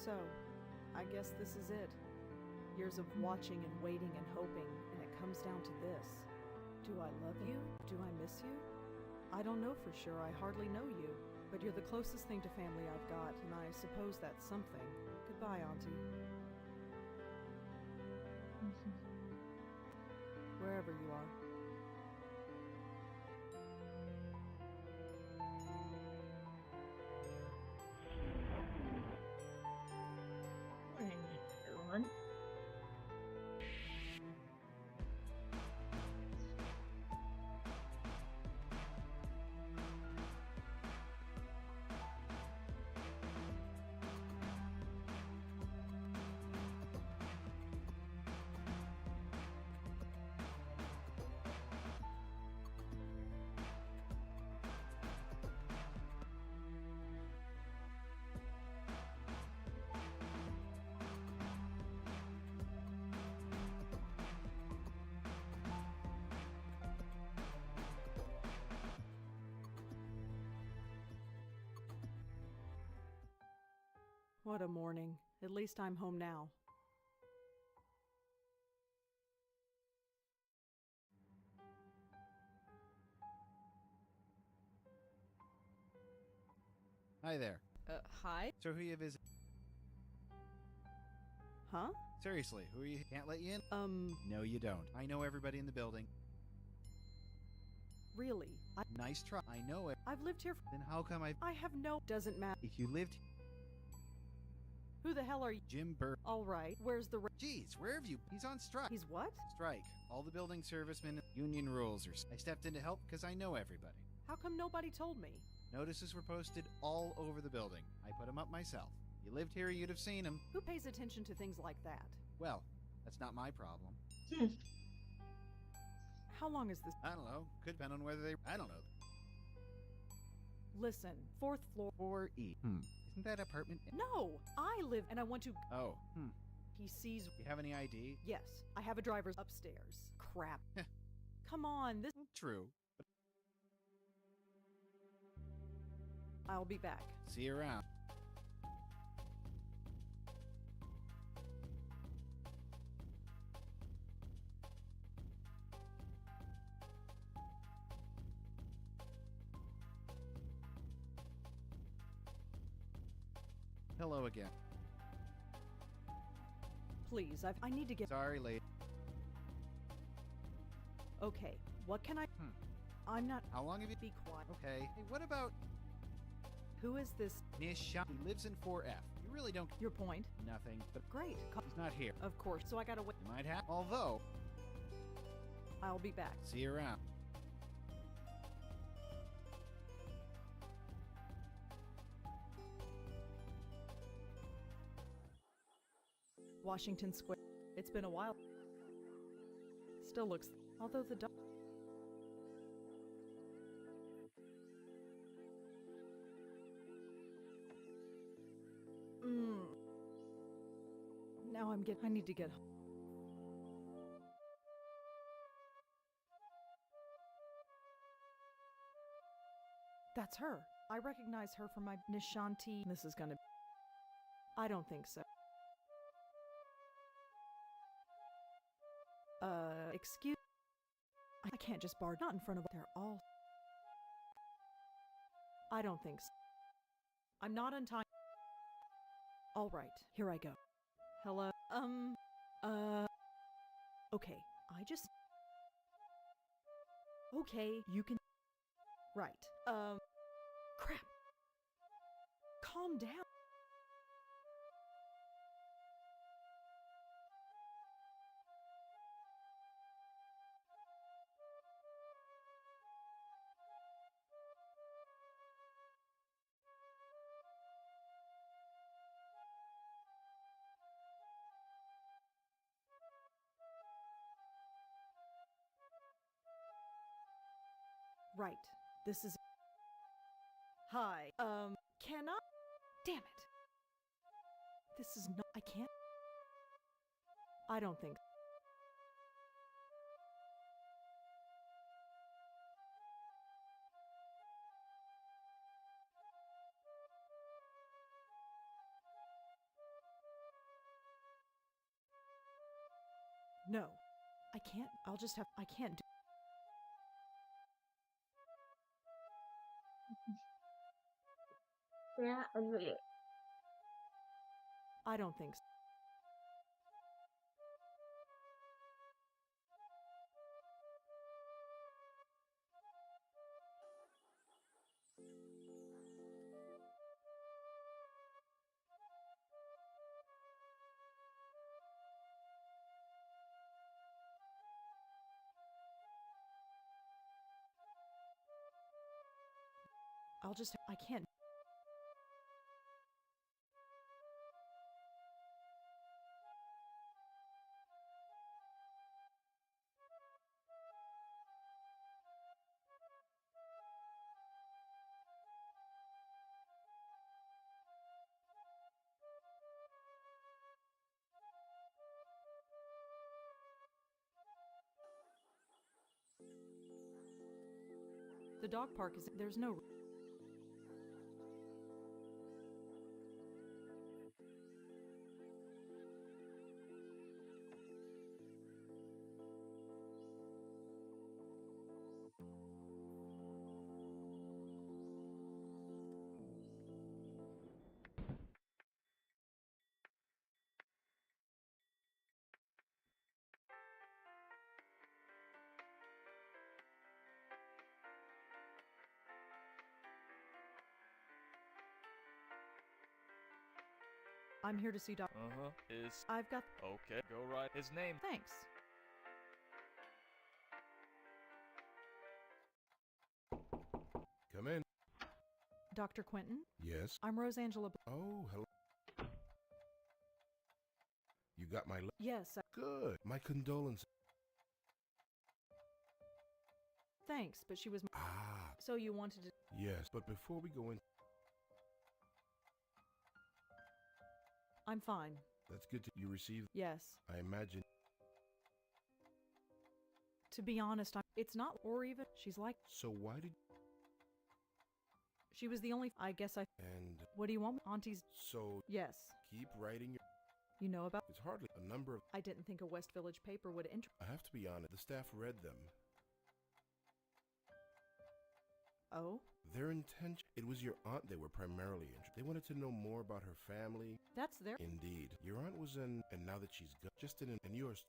So, I guess this is it. Years of watching and waiting and hoping, and it comes down to this. Do I love you? Do I miss you? I don't know for sure, I hardly know you. But you're the closest thing to family I've got, and I suppose that's something. Goodbye, Auntie. Wherever you are. Morning, everyone. What a morning. At least I'm home now. Hi there. Hi? So who you visit? Huh? Seriously, who are you? Can't let you in? No, you don't. I know everybody in the building. Really? Nice try. I know it. I've lived here Then how come I have no... Doesn't matter. If you lived... Who the hell are you? Jim Burr. Alright, where's the... Jeez, where have you... He's on strike. He's what? Strike. All the building servicemen... Union rules are... I stepped in to help because I know everybody. How come nobody told me? Notices were posted all over the building. I put them up myself. You lived here, you'd have seen them. Who pays attention to things like that? Well, that's not my problem. How long is this? I don't know. Could depend on whether they... I don't know. Listen, 4th floor... 4E. Isn't that apartment... No! I live and I want to... Oh, He sees... You have any ID? Yes, I have a driver's upstairs. Crap. Come on, this... True. I'll be back. See you around. Hello again. Please, I need to get... Sorry, late. Okay, what can I... I'm not... How long have you... Be quiet. Okay. Hey, what about Who is this? Nisha? He lives in 4F. You really don't... Your point? Nothing, but Great. he's not here. Of course, so I gotta wait. You might have... Although... I'll be back. See you around. Washington Square. It's been a while. Still looks... Although the dog... Now I need to get... That's her. I recognize her from my Nishanti. This is gonna... I don't think so. Excuse... I can't just barge not in front of... They're all... I don't think so. I'm not untying... Alright, here I go. Hello? Okay, I just... Okay, you can... Right, crap. Calm down. Right. This is... Hi. Can I... Damn it. This is not... I can't... I don't think... No, I can't. I can't do. Yeah, I agree. I don't think so. I can't. The dog park is. There's no. I'm here to see Doc. Is I've got. okay. Go right. His name. Thanks. Come in. Dr. Quentin? Yes. I'm Rosangela. Oh, hello. You got my Yes, good. My condolences. thanks, but she was. Ah, So you wanted to. yes. But before we go in, I'm fine. that's good. You received. Yes. I imagine. To be honest, it's not. Or even. She's like. So why did? She was the only. I guess I. And What do you want? Auntie's. so Yes. keep writing your. You know about. It's hardly a number of. I didn't think a West Village paper would I have to be honest. The staff read them. Oh? Their intention. It was your aunt they were primarily interested. They wanted to know more about her family. That's their. Indeed, your aunt was in, and now that she's gone, just in, and yours,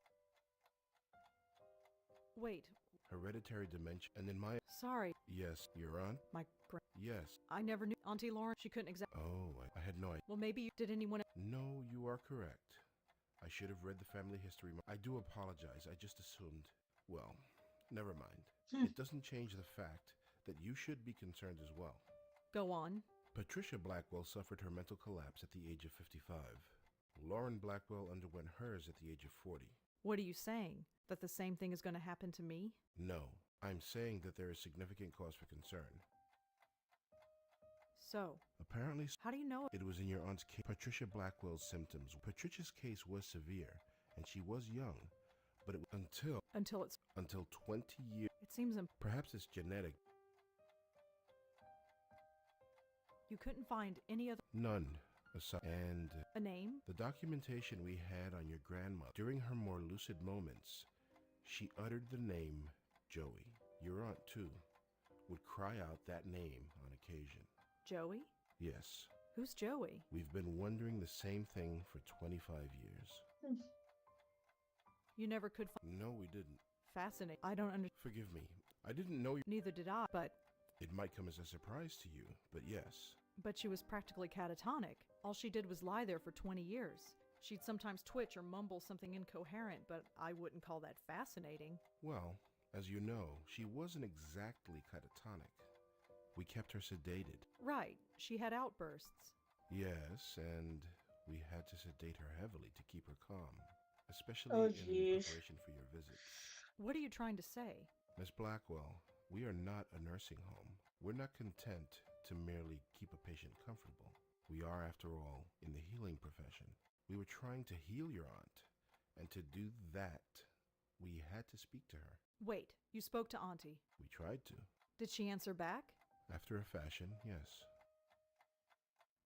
Wait. hereditary dementia, and in my. Sorry. Yes, your aunt. My. Yes. I never knew. Auntie Lauren. She couldn't exact. Oh, I had no idea. Well, maybe you. Did anyone. No, you are correct. I should have read the family history. I do apologize. I just assumed. Well, never mind. It doesn't change the fact that you should be concerned as well. Go on. Patricia Blackwell suffered her mental collapse at the age of 55. Lauren Blackwell underwent hers at the age of 40. What are you saying? That the same thing is going to happen to me? No, I'm saying that there is significant cause for concern. So. Apparently, How do you know? it was in your aunt's case. Patricia Blackwell's symptoms. Patricia's case was severe, and she was young, but Until it's. until 20 years. It seems Perhaps it's genetic. you couldn't find any other. None. And A name? the documentation we had on your grandmother, during her more lucid moments, she uttered the name Joey. Your aunt, too, would cry out that name on occasion. Joey? Yes, Who's Joey? we've been wondering the same thing for 25 years. You never could find. No, we didn't. Fascinating. I don't understand. Forgive me. I didn't know you. Neither did I, but. It might come as a surprise to you, but yes. But she was practically catatonic. All she did was lie there for 20 years. She'd sometimes twitch or mumble something incoherent, but I wouldn't call that fascinating. Well, as you know, she wasn't exactly catatonic. We kept her sedated. Right. She had outbursts. Yes, and we had to sedate her heavily to keep her calm, especially Oh, in jeez. preparation for your visits. What are you trying to say? Miss Blackwell, we are not a nursing home. We're not content to merely keep a patient comfortable. We are, after all, in the healing profession. We were trying to heal your aunt, and to do that, we had to speak to her. Wait, you spoke to Auntie. We tried to. Did she answer back? After a fashion, yes.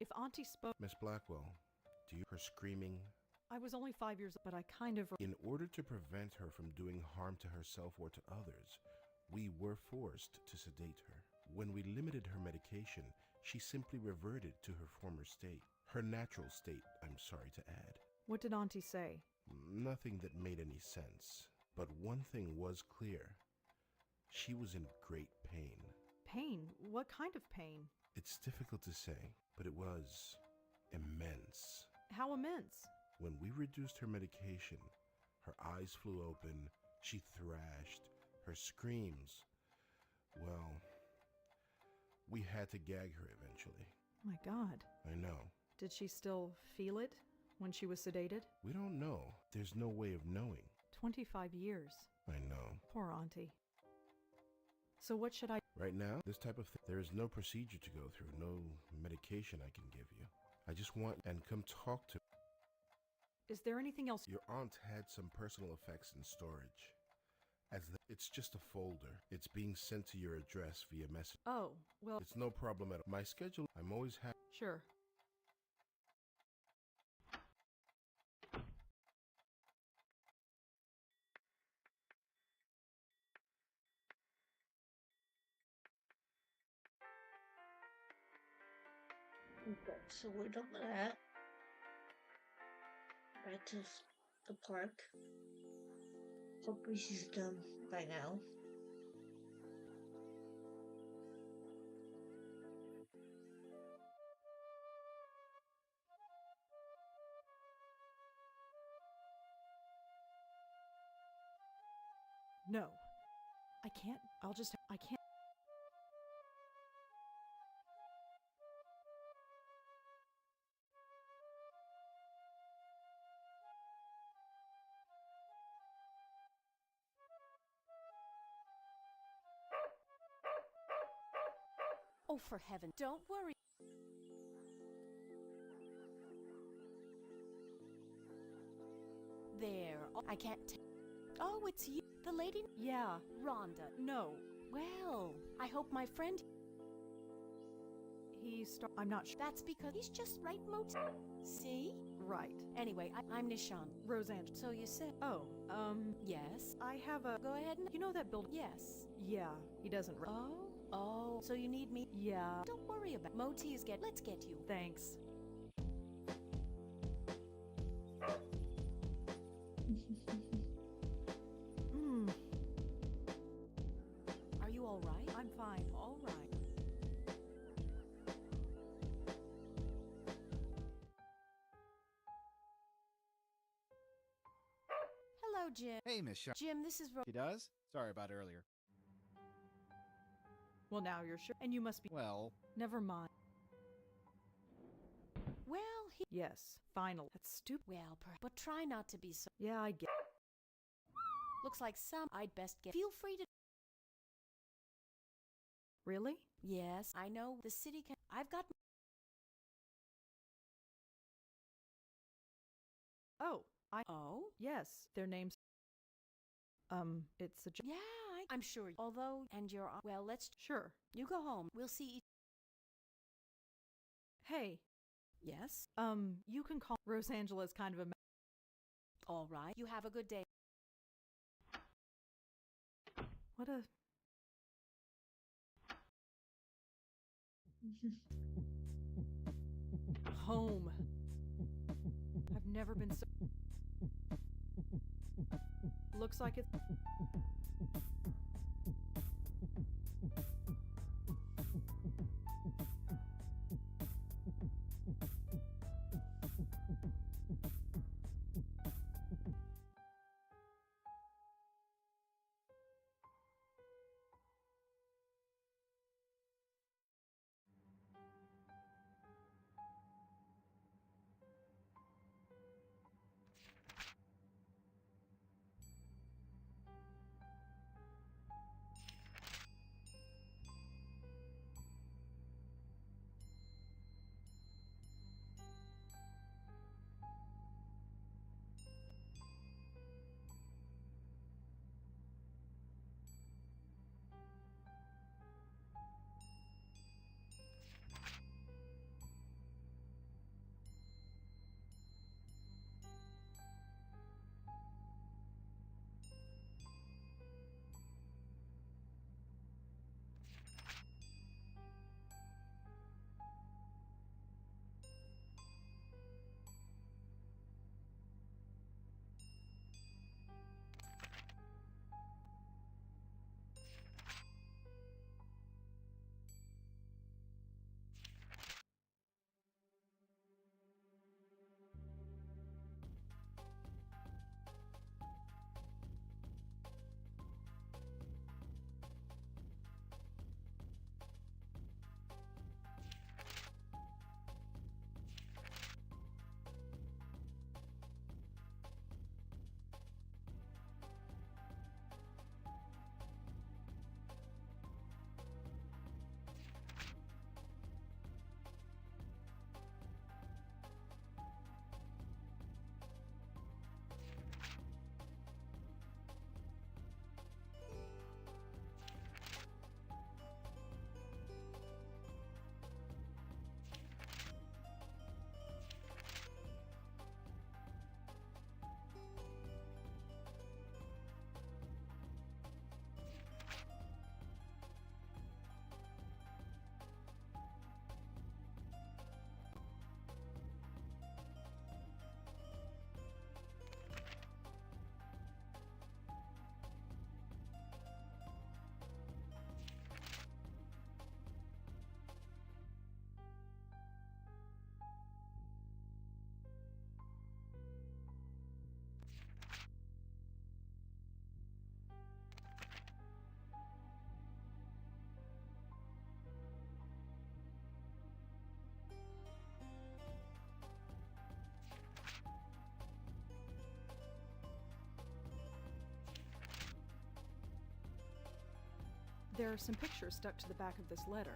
If Auntie spoke. Miss Blackwell, her screaming, I was only 5 years old, but I kind of... In order to prevent her from doing harm to herself or to others, we were forced to sedate her. When we limited her medication, she simply reverted to her former state. Her natural state, I'm sorry to add. What did Auntie say? Nothing that made any sense. But one thing was clear. She was in great pain. Pain? What kind of pain? It's difficult to say, but it was immense. How immense? When we reduced her medication, her eyes flew open, she thrashed, her screams. Well, we had to gag her eventually. My God. I know. Did she still feel it when she was sedated? We don't know. There's no way of knowing. 25 years. I know. Poor Auntie. So what should I... Right now, this type of thing, there is no procedure to go through, no medication I can give you. I just want and come talk to... Is there anything else? Your aunt had some personal effects in storage. It's just a folder. It's being sent to your address via message. Oh, well... It's no problem at all. My schedule, I'm always happy. Sure. Okay, so we're done with that. Back to the park. Hopefully she's done by now. No. I can't. I can't. Oh, for heaven, don't worry. There. Oh, I can't Oh, it's you. The lady? Yeah. Rhonda. No. Well, I hope my friend... I'm not sure. That's because he's just right See? Right. Anyway, I'm Nishan. Roseanne. So you said... Oh, Yes? I have a... Go ahead and... You know that building? Yes. Yeah, he doesn't... Oh, so you need me? Yeah. Don't worry about Moti is Let's get you. Thanks. Are you all right? I'm fine. All right. Hello, Jim. Hey, Miss Sharp. Jim, this is She does? Sorry about earlier. Well, now you're sure. And you must be... Well, Never mind. Well, Yes, finally. That's stupid. Well, but try not to be so... Yeah, I get... Looks like I'd best get... Feel free to... Really? Yes, I know. The city can... I've got... Oh, Oh? Yes, their names... it's a... Yeah, I'm sure. Although, and you're... Well, let's... Sure. You go home. We'll see... Hey, Yes? you can call... Rosangela's kind of a... All right. You have a good day. What a... Home. I've never been so... Looks like it's... There are some pictures stuck to the back of this letter.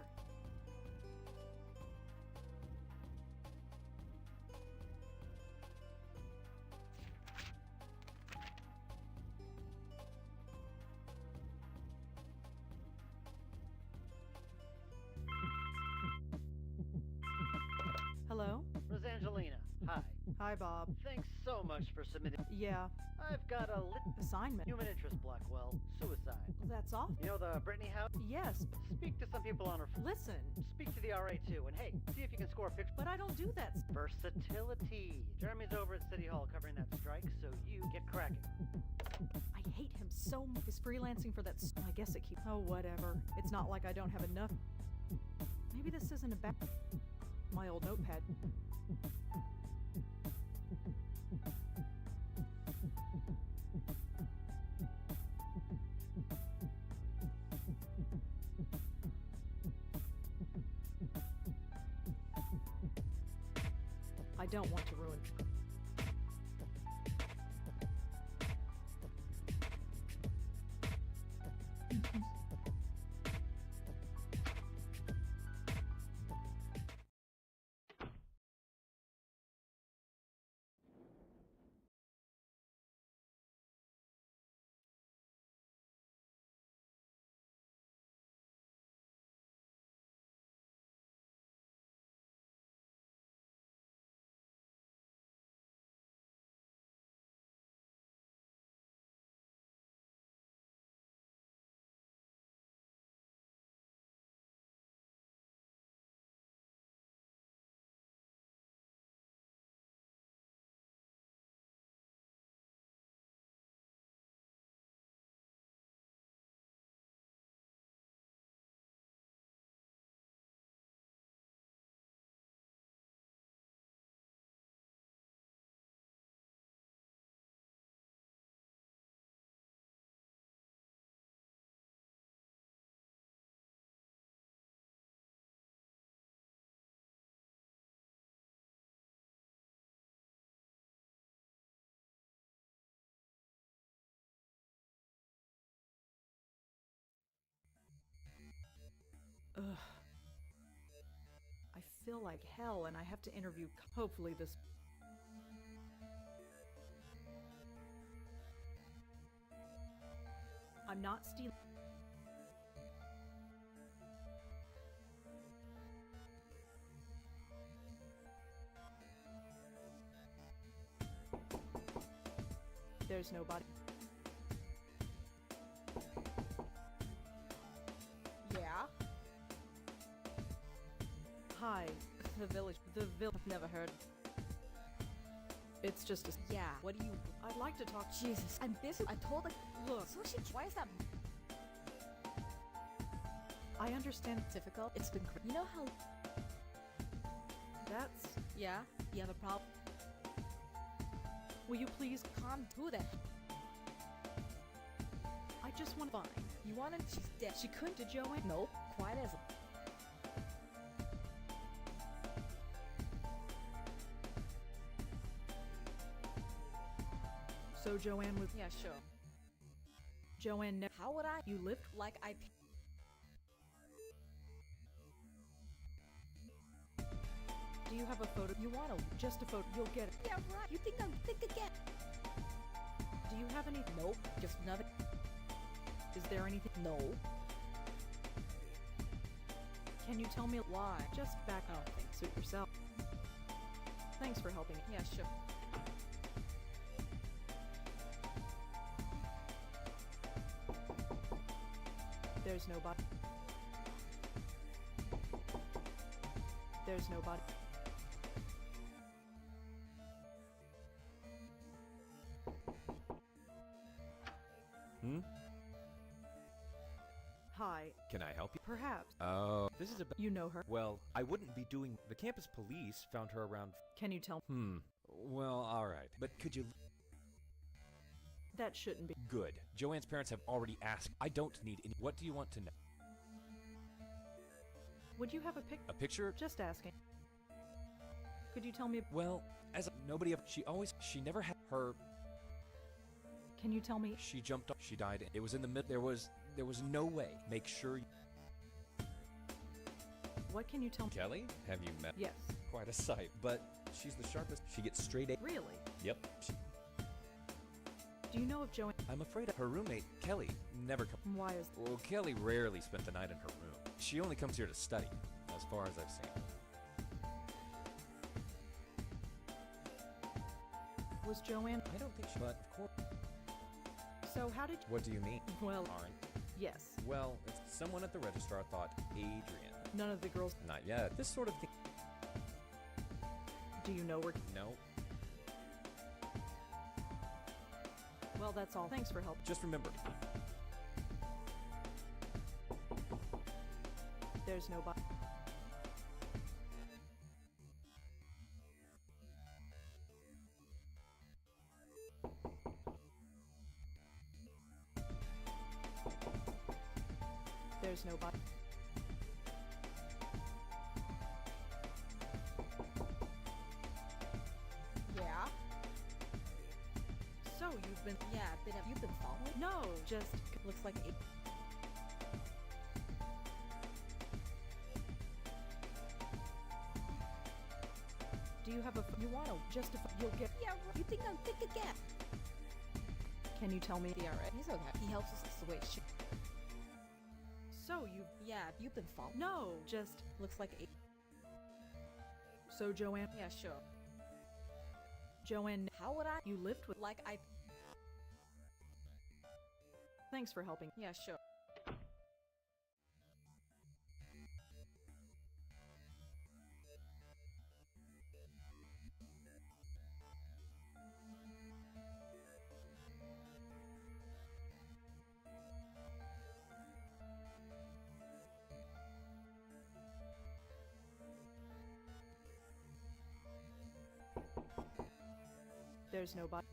Hello? Rosangelina, hi. Hi, Bob. Thanks so much for submitting. Yeah, I've got a assignment. human interest Blackwell. Suicide. That's all? You know the Brittany house? Yes, Speak to some people on her listen, Speak to the RA too, and hey, see if you can score a picture. but I don't do that. Versatility. Jeremy's over at City Hall covering that strike, so you get cracking. I hate him so much. His freelancing for that. I guess it keeps. Oh, whatever. It's not like I don't have enough. Maybe this isn't a bad. My old notepad. I don't want to ruin. Ugh. I feel like hell and I have to interview. Hopefully, this. I'm not stealing. There's nobody. Yeah? Hi. The village. I've never heard. It's just a. Yeah. What do you? I'd like to talk. Jesus. I'm busy. I told her. Look, So she. Why is that I understand. difficult? It's been. You know how? That's. Yeah. You have a problem. Will you please? Calm. Who then? I just want. Fine. You want to? She's dead. She couldn't. Did Joanne? Nope. Quiet as. So Joanne was. Yeah. Sure. Joanne. How would I? You lived. Like I. Do you have a photo? You want to? Just a photo. You'll get it. Yeah. Right. You think I'm think again? Do you have any? Nope. Just another. Is there anything? No. Can you tell me Why? Just back I don't think Suit yourself. Thanks for helping. Yeah. Sure. There's nobody. There's nobody. Hi. Can I help you? Perhaps. Oh, this is about. You know her. Well, I wouldn't be doing. The campus police found her around. Can you tell? Well, all right. But could you? That shouldn't be. Good. Joanne's parents have already asked. I don't need any. What do you want to know? Would you have a pic? A picture? Just asking. Could you tell me? Well, as nobody. She never had her. Can you tell me? She jumped off. She died. It was in the mid. There was There was no way. Make sure you... What can you tell me? Kelly, have you met? Yes. Quite a sight, but she's the sharpest. She gets straight A. Really? Yep. Do you know if Joanne... I'm afraid her roommate, Kelly, never comes. Why is... Well, Kelly rarely spent the night in her room. She only comes here to study, as far as I've seen. Was Joanne... I don't think she... But, of course... So how did... What do you mean? Well... Aren't? Yes. Well, someone at the registrar thought Adrian. None of the girls... Not yet. This sort of thing... Do you know where... No. Well, that's all. Thanks for help. Just remember. There's nobody... There's nobody... Yeah? So, you've been... Yeah, you've been following? No, just... Looks like it. Do you have a... You want to justify... You'll get... Yeah, you think I'm thick again? Can you tell me... Yeah, right. He's okay. He helps us switch. So, you... Yeah, you've been following. No, just... Looks like it. So, Joanne... Yeah, sure. Joanne... How would I? You lived with... Like I... Thanks for helping. Yeah, sure. There's nobody...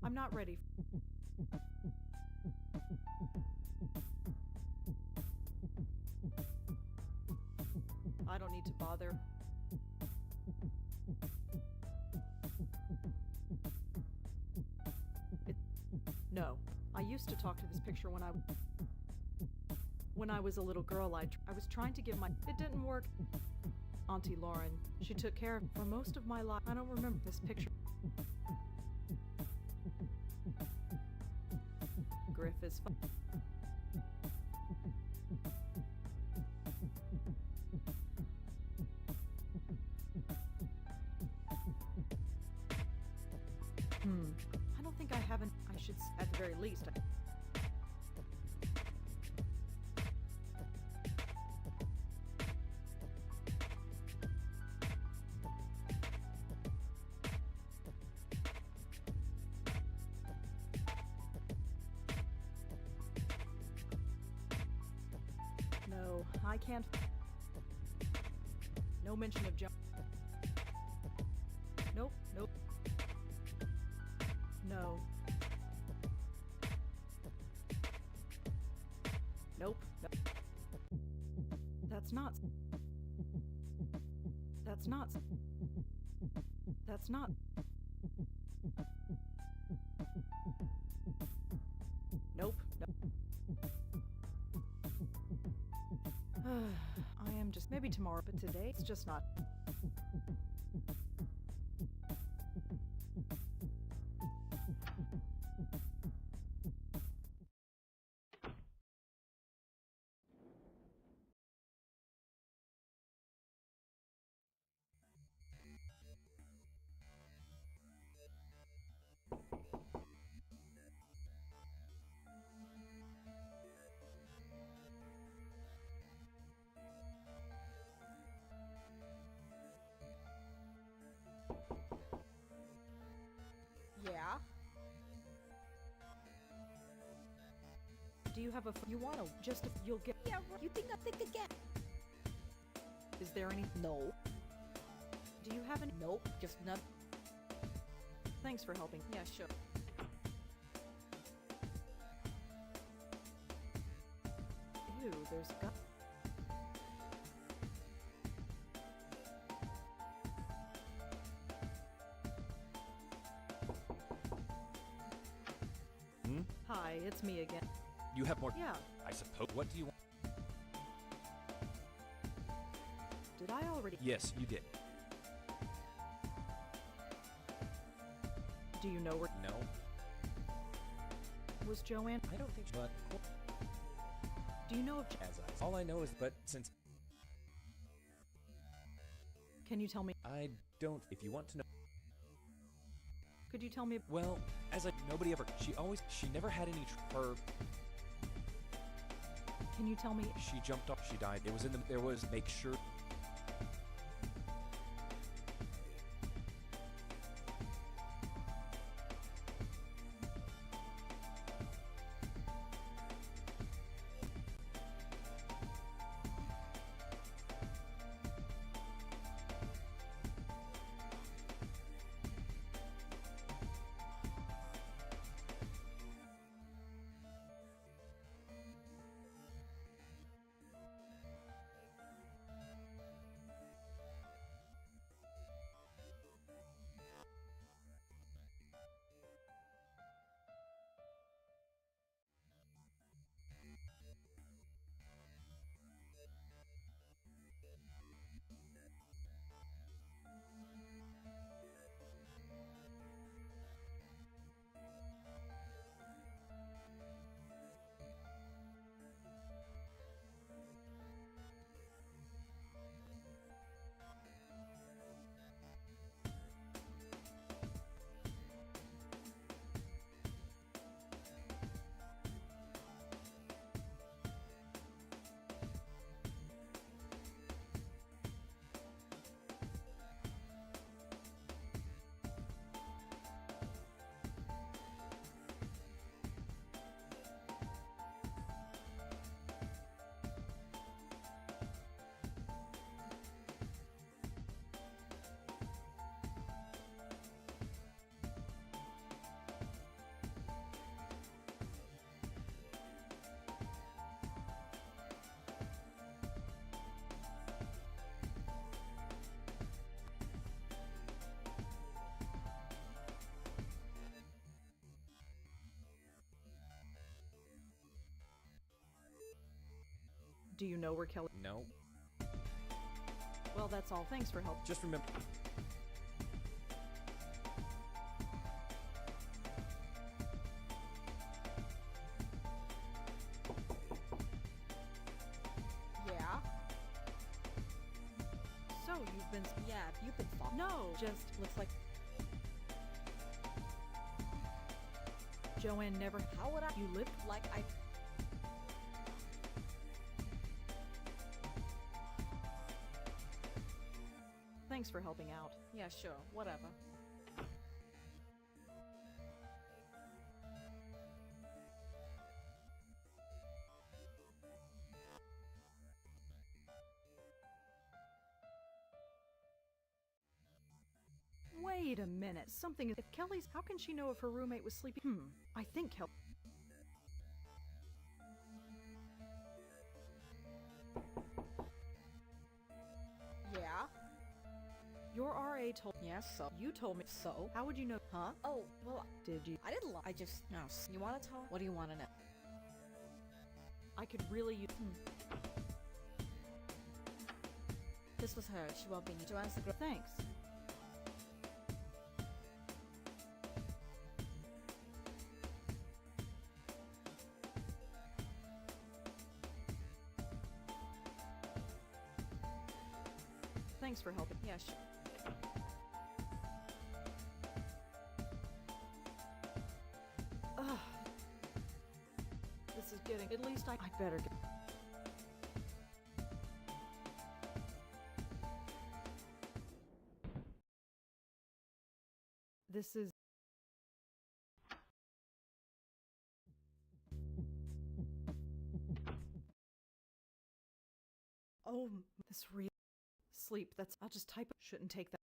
I'm not ready. I don't need to bother. No. I used to talk to this picture when I was a little girl. I was trying to give my... It didn't work. Auntie Lauren, she took care of for most of my life. I don't remember this picture. Griff is fun. I don't think I haven't. I should, at the very least. No, I can't. No mention of jump. Nope, nope. No. Nope. No. That's not. That's not. That's not. Nope. No. I am just... Maybe tomorrow, but today it's just not... Yeah? Do you have a... You want to just... You'll get... Yeah, you think I'm thick again? Is there any... No. Do you have any... Nope, just not. Thanks for helping. Yeah, sure. too. There's got. Hmm? Hi, it's me again. You have more. Yeah, I suppose. What do you want? did I already? Yes, you did. Do you know where No, was Joanne? I don't think. But Do you know if? as I, all I know is, but since Can you tell me? I don't. If you want to know, Could you tell me? well, as I nobody ever. She never had any. Her. Can you tell me? She jumped off. She died. It was in the. There was make sure. Do you know where Kelly? No, Well, that's all. Thanks for help. just remember. Yeah. So you've been? Yeah, you've been fought. No, just looks like. Joanne never. How would I? You lived? Like I. Thanks for helping out. Yeah, sure. Whatever. Wait a minute. Something. If Kelly's. How can she know if her roommate was sleeping? I think Kelly. Yeah. Your RA told. Yeah, so. You told me. So? How would you know? Huh? Oh, well, Did you? I didn't lie. I just. No. You want to talk? What do you want to know? I could really use. This was her. She won't be need to answer the Thanks. Thanks for helping. Yeah, sure. Ugh. This is getting. At least I better get. This is. Oh, this real sleep. That's. I'll just type it. Shouldn't take that.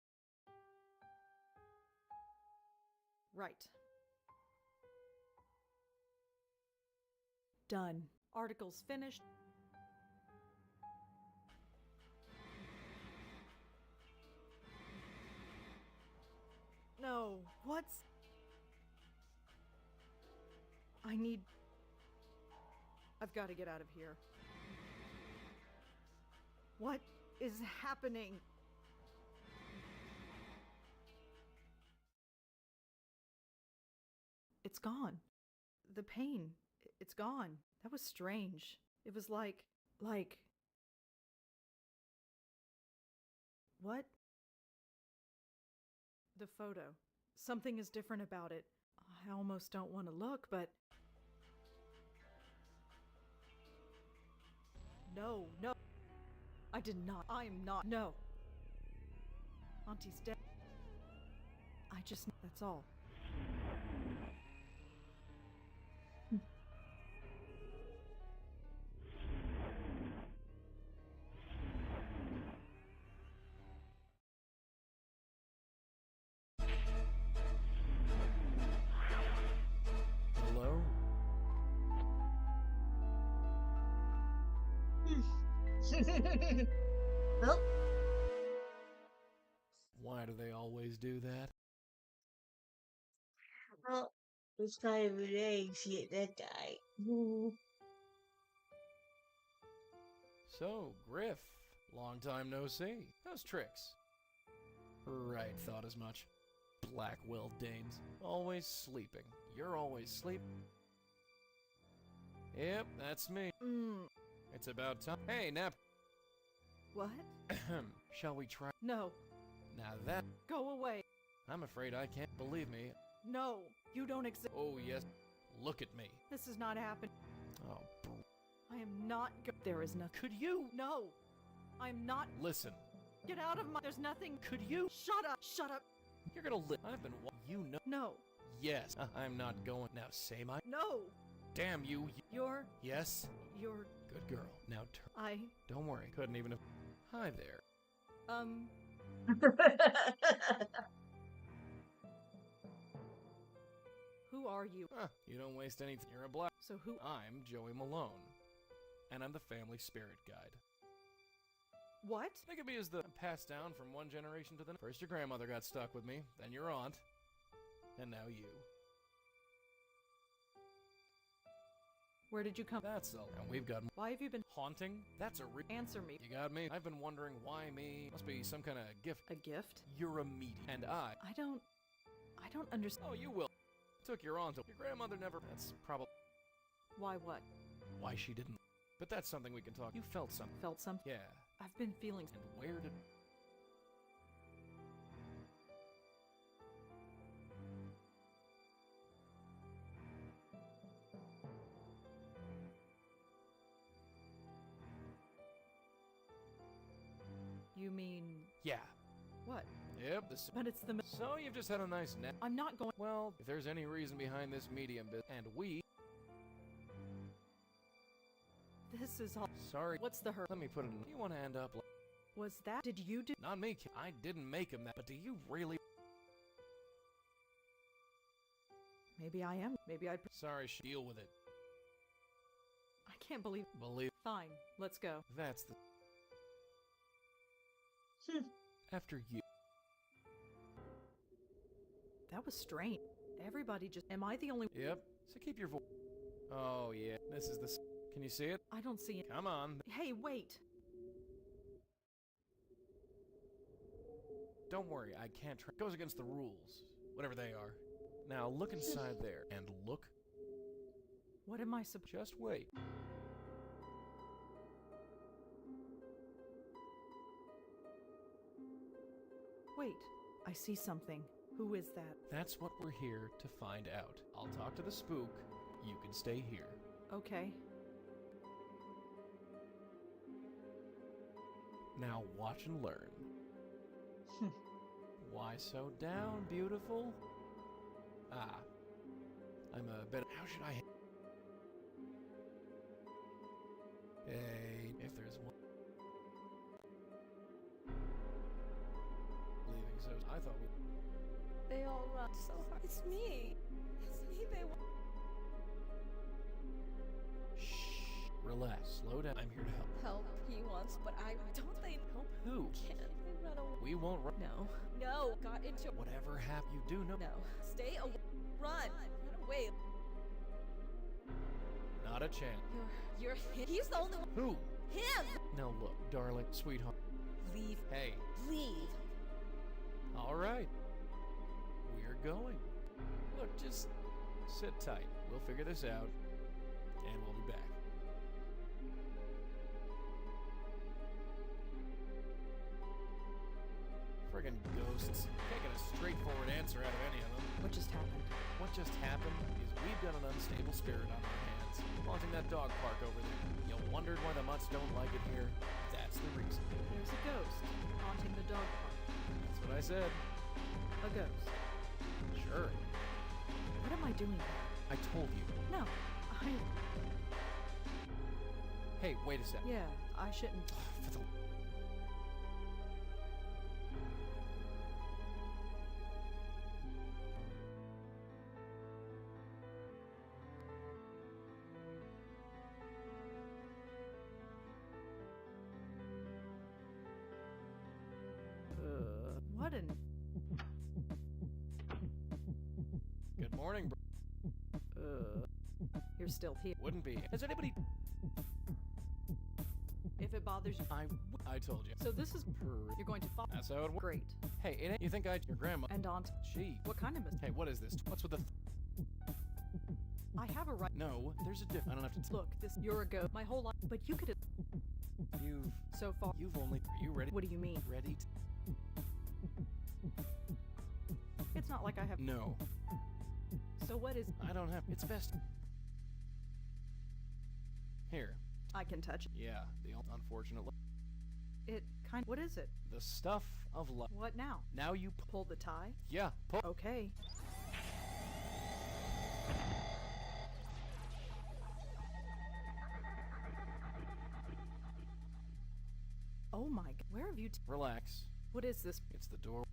Right. Done. Articles finished. no. What's... I've got to get out of here. What is happening? It's gone. The pain, it's gone. That was strange. It was like... What? The photo. Something is different about it. I almost don't want to look, but... No, no. I did not. I'm not. No. Auntie's dead. That's all. Hello? Well, Why do they always do that? well, it's kind of an age to get that guy. So, Griff, long time no see. How's tricks? Right, thought as much. Black-willed dames. Always sleeping. You're always sleeping. Yep, that's me. It's about time. Hey, Nap. What? Shall we try? No. Now that... Go away. I'm afraid I can't believe me. No. You don't exist. Oh, yes. Look at me. This is not happening. Oh, I am not There is nothing. could you? No. I'm not. Listen. Get out of my. There's nothing. Could you? Shut up. Shut up. You're gonna live. I've been you know. No. Yes, I'm not going. Now, say my... No. Damn you. You're. Yes? You're. Good girl. Now turn. Don't worry. Couldn't even have... Hi there. Who are you? Huh, you don't waste any... You're a black... So who? I'm Joey Malone. And I'm the family spirit guide. What? Think of me as the passed down from one generation to the next. First your grandmother got stuck with me, then your aunt, and now you. Where did you come? That's all. And we've got... Why have you been Haunting? That's a Answer me. You got me? I've been wondering why me. Must be some kind of gift. A gift? You're a medium. And I don't understand. Oh, you will. Took your aunt. Your grandmother never... That's probably... Why what? Why she didn't. But that's something we can talk... You felt something. Felt something? Yeah. I've been feeling... And where did... You mean... Yeah. What? Yep, this... But it's the... So you've just had a nice nap. I'm not going... Well, if there's any reason behind this medium bit, and we... This is all... Sorry. What's the hurt? Let me put it in... You want to end up like... Was that... Did you do... Not me. I didn't make him that. But do you really... Maybe I am. Maybe I'd... Sorry, deal with it. I can't believe... Believe... Fine. Let's go. That's the... After you... That was strange. Everybody just... Am I the only... Yep. So keep your voice... Oh, yeah. This is the... Can you see it? I don't see it. Come on. Hey, wait! Don't worry, I can't try. Goes against the rules. Whatever they are. Now, look inside there. And look. What am I supposed... Just wait. Wait. I see something. Who is that? That's what we're here to find out. I'll talk to the spook. You can stay here. Okay. Now watch and learn. Why so down, beautiful? Ah. I'm a bit... How should I... Hey, if there's one... Leaving so... I thought we... They all run so hard. It's me. It's me they want. Shh. Relax. Slow down. I'm here to help. Help he wants, but I don't think Help who? can I run away. We won't run. No. No. Got into Whatever happened, you do know. No. Stay away. Run. Run away. Not a chance. You're him. He's the only one. Who? Him. Now look, darling, sweetheart. Leave. Hey. Leave. All right. We're going. Look, just sit tight. We'll figure this out, and we'll be back. Friggin' ghosts. Can't get a straightforward answer out of any of them. What just happened? What just happened is we've got an unstable spirit on our hands, haunting that dog park over there. You wondered why the mutts don't like it here? That's the reason. There's a ghost haunting the dog park. That's what I said. A ghost. Sure. What am I doing here? I told you. No, Hey, wait a sec. Yeah, I shouldn't. For the... What an... Good morning, bro. You're still here. Wouldn't be. Has anybody... If it bothers you. I told you. So this is... You're going to follow... That's how it works. Great. Hey, it ain't... You think your grandma... And aunt. She... What kind of mistake? Hey, what is this? What's with the... I have a right... No, there's a diff... I don't have to... Look, you're a ghost. My whole life... But you could... So far... You've only... Are you ready? What do you mean? Ready It's not like I have... No. So what is... I don't have... It's best... Here. I can touch it. Yeah, unfortunately. It kind... What is it? The stuff of life. What now? Now you... Pull the tie? Yeah, pull... Okay. Oh my god. Where have you... Relax. What is this? It's the door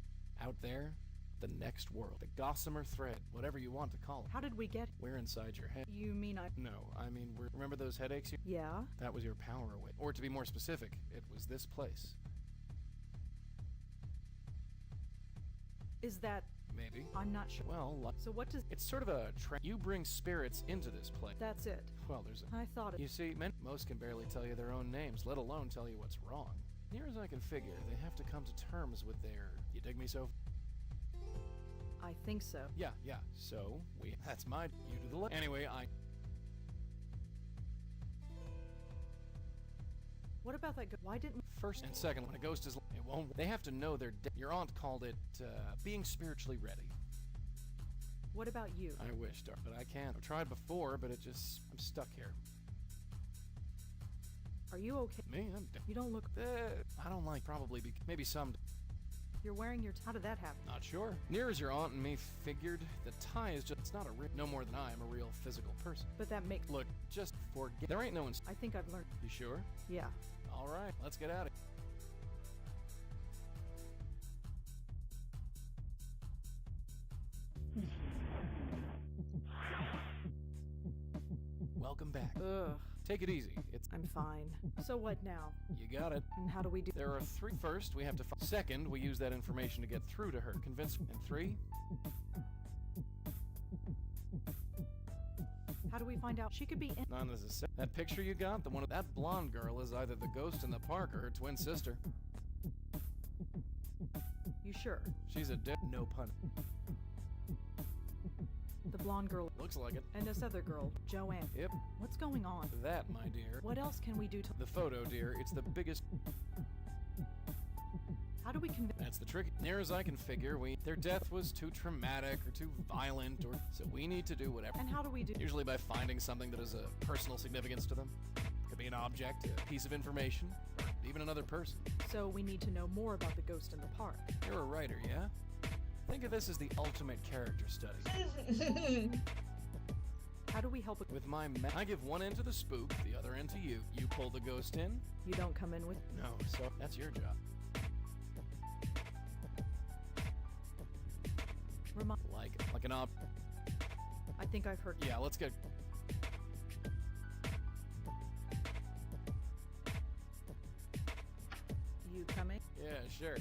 out there. The next world. The gossamer thread. Whatever you want to call it. How did we get... We're inside your head. You mean I... No, I mean, remember those headaches you... Yeah? That was your power away. Or to be more specific, it was this place. Is that... Maybe. I'm not sure. Well, So what does... it's sort of a you bring spirits into this place. That's it. Well, there's a... I thought it... You see, most can barely tell you their own names, let alone tell you what's wrong. Near as I can figure, they have to come to terms with their... You dig me so? I think so. Yeah. So, that's my... You do the left. Anyway, What about that... Why didn't... First and second, when a ghost is... It won't... They have to know they're dead. Your aunt called it, being spiritually ready. What about you? I wish, Dar, but I can't. I've tried before, but I'm stuck here. Are you okay? Me? I'm dead. You don't look... I don't like probably... Maybe some... You're wearing your... How did that happen? Not sure. Near as your aunt and me figured, the tie is just... It's not a real... No more than I am a real physical person. But that makes... Look, just forget... There ain't no one... I think I've learned... You sure? Yeah. All right, let's get at it. Welcome back. Ugh. Take it easy. I'm fine. So what now? You got it. And how do we do... There are 3. First, we have to find... Second, we use that information to get through to her. Convince... And 3... How do we find out she could be in... None is a se- That picture you got, the one of that blonde girl is either the ghost in the park or her twin sister. You sure? She's a no pun. The blonde girl... Looks like it. And this other girl, Joanne. Yep. What's going on? That, my dear. What else can we do to... The photo, dear. It's the biggest... How do we convince... That's the trick. Near as I can figure, their death was too traumatic or too violent, or so we need to do whatever. And how do we do... Usually by finding something that has a personal significance to them. Could be an object, a piece of information, or even another person. So we need to know more about the ghost in the park. You're a writer, yeah? Think of this as the ultimate character study. How do we help... With my I give one end to the spook, the other end to you. You pull the ghost in. You don't come in with... No, so that's your job. Like an op... I think I've heard... Yeah, let's get... Yeah, sure.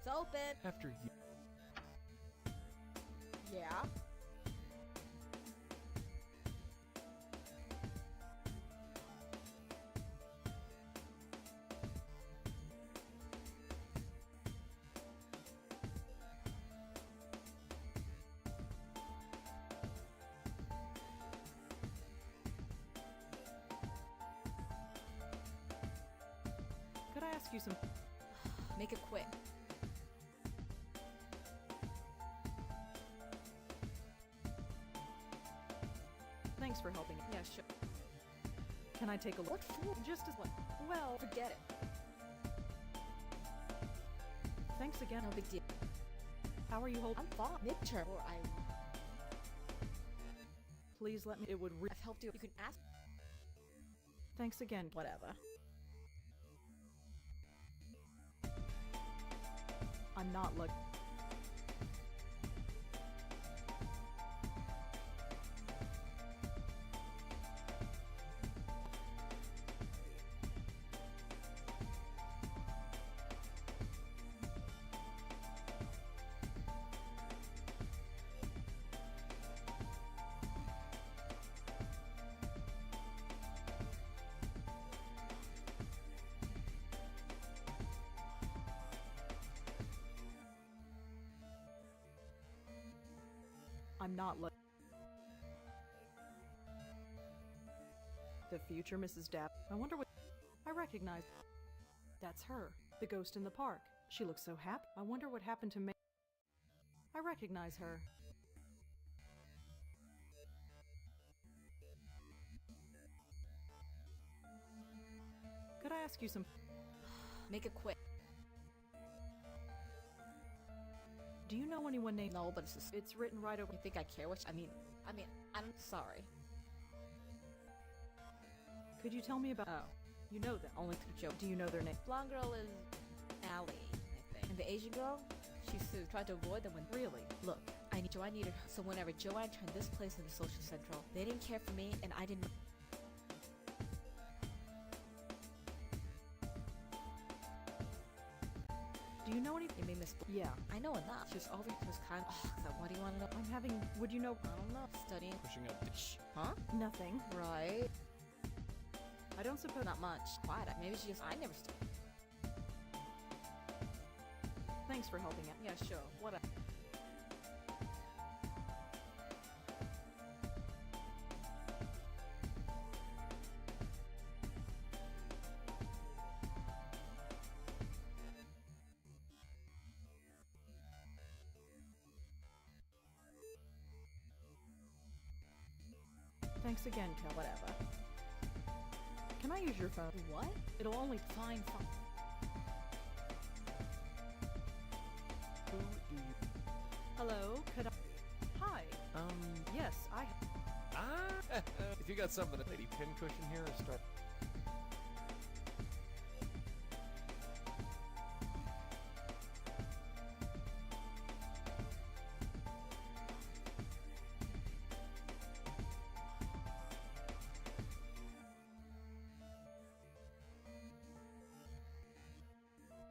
It's open. After you. Yeah. Could I ask you some? Make it quick. Thanks for helping. Yeah, sure. Can I take a look? What for? Just as well. Well, Forget it. thanks again. No big deal. How are you holding? I'm fine. Midterm. Or Please let me. It would. I've helped you. You can ask. Thanks again. Whatever. I'm not like. I'm not like. The future Mrs. Dapp. I wonder what. I recognize. That's her. The ghost in the park. She looks so happy. I wonder what happened to May. I recognize her. Could I ask you some? Make it quick. Do you know anyone named? No, but it's just. It's written right over. You think I care which? I mean, I'm sorry. Could you tell me about? Oh, you know them. Only through Joe. Do you know their name? Blonde girl is Allie, I think. And the Asian girl, she tried to avoid them when. Really? Look, Joanne needed her. So whenever Joanne turned this place into social central, they didn't care for me, and I didn't. Do you know any? It made me. Yeah. I know enough. She was over. She was kind of. So what do you want to know? I'm having. Would you know? I don't know. Studying. Pushing up. Shh. Huh? Nothing. Right. I don't suppose. Not much. Quiet. Maybe she just. I never studied. Thanks for helping out. Yeah, sure. Whatever. Thanks again, Kel. Whatever. Can I use your phone? What? It'll only. Fine. Who do you? Hello? Could I? Hi. Yes, I. Ah! If you got something, lady pincushion here, or start.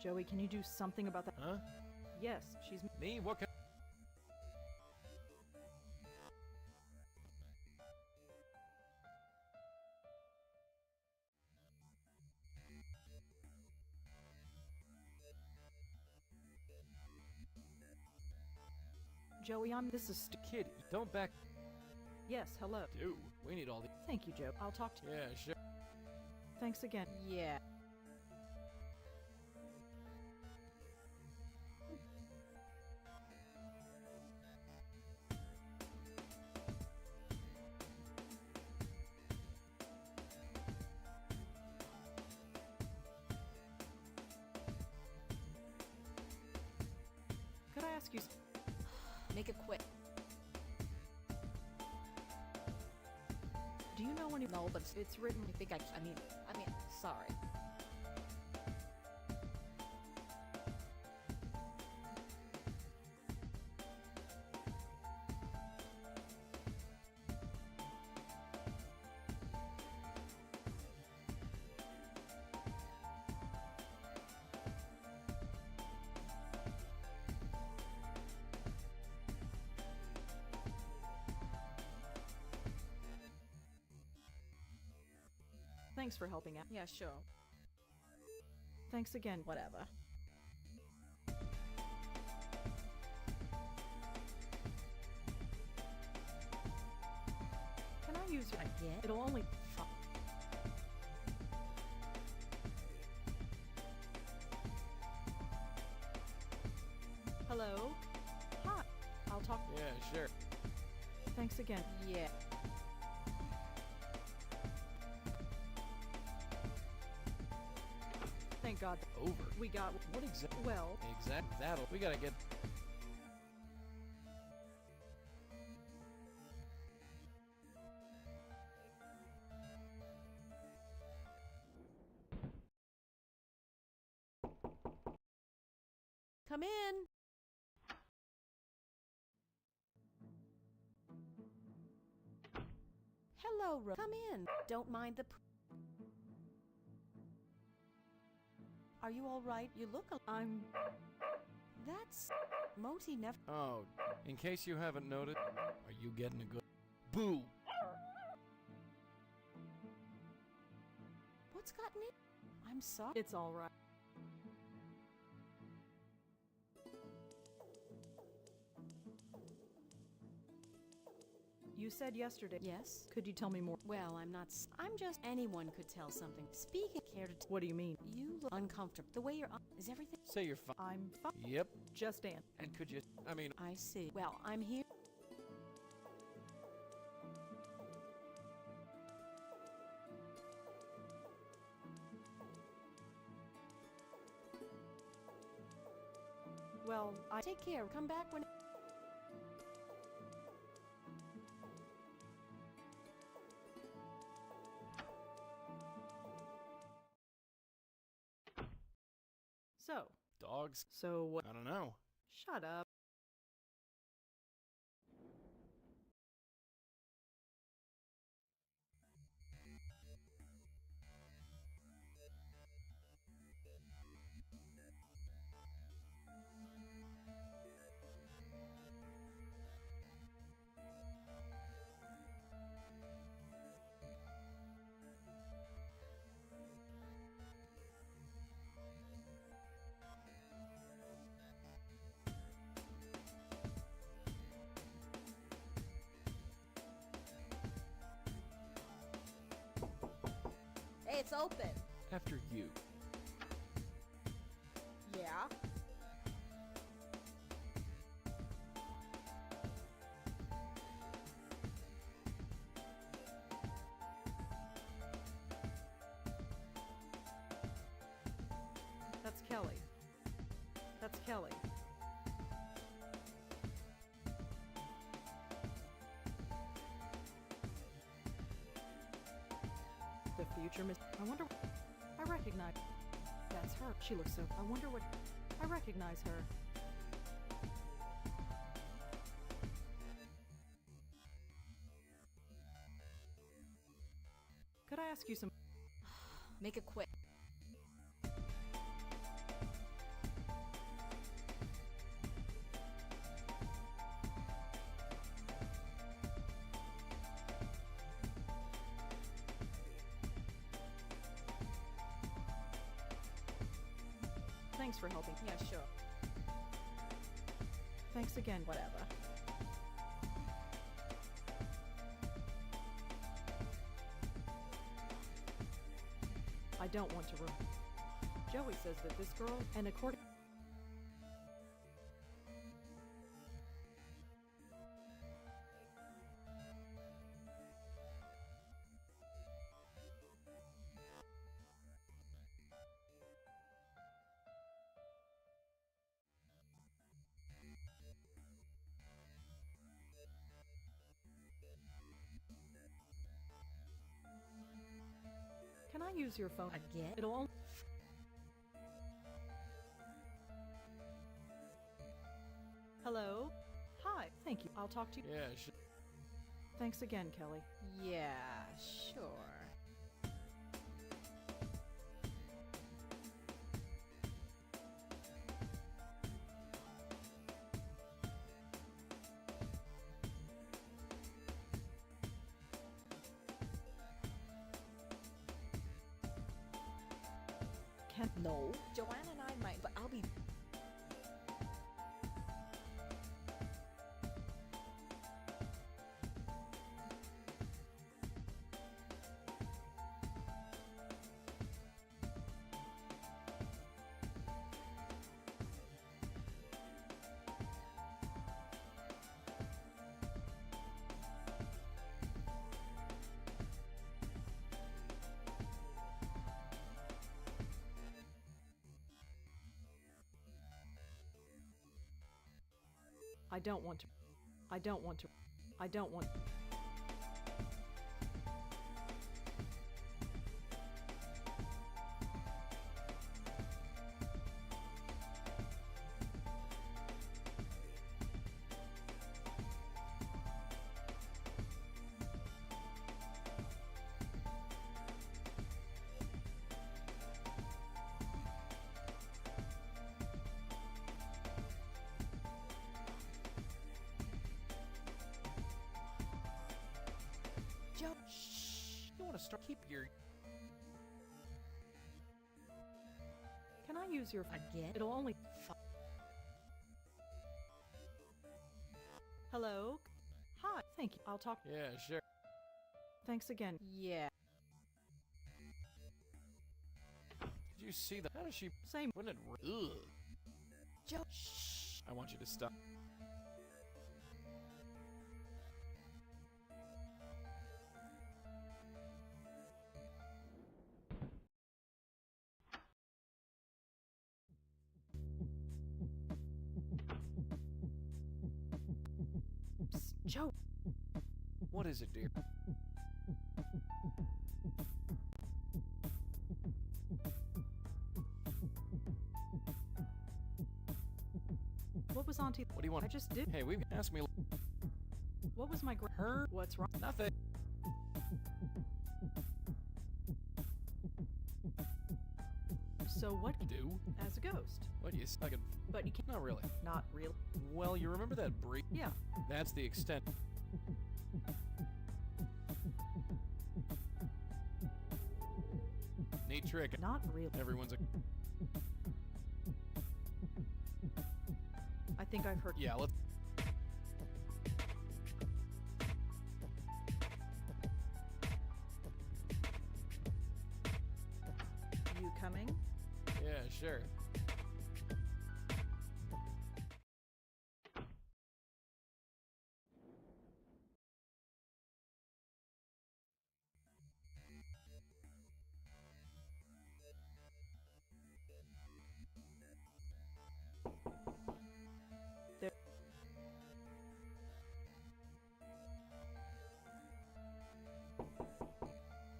Joey, can you do something about that? Huh? Yes, she's. Me? What can? Joey, this is Kid, don't back. Yes, hello. Dude, we need all the. Thank you, Joe. I'll talk to you. Yeah, sure. Thanks again. Yeah. Make it quick. Do you know any? No, but It's written. I think I mean, sorry. Thanks for helping out. Yeah, sure. Thanks again. Whatever. Can I use your? Again? It'll only. Hello. Hi. I'll talk. Yeah, sure. Thanks again. Yeah. Thank God. Over. We got. What exactly? Well, That'll. We gotta get. Come in. Hello, Come in. Don't mind the. Are you all right? You look. I'm. That's. Moti never. Oh, in case you haven't noticed, are you getting a good. Boo! What's gotten in? I'm sorry. It's all right. You said yesterday. Yes. Could you tell me more? Well, I'm just. Anyone could tell something. Speaking. Care to. What do you mean? You look uncomfortable. The way you're. Is everything? Say you're fine. I'm fine. Yep. Just Ann. And could you? I mean, I see. Well, I'm here. Well, I. Take care. Come back when. So. dogs. So what? I don't know. Shut up. Hey, it's open. After you. Yeah. That's Kelly. That's Kelly. The future Miss. I wonder. I recognize. That's her. She looks so. I wonder what. I recognize her. Could I ask you some? Make it quick. Thanks for helping. Yeah, sure. Thanks again. Whatever. I don't want to. Joey says that this girl, and according. Can I use your phone? Again? It'll only... Hello? Hi. Thank you. I'll talk to you. Yeah, Thanks again, Kelly. Yeah, sure. Can... No. Joanna and I might, but I'll be... I don't want to. I don't want to. I don't want... Joe, shh. You want to start? Keep your... Can I use your... again? It'll only... Hello? Hi. Thank you. I'll talk... Yeah, sure. Thanks again. Yeah. Did you see that? How does she... Same. Wouldn't it... Ugh. Joe, Shh. I want you to stop. Psst, Joe. What is it, dear? What was Auntie... What do you want? I just did... Hey, we asked me... What was my... Her? What's wrong? Nothing. So what... Do? As a ghost. What, you sucking... But you can't... Not really. Not really. Well, you remember that brief... Yeah. That's the extent... Neat trick. Not really. Everyone's a... I think I've heard... Yeah, let's... You coming? Yeah, sure.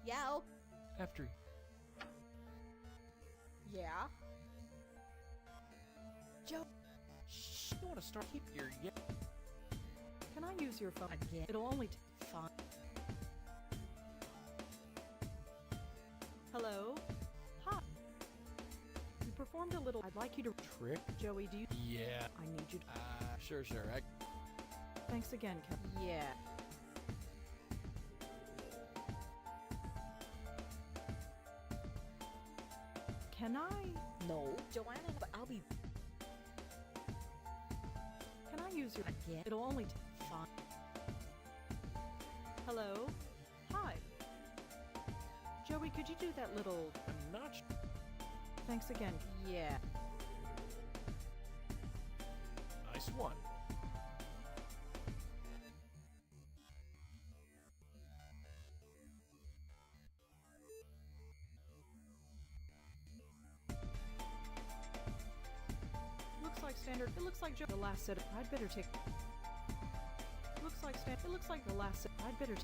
yeah. After... Yeah. Joe, Shh. You want to start? Keep your... Yeah. Can I use your phone? again? It'll only... Fine. Hello? Hi. You performed a little... I'd like you to... Trick? Joey, do you... Yeah. I need you to... Sure. Thanks again, Kevin. Yeah. Can I... No. Joanna, but I'll be... Can I use your... again? It'll only... Fine. Hello? Hi. Joey, could you do that little... I'm not... Thanks again. Yeah. Nice one. Looks like standard... It looks like the last set of... I'd better take... Looks like It looks like the last set... I'd better...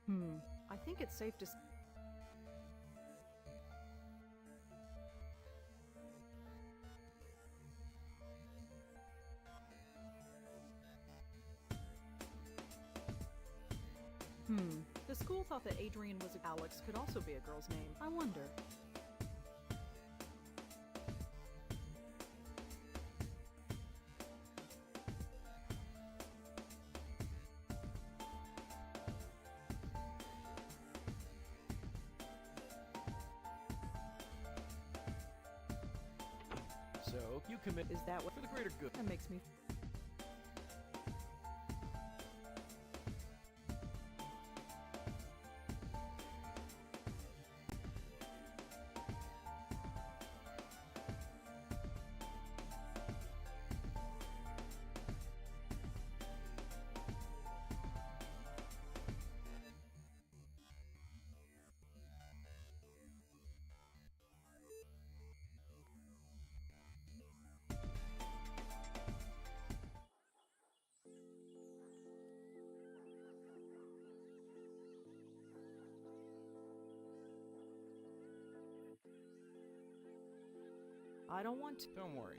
I think it's safe to The school thought that Adrian was Alex could also be a girl's name. I wonder. So, you commit Is that what for the greater good. that makes me? I don't want to. Don't worry.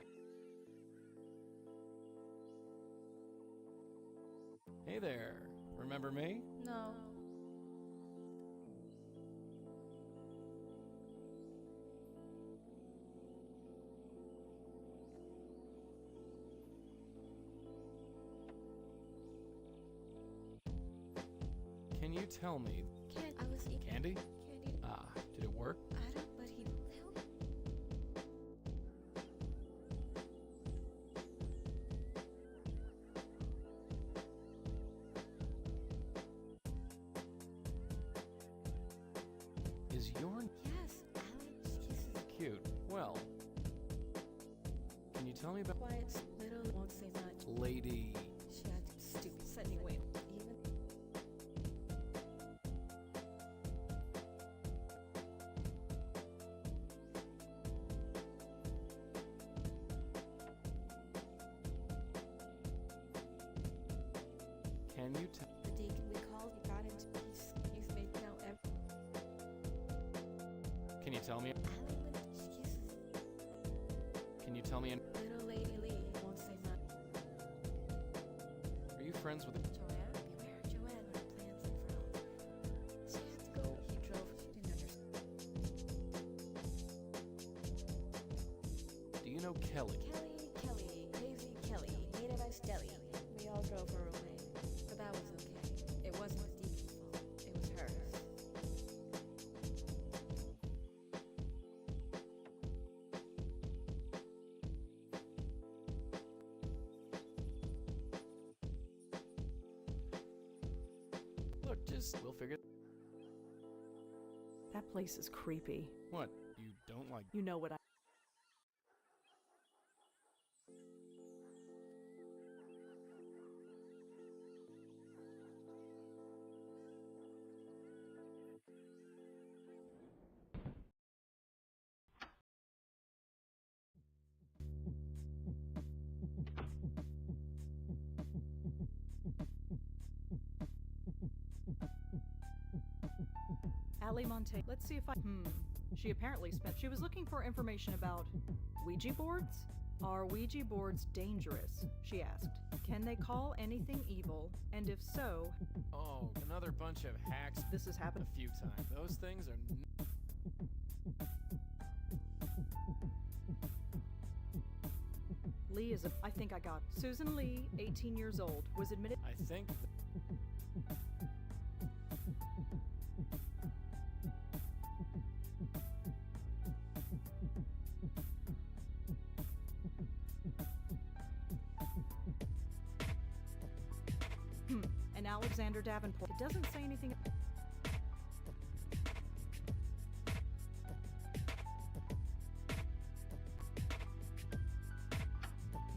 Hey there. Remember me? No. Can you tell me? I was eating Candy? candy. Ah, did it work? I don't, but he helped. Is your Yes, Alex kisses. cute? Well, can you tell me about Quiet, little, won't say much. Lady? She acted stupid, said he went. Even Can you tell? the deacon we called, he got into peace. He's made now Can you tell me? Allie when she kisses. Can you tell me? Little Lady Lee won't say much. Are you friends with? Joanne, beware Joanne with plans and frowns. She had to go. He drove. She didn't understand. Do you know Kelly? Kelly, crazy Kelly, made a nice deli. We all drove her away, but that was okay. It wasn't the deacon's fault. It was hers. Look, we'll figure. That place is creepy. What? You don't like? You know what I. Allie Monte. Let's see if I. She apparently spent. She was looking for information about Ouija boards. Are Ouija boards dangerous? She asked. Can they call anything evil? And if so, Oh, another bunch of hacks. this has happened. A few times. Those things are. Lee is a. I think I got. Susan Lee, 18 years old, was admitted. I think. And Alexander Davenport. It doesn't say anything.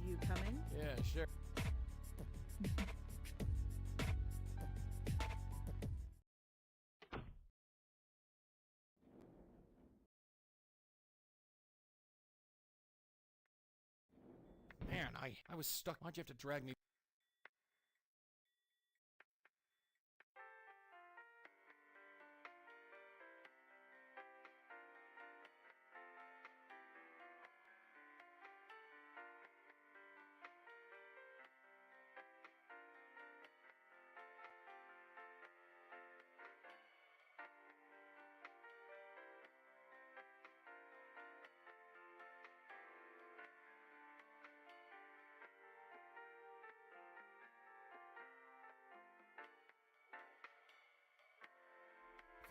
You coming? Yeah, sure. Man, I was stuck. Why'd you have to drag me?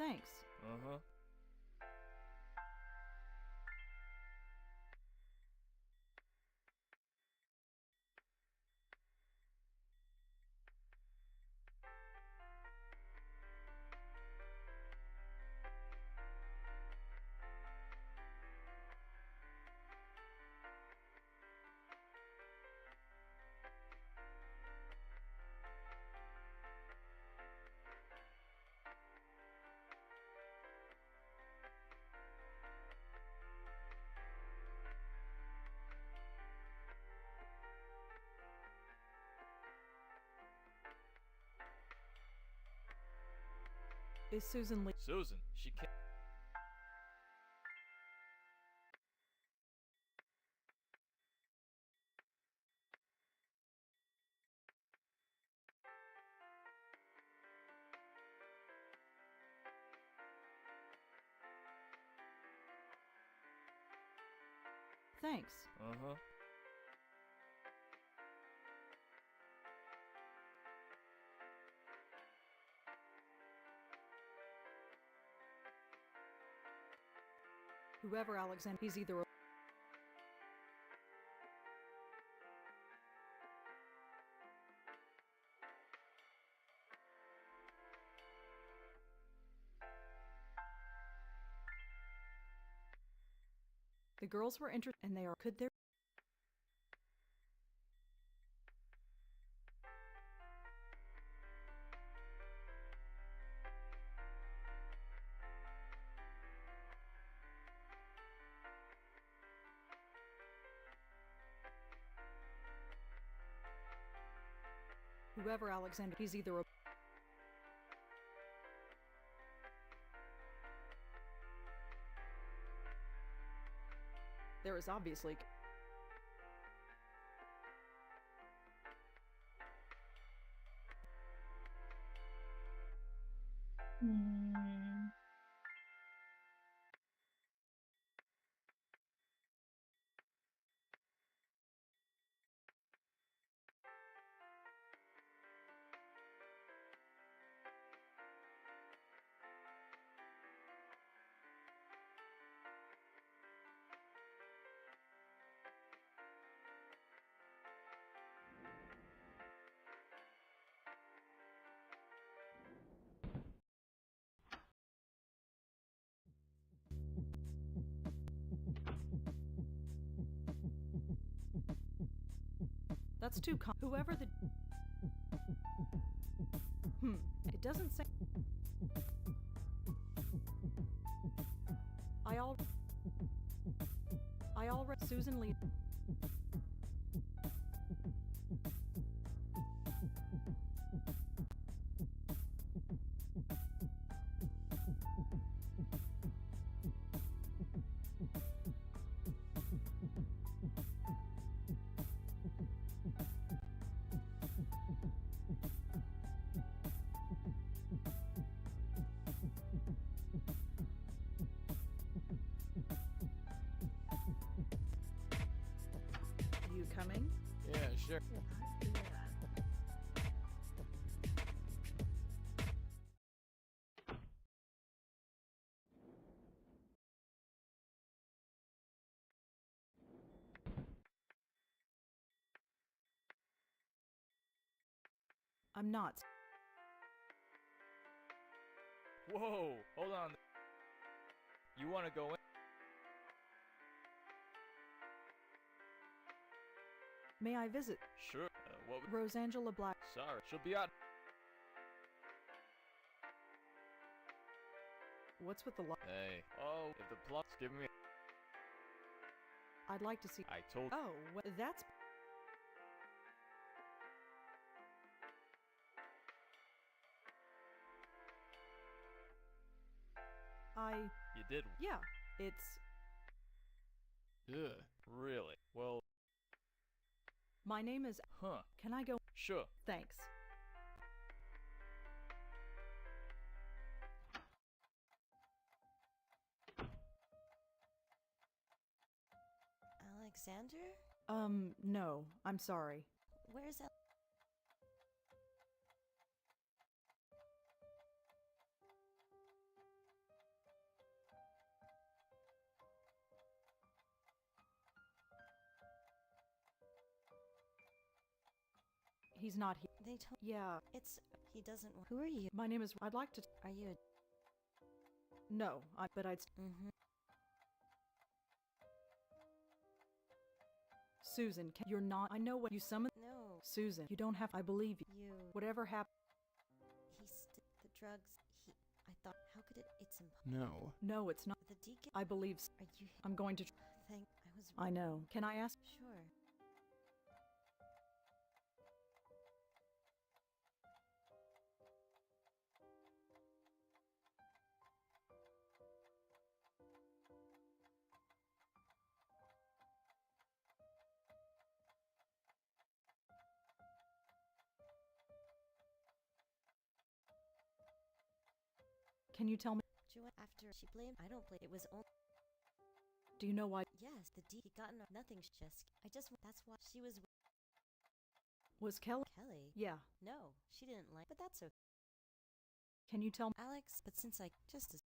Thanks. Uh-huh. Is Susan Lee? Susan, she can't. Thanks. Uh-huh. Whoever Alexander, he's either a the girls were interested, and they are. Could there? Whoever Alexander, he's either a. There is obviously. Hmm. That's too whoever the. It doesn't say. I already. Susan Lee. You coming? Yeah, sure. Yeah. I'm not. Whoa, hold on. You want to go in? May I visit? Sure. What? Rosangela Black. Sorry, she'll be out. What's with the lo- Hey. Oh, if the plot's giving me. I'd like to see. I told. Oh, that's. You did. Yeah, it's. Ugh. Really? Well. My name is. Huh. Can I go? Sure. Thanks. Alexander? No, I'm sorry. Where's Al? He's not here. They told. Yeah, It's. He doesn't. Who are you? my name is. I'd like to. Are you a. No, but I'd. Mm-hmm. Susan, you're not. I know what you summoned. No. Susan, you don't have. I believe you. You. Whatever happened. The drugs. I thought. How could it. It's impossible. No. No, it's not. The deacon. I believe. Are you. I'm going to. Thank. I know. Can I ask? Sure. Can you tell me? After she blamed. I don't blame. It was only. Do you know why? Yes, he gotten nothing. Just. That's why she was. Was Kelly? Kelly. Yeah. No, she didn't like. But that's okay. Can you tell me? Alex. But since I just as.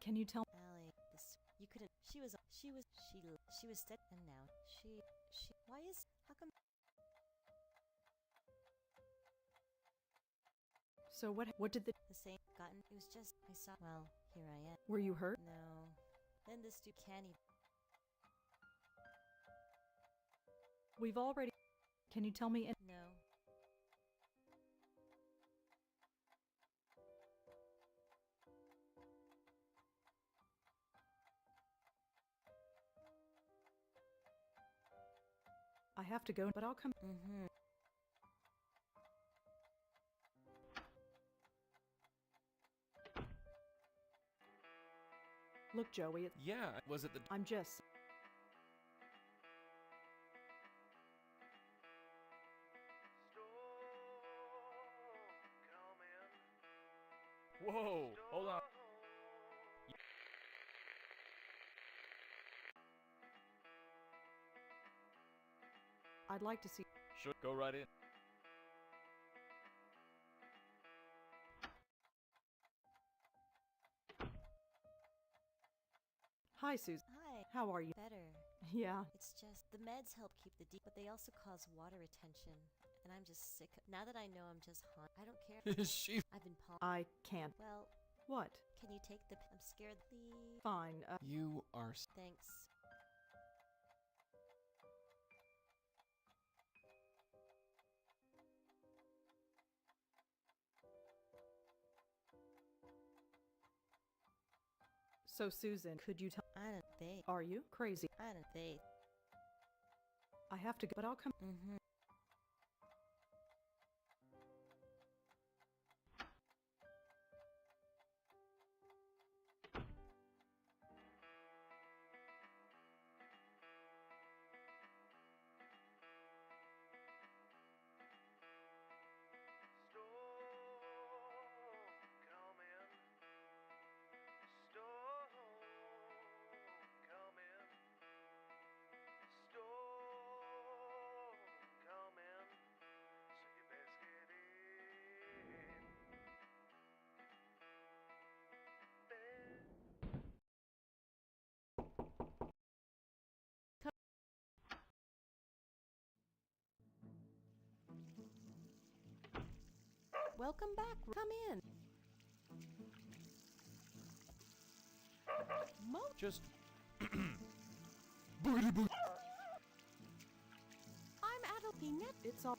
Can you tell? Allie, this you couldn't. She was dead, and now she. Why is? How come? So what did the. The same gotten. It was just. I saw. Well, here I am. Were you hurt? No. Then this dude can't even. We've already. Can you tell me? No. I have to go, but I'll come. Mm-hmm. Look, Joey, Yeah, was it the... I'm just. Whoa, hold on. I'd like to see. Sure, go right in. Hi, Susan. Hi. How are you? Better. Yeah. It's just the meds help keep the deep, but they also cause water retention, and I'm just sick. Now that I know I'm just hot, I don't care. Is she... I've been I can't. Well, What? can you take the? I'm scared. Please. Fine. You are... Thanks. So, Susan, could you tell? I don't. They. Are you crazy? I don't. They. I have to go, but I'll come. Mm-hmm. Welcome back. Come in. Just... Boogity boog... I'm Adelpine. It's all.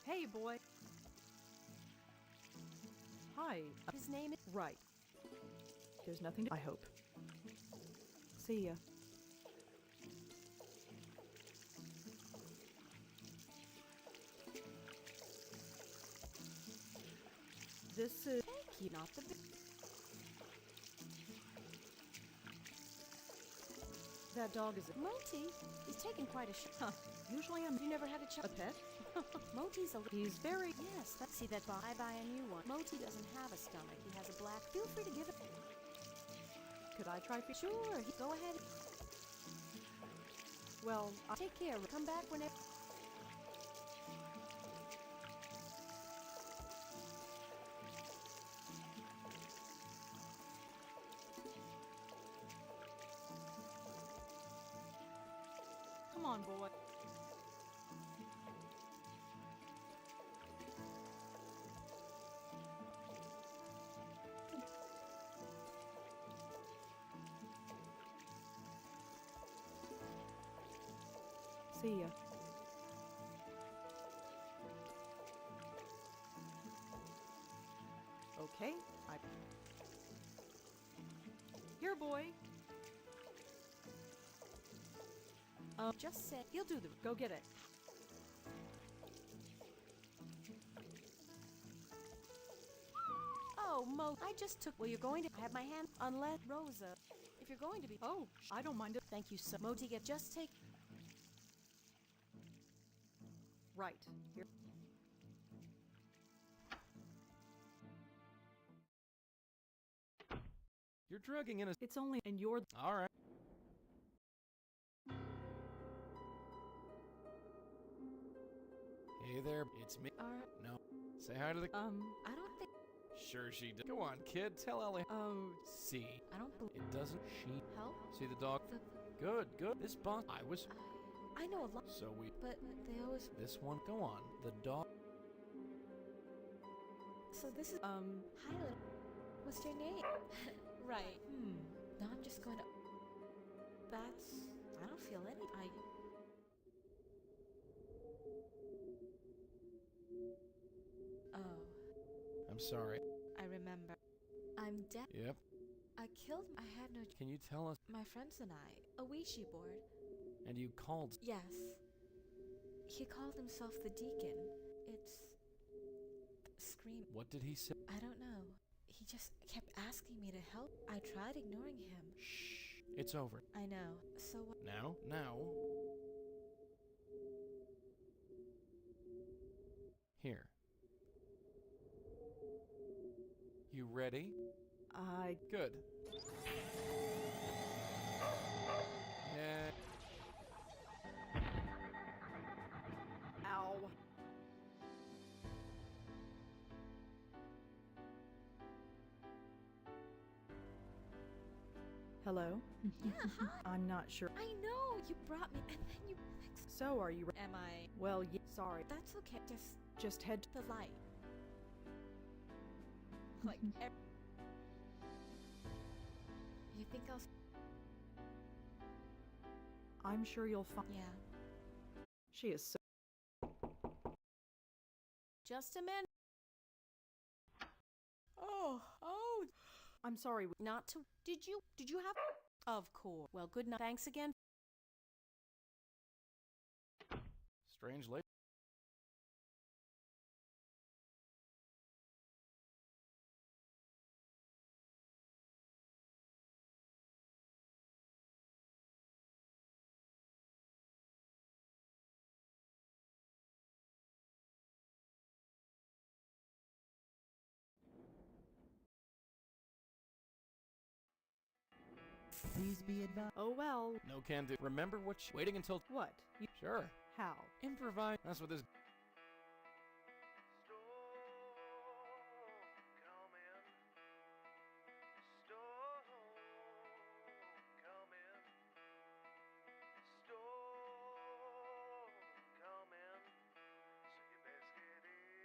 Hey, boy. Hi. His name is. Right. There's nothing to. I hope. See ya. This is. Thank you. Not the. That dog is. Moti. He's taken quite a Huh. Usually I'm. You never had a A pet? Moti's a. He's very. Yes. See that box? I buy a new one. Moti doesn't have a stomach. He has a black. Feel free to give it. Could I try? Sure. Go ahead. Well, Take care. Come back whenever. on, boy. See ya. Okay, Here, boy. Just say you'll do the. Go get it. Oh, Mo, I just took. Well, you're going to have my hand. Unless Rosa, if you're going to be. Oh, I don't mind it. Thank you so. Motiga, just take. Right. Here. You're drugging in a. It's only in your. All right. Hey there, it's me. No. Say hi to the. I don't think. Sure she does. Go on, kid. Tell Ellie. See. I don't believe. It doesn't. She. Help? See the dog? Good, good. This boss. I was. I know a lot. So we. But they always. This one. Go on. The dog. So this is. Hi, little. What's your name? Right. Now I'm just going to. That's. I don't feel any. Oh. I'm sorry. I remember. I'm dead. Yep. I killed. I had no. Can you tell us? My friends and I. A Ouija board. And you called. Yes. He called himself the Deacon. It's. Scream. What did he say? I don't know. He just kept asking me to help. I tried ignoring him. Shh. It's over. I know. So what? Now? Here. You ready? Good. Yeah. Ow. Hello? Yeah, hi. I'm not sure. I know. You brought me and then you. So, are you Am I? Well, sorry. That's okay. Just head The light. Like. You think I'll. I'm sure you'll find. Yeah. She is so. Just a minute. Oh. I'm sorry. Not to. Did you have? Of course. Well, good night. Thanks again. Strange lady. Please be advised. Oh well. No can do. Remember what waiting until. What? Sure. How? Improvise. That's what this.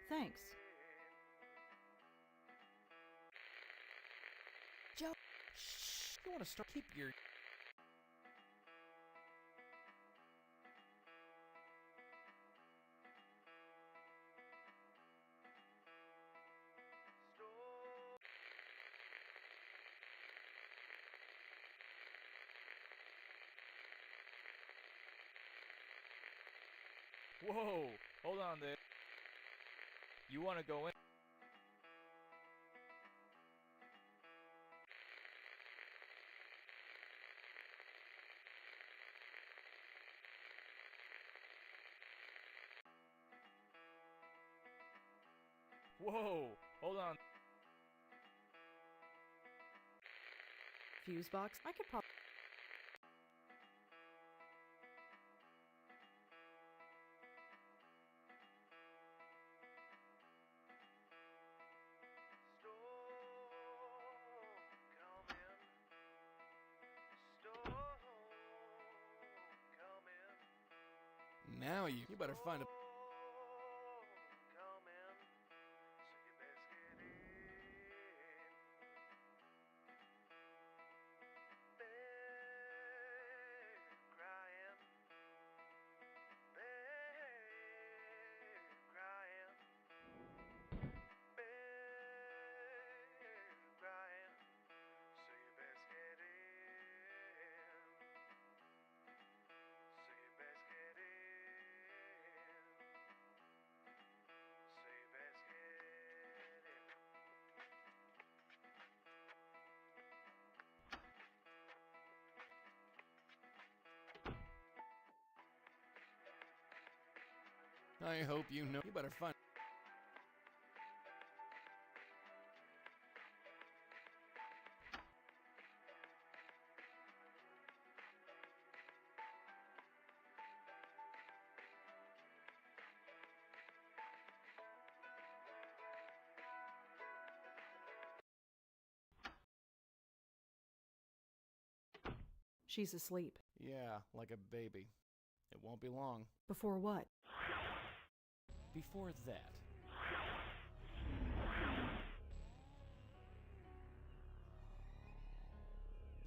Thanks. Joe. Shh. You want to start. Keep your. Whoa! Hold on there. You want to go in? Whoa! Hold on. Fuse box? I could probably. Now you better find a... I hope you know. You better find... She's asleep. Yeah, like a baby. It won't be long. Before what? Before that.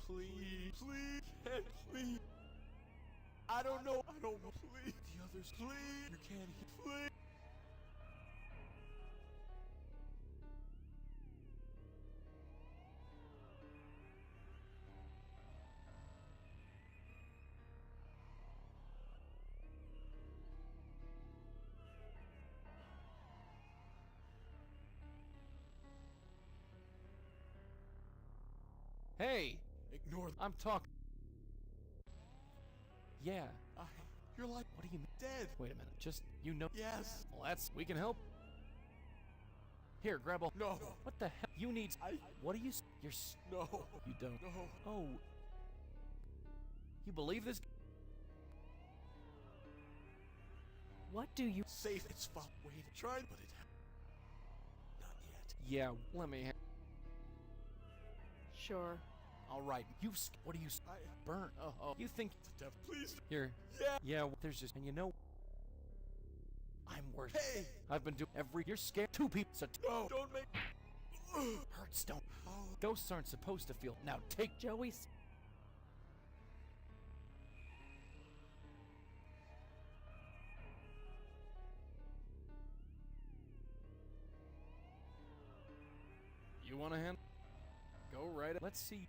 Please, please, can't, please. I don't know, please. The others, please. You can't, please. Hey! Ignore them. I'm talking. Yeah. You're like, What do you mean? dead. Wait a minute. Just, you know. Yes. Well, that's... We can help. Here, grab a... No. What the hell? You need... What do you... You're... No. You don't. No. Oh. You believe this? What do you... Safe. It's fine. Wait. Try, but it... Not yet. Yeah, let me... Sure. All right. You... What do you... Burn. Oh. You think... The devil. Please. Here. Yeah. Yeah, there's just... And you know... I'm worse. Hey. I've been doing every... You're scared. 2 people. So... No. Don't make... Hurts don't... Oh. Ghosts aren't supposed to feel... Now take... Joey's... You want a hand? Go right... Let's see...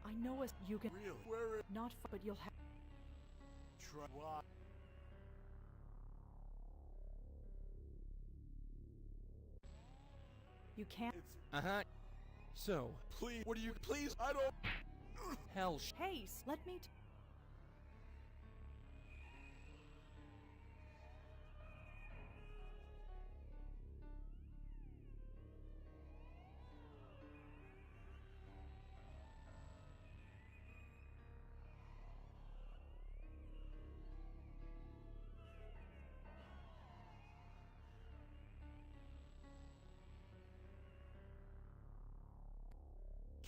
I know you can... Really? Where is... Not but you'll have... Try... Why? You can't... It's... Uh-huh. So... Please. What do you... Please. I don't... Hell... Hey, let me...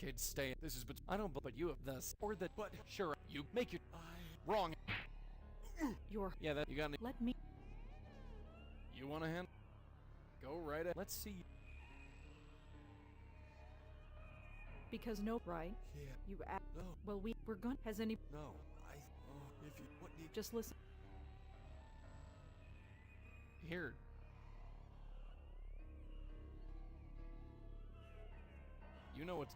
Kids, stay. This is... I don't... But you have this... Or that... But... Sure. You make your... Wrong. You're... Yeah, that... You got any... Let me... You want a hand? Go right ahead. Let's see... Because no... Right? Yeah. You act... No. Well, we're gonna... Has any... No. If you... What need... Just listen. Here. You know what's...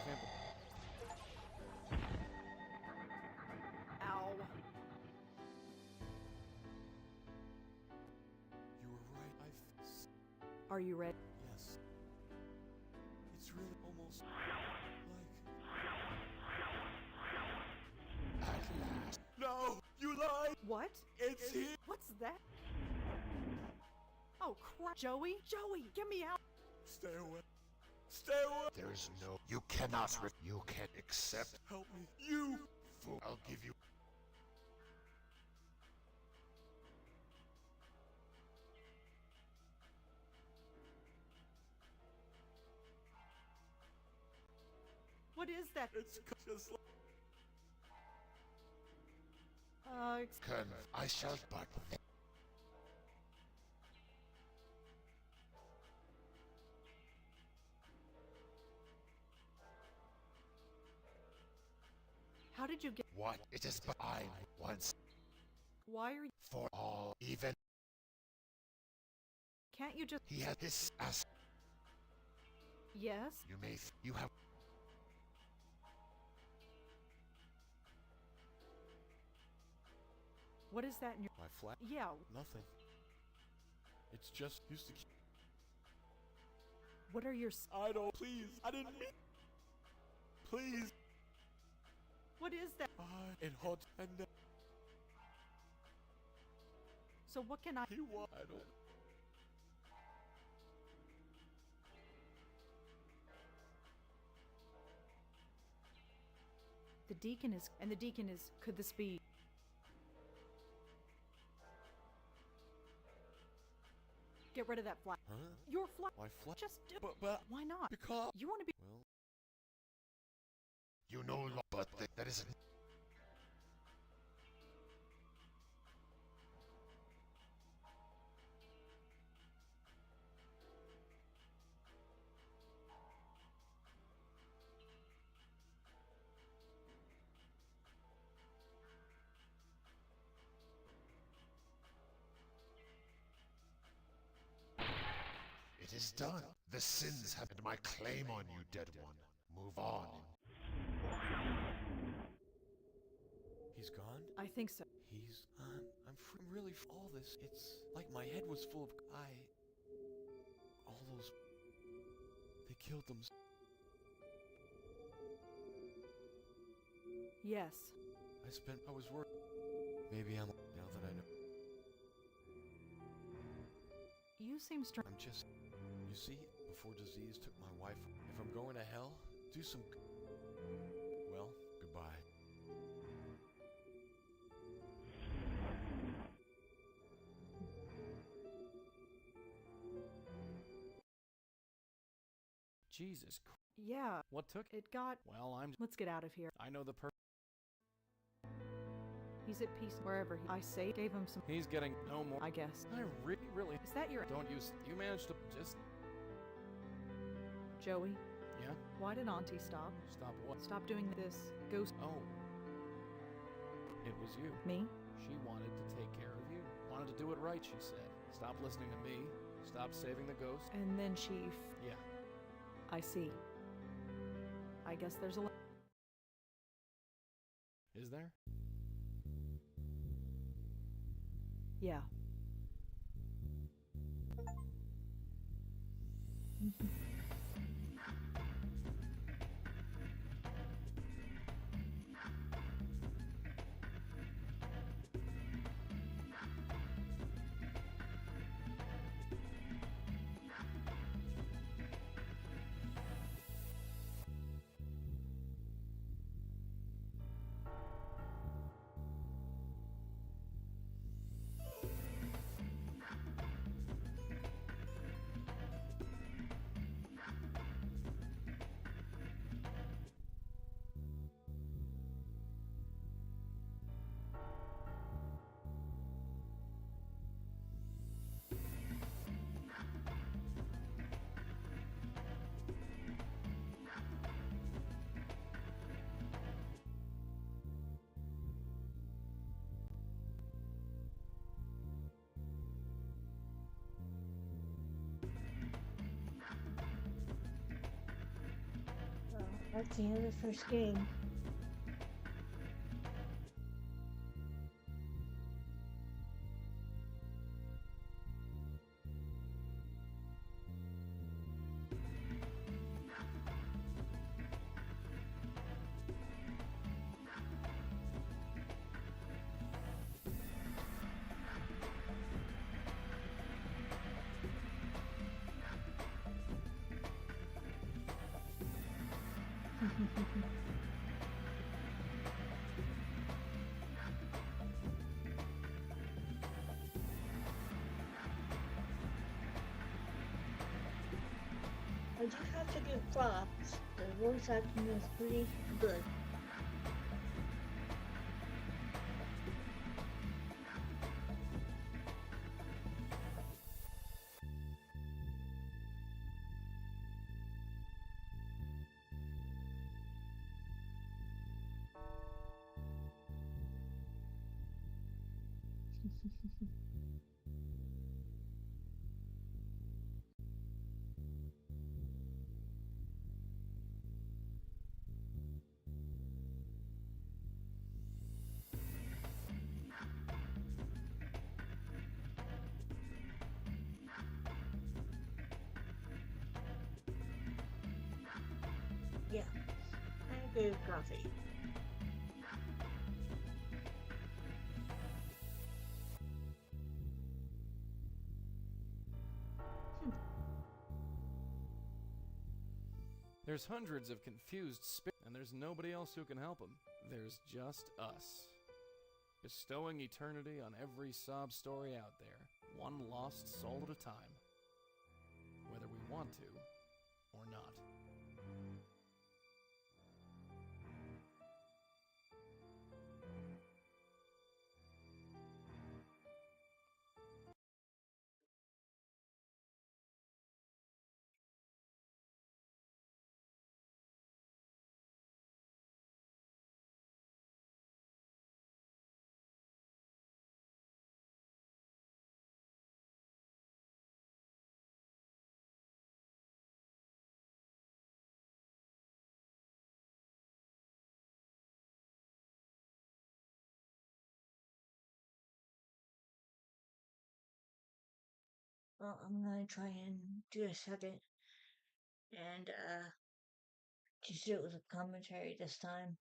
Example. Ow. You were right. Are you ready? Yes. It's really almost... like... At last. No! You lied! What? It's here! What's that? Oh, crap. Joey? Joey, get me out! Stay away. Stay away! There's no... You cannot... You can accept... Help me. You! Fool. I'll give you... is that? It's just like... Colonel, I shall but... How did you get? What? It is but I once Why are you? for all, even Can't you just? he has his ass. Yes. You may you have What is that in your? My flat? Yeah. Nothing. It's just used to keep... What are your? I don't... Please, I didn't mean... Please. What is that? And hot and... So what can I? He was... I don't... The deacon is, and the deacon is. Could this be? Get rid of that flag. Huh? Your flag. My flat? Just do. But... Why not? Because... You want to be? Well, you know, but that is It is done. The sins have my claim on you, dead one. Move on. he's gone? I think so. He's... I'm really... All this... It's like my head was full of... All those... They killed them... Yes. I was worried. Maybe I'm... Now that I know... You seem strange. I'm just... You see, before disease took my wife... If I'm going to hell, do some... Well, goodbye. Jesus Christ. Yeah. What took It got. Well, Let's get out of here. I know the He's at peace wherever he. I say gave him some. He's getting no more. I guess. I really... Is that your? Don't use... You managed to just... Joey? Yeah? Why did Auntie stop? Stop what? Stop doing this. Ghost. Oh. It was you. Me? She wanted to take care of you. Wanted to do it right, she said. Stop listening to me. Stop saving the ghost. And then she. Yeah. I see. I guess there's a. Is there? Yeah. That's the end of the first game. I do have to do props. The voice acting was pretty good. Yeah, I agree with coffee. There's hundreds of confused spirits, and there's nobody else who can help them. There's just us. Bestowing eternity on every sob story out there, one lost soul at a time. Whether we want to, or not. Well, I'm gonna try and do a second and just do it with a commentary this time.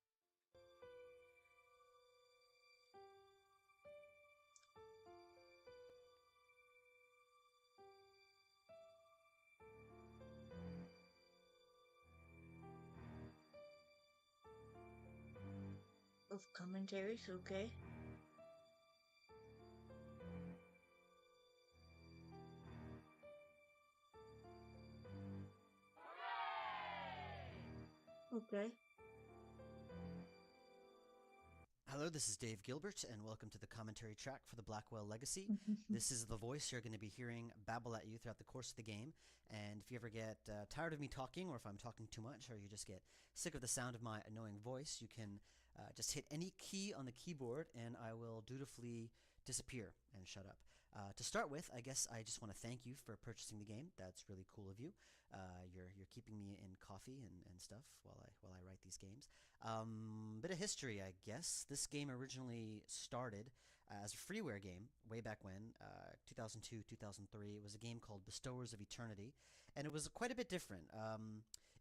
With commentaries, okay? Okay. Hello, this is Dave Gilbert, and welcome to the commentary track for the Blackwell Legacy. This is the voice you're going to be hearing babble at you throughout the course of the game, and if you ever get tired of me talking, or if I'm talking too much, or you just get sick of the sound of my annoying voice, you can just hit any key on the keyboard, and I will dutifully disappear and shut up. To start with, I guess I just want to thank you for purchasing the game. That's really cool of you. You're keeping me in coffee and stuff while I write these games. Bit of history, I guess. This game originally started as a freeware game way back when, 2002, 2003. It was a game called Bestowers of Eternity, and it was quite a bit different.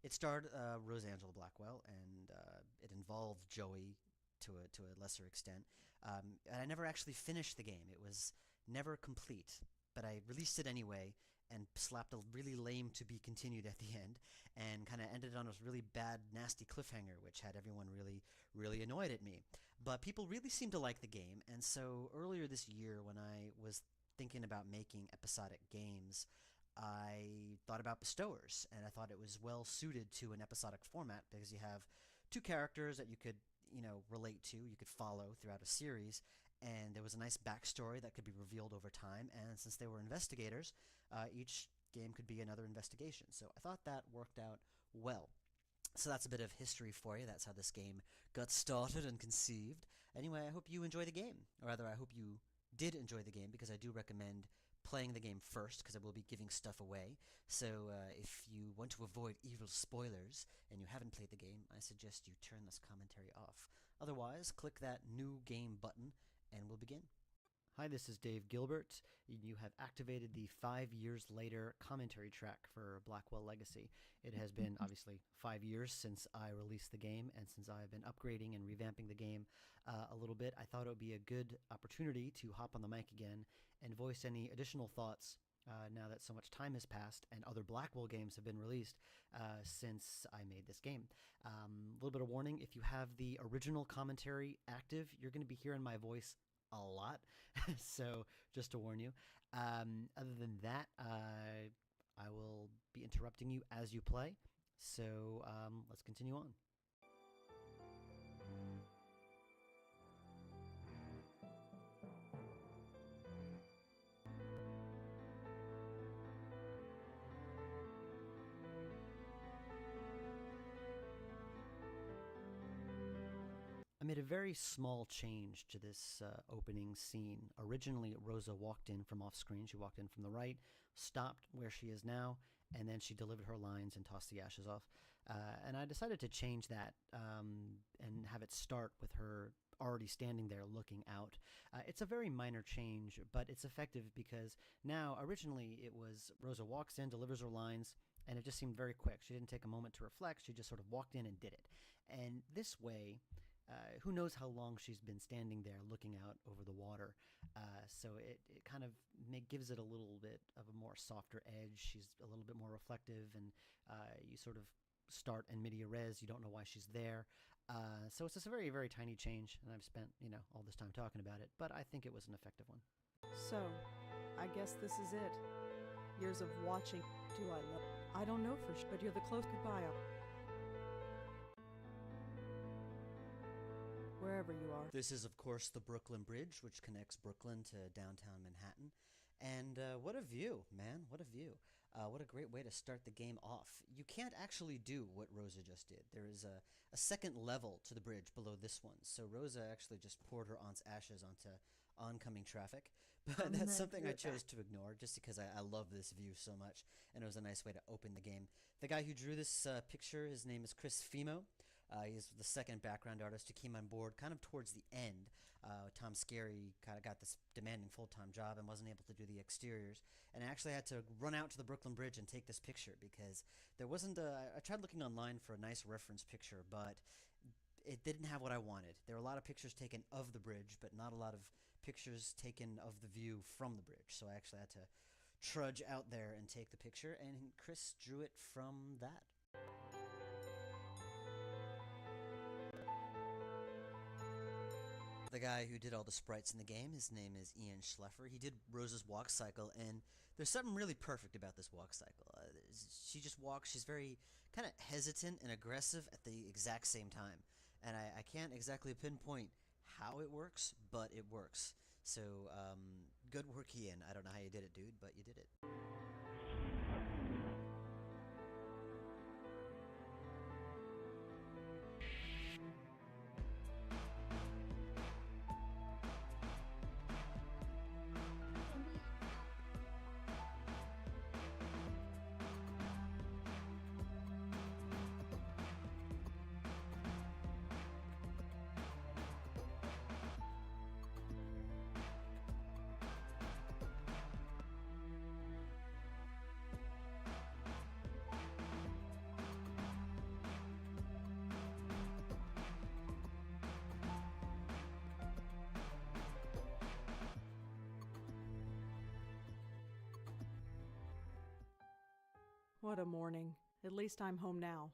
It starred Rosangela Blackwell, and it involved Joey to a lesser extent. And I never actually finished the game. It was never complete, but I released it anyway and slapped a really lame to be continued at the end, and kind of ended on a really bad, nasty cliffhanger, which had everyone really, really annoyed at me. But people really seemed to like the game, and so earlier this year, when I was thinking about making episodic games, I thought about Bestowers, and I thought it was well suited to an episodic format because you have two characters that you could, relate to, you could follow throughout a series, and there was a nice backstory that could be revealed over time, and since they were investigators, each game could be another investigation. So I thought that worked out well. So that's a bit of history for you. That's how this game got started and conceived. Anyway, I hope you enjoy the game. Or rather, I hope you did enjoy the game, because I do recommend playing the game first, because I will be giving stuff away. So if you want to avoid evil spoilers and you haven't played the game, I suggest you turn this commentary off. Otherwise, click that new game button and we'll begin. Hi, this is Dave Gilbert. You have activated the 5 years later commentary track for Blackwell Legacy. It has been obviously 5 years since I released the game, and since I've been upgrading and revamping the game a little bit, I thought it would be a good opportunity to hop on the mic again and voice any additional thoughts now that so much time has passed and other Blackwell games have been released since I made this game. A little bit of warning, if you have the original commentary active, you're going to be hearing my voice a lot, so just to warn you. Other than that, I will be interrupting you as you play, So let's continue on. I made a very small change to this opening scene. Originally, Rosa walked in from off screen. She walked in from the right, stopped where she is now, and then she delivered her lines and tossed the ashes off. And I decided to change that and have it start with her already standing there looking out. It's a very minor change, but it's effective because now, originally, it was Rosa walks in, delivers her lines, and it just seemed very quick. She didn't take a moment to reflect. She just sort of walked in and did it. And this way, who knows how long she's been standing there looking out over the water. So it kind of gives it a little bit of a more softer edge. She's a little bit more reflective, and you sort of start in media res. You don't know why she's there. So it's just a very, very tiny change, and I've spent, all this time talking about it, but I think it was an effective one. So, I guess this is it. Years of watching. Do I love? I don't know for sure, but you're the close goodbye. Wherever you are. This is, of course, the Brooklyn Bridge, which connects Brooklyn to downtown Manhattan. And what a view, man. What a view. What a great way to start the game off. You can't actually do what Rosa just did. There is a second level to the bridge below this one. So Rosa actually just poured her aunt's ashes onto oncoming traffic. But that's something I chose to ignore just because I love this view so much. And it was a nice way to open the game. The guy who drew this picture, his name is Chris Fimo. He's the second background artist who came on board kind of towards the end. Tom Scarry kind of got this demanding full-time job and wasn't able to do the exteriors. And I actually had to run out to the Brooklyn Bridge and take this picture because there wasn't I tried looking online for a nice reference picture, but it didn't have what I wanted. There were a lot of pictures taken of the bridge, but not a lot of pictures taken of the view from the bridge. So I actually had to trudge out there and take the picture, and Chris drew it from that. The guy who did all the sprites in the game, his name is Ian Schleffer. He did Rosa's walk cycle, and there's something really perfect about this walk cycle. She just walks, she's very kind of hesitant and aggressive at the exact same time. And I can't exactly pinpoint how it works, but it works. So, good work, Ian. I don't know how you did it, dude, but you did it. What a morning. At least I'm home now.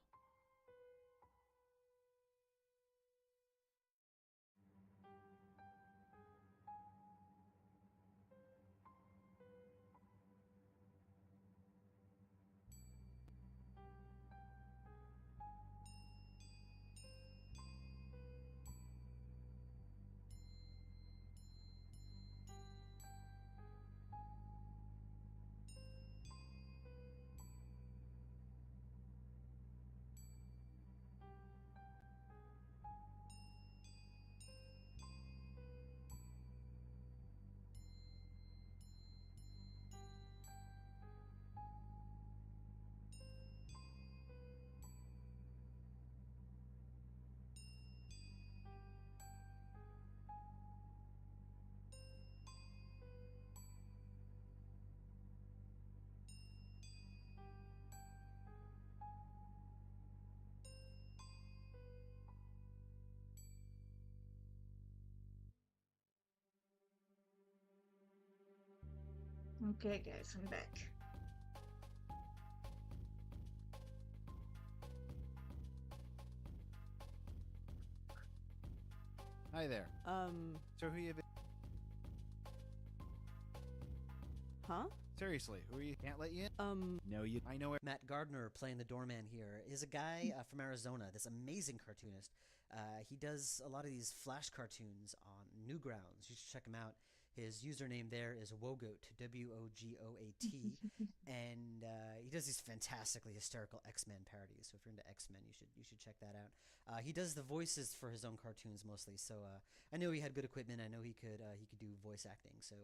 Okay, guys, I'm back. Hi there. So who you? Huh? Seriously, who are you? Can't let you in? No, you. I know it. Matt Gardner playing the doorman here is a guy from Arizona, this amazing cartoonist. He does a lot of these flash cartoons on Newgrounds. You should check him out. His username there is Wogoat, W-O-G-O-A-T, and he does these fantastically hysterical X-Men parodies. So if you're into X-Men, you should check that out. He does the voices for his own cartoons mostly. So I know he had good equipment. I know he could do voice acting. So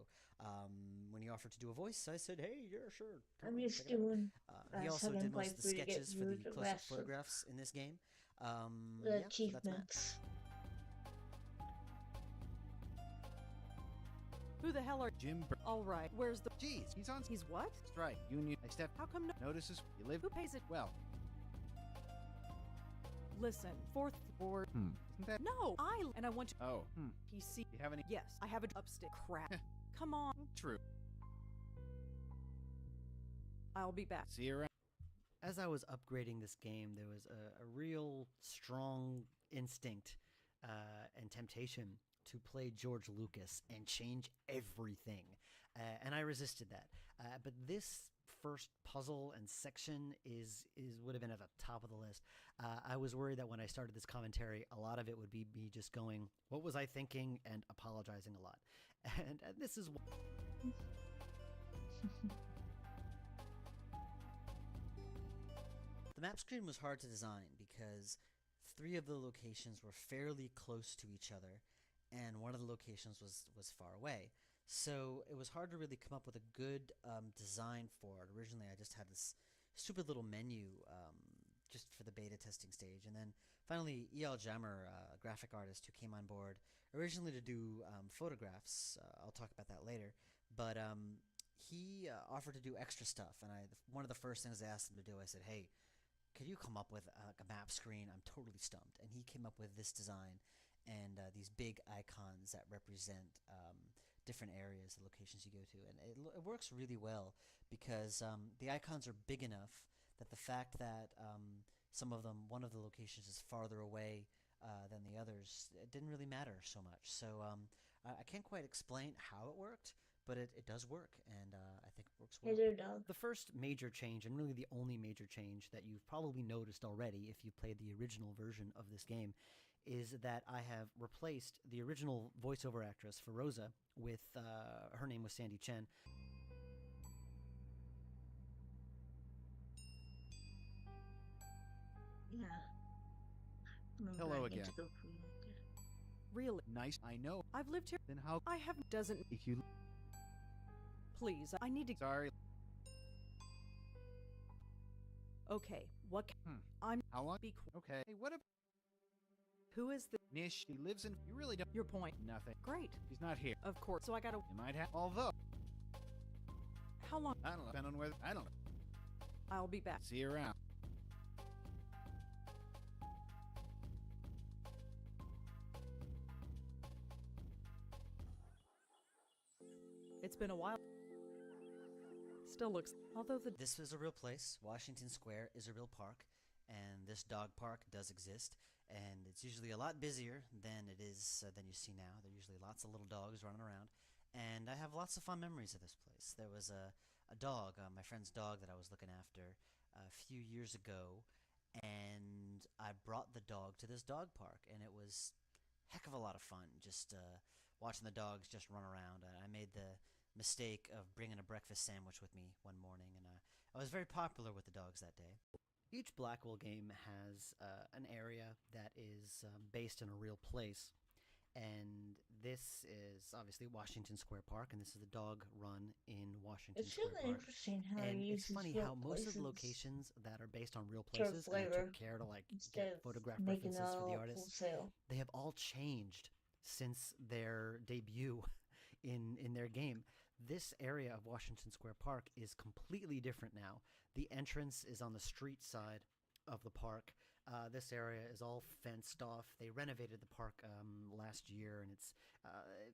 when he offered to do a voice, I said, "Hey, yeah, sure." I'm just doing. He also did most of the playthrough to get sketches for through the the close-up rest of photographs in this game. the Yeah, so that's Matt. achievements. Who the hell are Jim. All right, where's the... Jeez, he's on He's what? strike. Union. I stepped. How come no... Notices. You live. Who pays it? Well. Listen, fourth board... Isn't that? No, and I want to... Oh. PC... You have any? Yes, I have a upstick. Crap. Come on. True. I'll be back. See you around. As I was upgrading this game, there was a real strong instinct and temptation to play George Lucas and change everything. And I resisted that. But this first puzzle and section would have been at the top of the list. I was worried that when I started this commentary, a lot of it would be me just going, what was I thinking, and apologizing a lot. And this is... The map screen was hard to design because 3 of the locations were fairly close to each other, and one of the locations was far away. So it was hard to really come up with a good design for it. Originally, I just had this stupid little menu just for the beta testing stage. And then finally, E.L. Jammer, a graphic artist who came on board originally to do photographs. I'll talk about that later. But he offered to do extra stuff. And one of the first things I asked him to do, I said, hey, could you come up with a map screen? I'm totally stumped. And he came up with this design and these big icons that represent different areas, the locations you go to. And it works really well because the icons are big enough that the fact that one of the locations is farther away than the others, it didn't really matter so much. So I can't quite explain how it worked, but it does work, and I think it works well. Hey there, dog. The first major change, and really the only major change that you've probably noticed already if you played the original version of this game, is that I have replaced the original voiceover actress for Rosa with, her name was Sandy Chen. Yeah. Hello again. Really? Nice. I know. I've lived here. Then how? I have... Doesn't... If you... Please, I need to... Sorry. Okay, what... I'm... How long? Be cool. Okay. Hey, what if... Who is the... Nish, he lives in... You really don't... Your point. Nothing. Great. He's not here. Of course. So I gotta... You might have... Although... How long? I don't know. Depend on where... I don't know. I'll be back. See you around. It's been a while. Still looks... Although the... This is a real place. Washington Square is a real park, and this dog park does exist, and it's usually a lot busier than it is than you see now. There are usually lots of little dogs running around, and I have lots of fond memories of this place. There was a dog, my friend's dog that I was looking after a few years ago, and I brought the dog to this dog park, and it was a heck of a lot of fun just watching the dogs just run around. I made the mistake of bringing a breakfast sandwich with me one morning, and I was very popular with the dogs that day. Each Blackwell game has an area that is based in a real place, and this is obviously Washington Square Park, and this is the dog run in Washington It's Square really Park. interesting how And he it's uses funny real how most of the places locations that are based on real for places, and I flavor took care to instead get of photograph making references it for the all artists, wholesale. they have all changed since their debut in their game. This area of Washington Square Park is completely different now. The entrance is on the street side of the park. This area is all fenced off. They renovated the park last year, and it's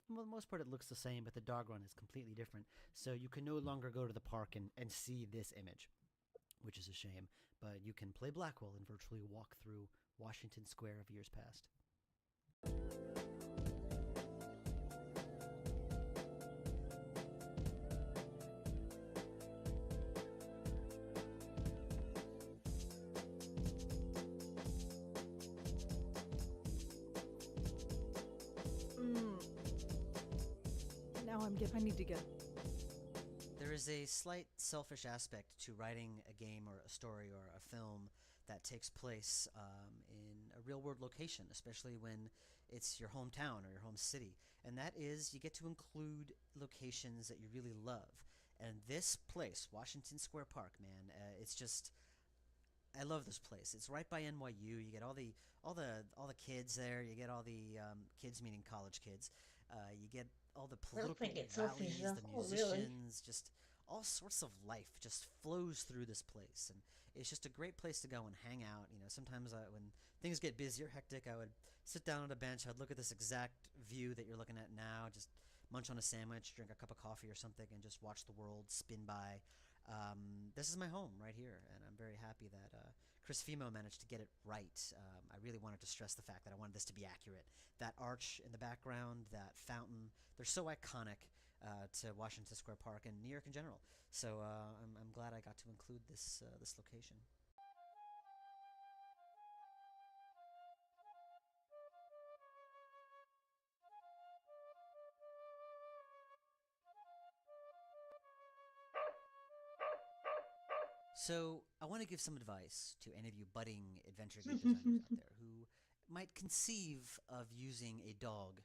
for the most part it looks the same, but the dog run is completely different. So you can no longer go to the park and see this image, which is a shame. But you can play Blackwell and virtually walk through Washington Square of years past. now I need to get... There is a slight selfish aspect to writing a game or a story or a film that takes place in a real-world location, especially when it's your hometown or your home city. And that is, you get to include locations that you really love. And this place, Washington Square Park, man, it's just... I love this place. It's right by NYU. You get all the kids there. You get all the kids, meaning college kids. You get all the political rallies, the musicians, just all sorts of life just flows through this place, and it's just a great place to go and hang out. You know, sometimes when things get busy or hectic, I would sit down on a bench. I'd look at this exact view that you're looking at now, just munch on a sandwich, drink a cup of coffee or something, and just watch the world spin by. This is my home right here, and I'm very happy that Chris Fimo managed to get it right. I really wanted to stress the fact that I wanted this to be accurate. That arch in the background, that fountain, they're so iconic to Washington Square Park and New York in general. So I'm glad I got to include this location. So, I want to give some advice to any of you budding adventure game designers out there who might conceive of using a dog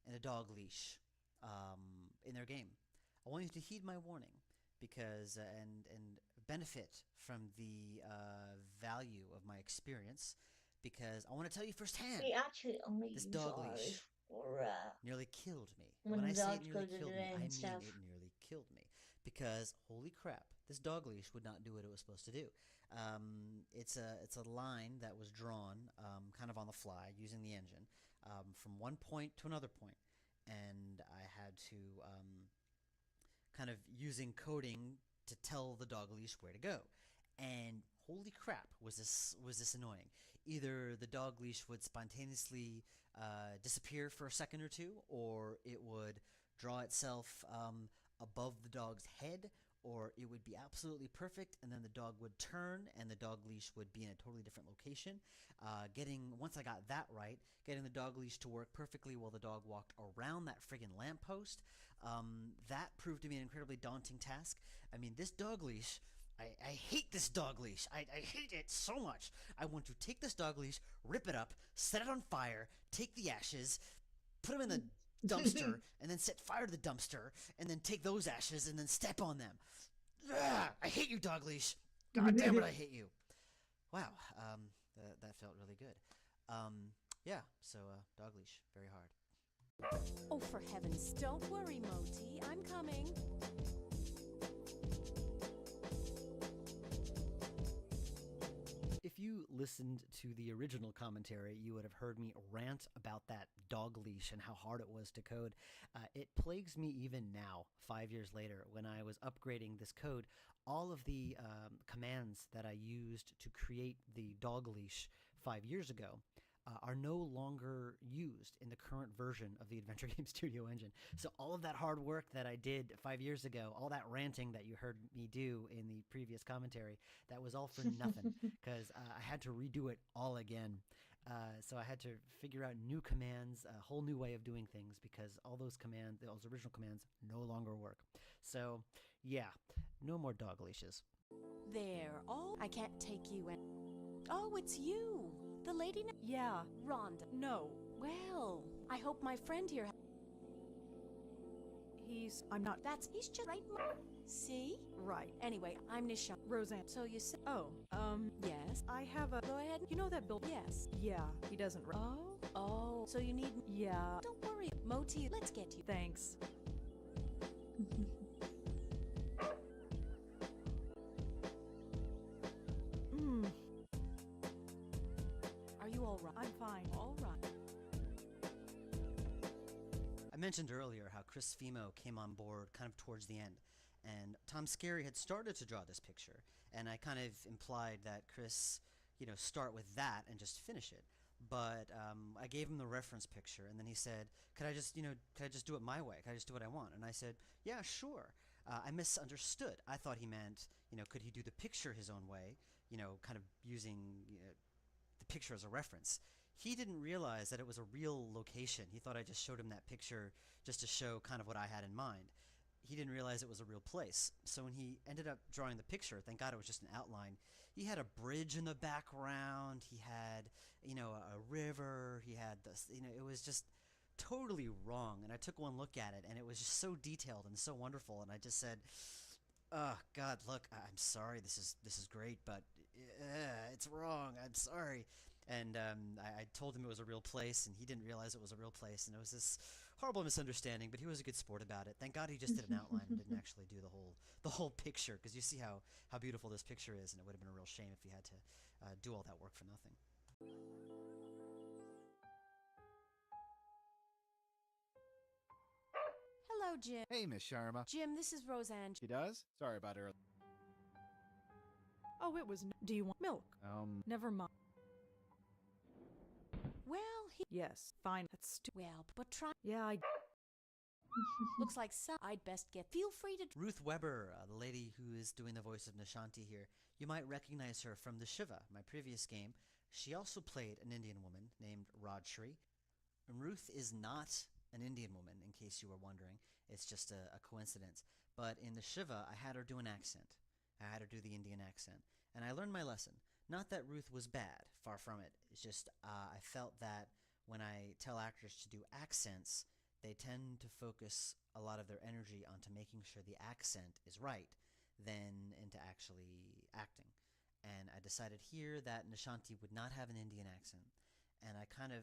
and a dog leash in their game. I want you to heed my warning because and benefit from the value of my experience, because I want to tell you firsthand. We actually only this use dog ours leash for nearly killed me. when I the say dogs it go nearly to killed the me, vet I mean and stuff. it nearly killed me. Because holy crap, this dog leash would not do what it was supposed to do. It's a line that was drawn kind of on the fly using the engine from one point to another point, and I had to kind of using coding to tell the dog leash where to go. And holy crap, was this annoying. Either the dog leash would spontaneously disappear for a second or two, or it would draw itself above the dog's head, or it would be absolutely perfect, and then the dog would turn, and the dog leash would be in a totally different location. Once I got that right, getting the dog leash to work perfectly while the dog walked around that friggin' lamppost, that proved to be an incredibly daunting task. I mean, this dog leash, I hate this dog leash. I hate it so much. I want to take this dog leash, rip it up, set it on fire, take the ashes, put them in the dumpster, and then set fire to the dumpster, and then take those ashes and then step on them. Ugh, I hate you, dog leash. God damn it, I hate you. Wow, that felt really good. Yeah, so dog leash, very hard. Oh, for heavens, don't worry, Moti. I'm coming. If you listened to the original commentary, you would have heard me rant about that dog leash and how hard it was to code. It plagues me even now, 5 years later, when I was upgrading this code. All of the commands that I used to create the dog leash 5 years ago are no longer used in the current version of the Adventure Game Studio engine. So all of that hard work that I did 5 years ago, all that ranting that you heard me do in the previous commentary, that was all for nothing, because I had to redo it all again. So I had to figure out new commands, a whole new way of doing things, because all those original commands no longer work. So yeah, no more dog leashes. There. Oh, I can't take you in. Oh, it's you. The lady. Yeah. Rhonda. No. Well, I hope my friend here. I'm not. He's just right. See? Right. Anyway, I'm Nisha. Roseanne. So you say. Oh, Yes. I have a. Go ahead. You know that bill? Yes. Yeah, he doesn't. Oh. So you need. Yeah. Don't worry, Moti. Let's get you. Thanks. Are you all right? I'm fine. All right. I mentioned earlier how Chris Fimo came on board kind of towards the end, and Tom Scarry had started to draw this picture, and I kind of implied that Chris, start with that and just finish it. But I gave him the reference picture, and then he said, could I just do it my way? Could I just do what I want? And I said, yeah, sure. I misunderstood. I thought he meant, could he do the picture his own way, kind of using the picture as a reference. he didn't realize that it was a real location. He thought I just showed him that picture just to show kind of what I had in mind. He didn't realize it was a real place. So when he ended up drawing the picture, thank God it was just an outline, he had a bridge in the background, he had, a river, he had this, it was just totally wrong. And I took one look at it, and it was just so detailed and so wonderful, and I just said, oh God, look, I'm sorry, this is great, but it's wrong, I'm sorry. And I told him it was a real place, and he didn't realize it was a real place, and it was this horrible misunderstanding, but he was a good sport about it. Thank God he just did an outline and didn't actually do the whole picture, because you see how beautiful this picture is, and it would have been a real shame if he had to do all that work for nothing. Hello, Jim. Hey, Miss Sharma. Jim, this is Roseanne. She does? Sorry about earlier. Oh, it was. Do you want milk? Never mind. Well, Yes, fine. That's well, but try. Yeah, I. Looks like I'd best get. Feel free to. Ruth Weber, the lady who is doing the voice of Nishanti here, you might recognize her from the Shiva, my previous game. She also played an Indian woman named Rajshri. And Ruth is not an Indian woman, in case you were wondering. It's just a coincidence. But in the Shiva, I had her do an accent. I had her do the Indian accent. And I learned my lesson. Not that Ruth was bad, far from it. It's just I felt that when I tell actors to do accents, they tend to focus a lot of their energy onto making sure the accent is right than into actually acting. And I decided here that Nishanti would not have an Indian accent. And I kind of